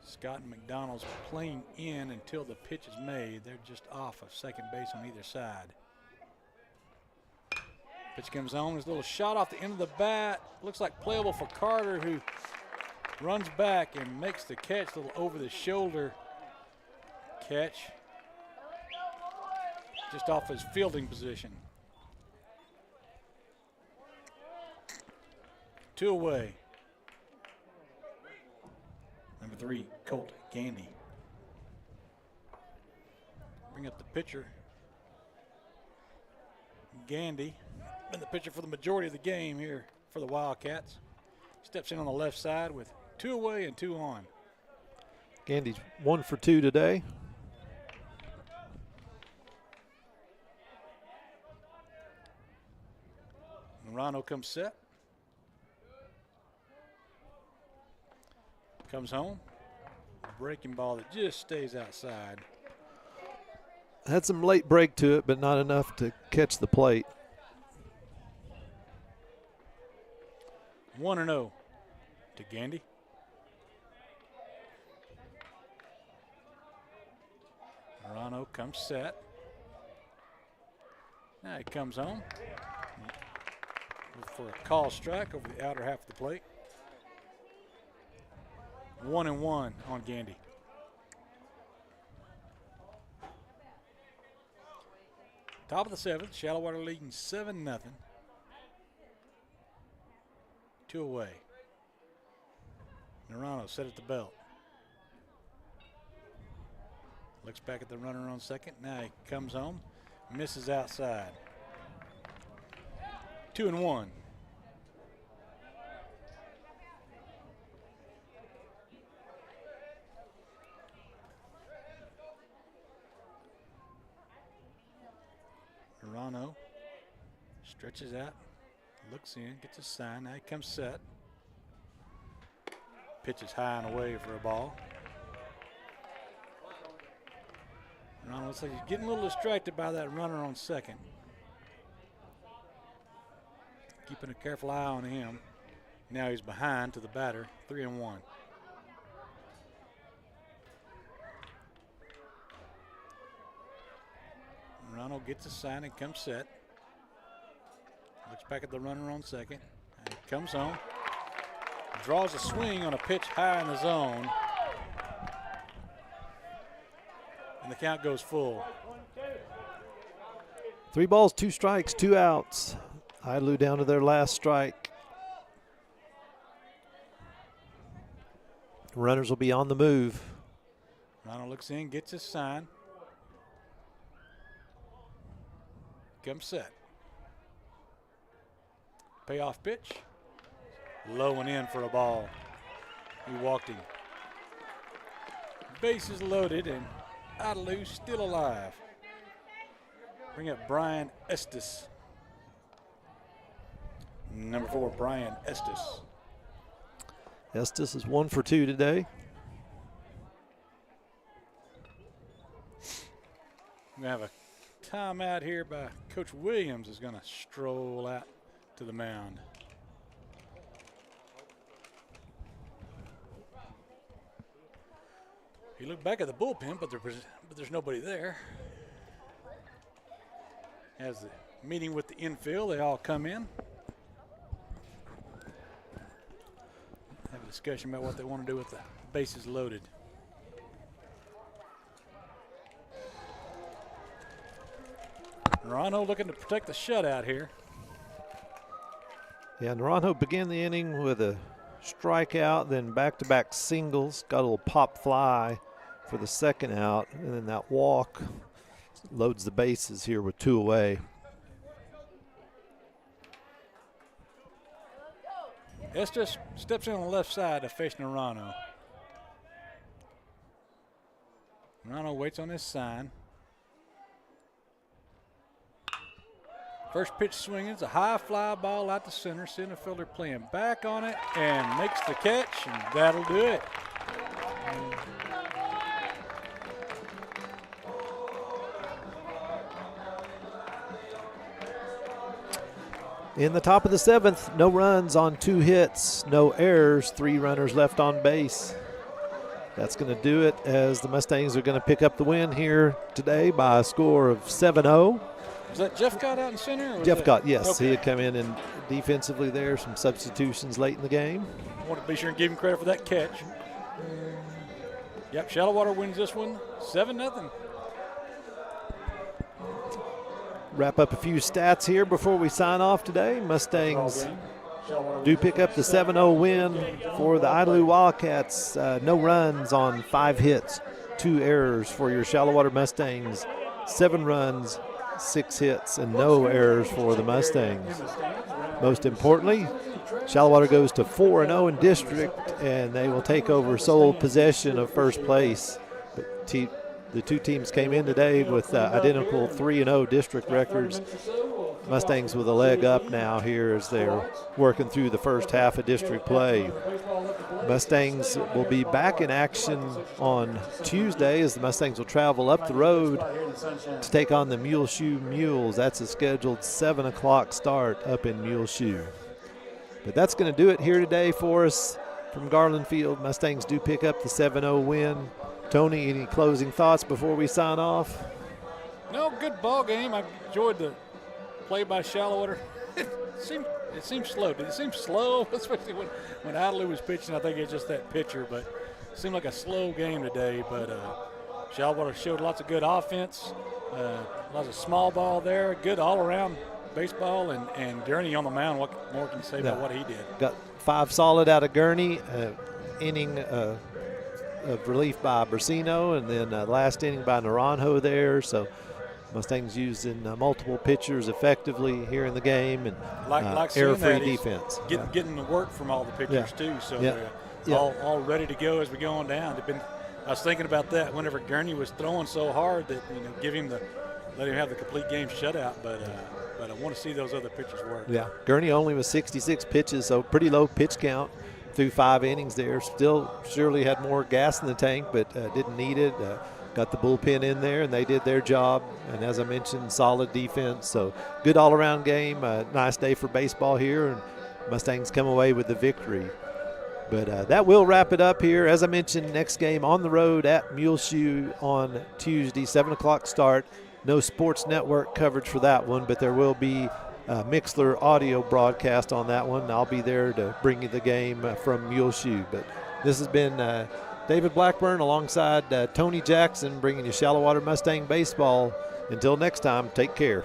Scott and McDonald's playing in until the pitch is made. They're just off of second base on either side. Pitch comes on. There's a little shot off the end of the bat. Looks like playable for Carter, who runs back and makes the catch. A little over the shoulder catch. Just off his fielding position. 2 away. Number 3, Colt Gandy. Bring up the pitcher. Gandy, been the pitcher for the majority of the game here for the Wildcats. Steps in on the left side with 2 away and 2 on. Gandy's 1 for 2 today. Morano comes set. Comes home. Breaking ball that just stays outside. Had some late break to it, but not enough to catch the plate. 1-0 to Gandy. Morano comes set. Now he comes home for a call strike over the outer half of the plate. 1-1 on Gandy. Top of the 7th, Shallowater leading 7-0. 2 away. Morano set at the belt. Looks back at the runner on second. Now he comes home, misses outside. 2-1. Morano stretches out, looks in, gets a sign. Now he comes set. Pitches high and away for a ball. Ronald looks like he's getting a little distracted by that runner on second. Keeping a careful eye on him. Now he's behind to the batter, 3-1. Ronald gets a sign and comes set. Looks back at the runner on second and comes home. Draws a swing on a pitch high in the zone. And the count goes full. 3 balls, 2 strikes, 2 outs. Idalou down to their last strike. Runners will be on the move. Ronald looks in, gets his sign. Comes set. Payoff pitch. Low and in for a ball. He walked him. Bases loaded and Idalou still alive. Bring up Brian Estes. Number 4, Brian Estes. Estes is 1 for 2 today. We have a timeout here by Coach Williams is going to stroll out to the mound. He looked back at the bullpen, but there's nobody there. Has the meeting with the infield, they all come in. Have a discussion about what they want to do with the bases loaded. Naranjo looking to protect the shutout here. Yeah, Naranjo began the inning with a strikeout, then back-to-back singles, got a little pop fly for the second out, and then that walk loads the bases here with 2 away. Estes steps in on the left side to face Naranjo. Naranjo waits on his sign. First pitch swinging, it's a high fly ball out to center. Center fielder playing back on it and makes the catch, and that'll do it. In the top of the 7th, no runs on 2 hits, no errors, 3 runners left on base. That's going to do it as the Mustangs are going to pick up the win here today by a score of 7-0. Was that Jeff Gott out in center? Jeff Gott, yes. Okay. He had come in and defensively there, some substitutions late in the game. I want to be sure and give him credit for that catch. Yep, Shallowater wins this one 7-0. Wrap up a few stats here before we sign off today. Mustangs do pick up the 7-0 win for the Idalou Wildcats. No runs on 5 hits, 2 errors for your Shallowater Mustangs. 7 runs, 6 hits, and no errors for the Mustangs. Most importantly, Shallowater goes to 4-0 in district, and they will take over sole possession of first place. But the 2 teams came in today with identical 3-0 district records. Mustangs with a leg up now here as they're working through the first half of district play. Mustangs will be back in action on Tuesday as the Mustangs will travel up the road to take on the Muleshoe Mules. That's a scheduled 7 o'clock start up in Muleshoe. But that's going to do it here today for us from Garland Field. Mustangs do pick up the 7-0 win. Tony, any closing thoughts before we sign off? No, good ball game. I enjoyed the play by Shallowater. It seemed slow. Did it seem slow? Especially when Idalou was pitching. I think it's just that pitcher, but it seemed like a slow game today. But Shallowater showed lots of good offense, lots of small ball there, good all-around baseball, and Gurney on the mound. What more can you say about what he did? Got 5 solid out of Gurney, inning of relief by Brasino, and then last inning by Naranjo there. So Mustangs using multiple pitchers effectively here in the game, and like error-free defense. Getting the work from all the pitchers too, so they're all ready to go as we go on down. I was thinking about that whenever Gurney was throwing so hard that let him have the complete game shutout, but I want to see those other pitchers work. Yeah, Gurney only was 66 pitches, so pretty low pitch count through 5 innings there. Still surely had more gas in the tank, but didn't need it. got the bullpen in there, and they did their job. And as I mentioned, solid defense. So good all-around game. Nice day for baseball here, and Mustangs come away with the victory. But that will wrap it up here. As I mentioned, next game on the road at Muleshoe on Tuesday, 7 o'clock start. No Sports Network coverage for that one, but there will be Mixler audio broadcast on that one. I'll be there to bring you the game from Muleshoe. But this has been David Blackburn alongside Tony Jackson bringing you Shallow Water Mustang baseball. Until next time, take care.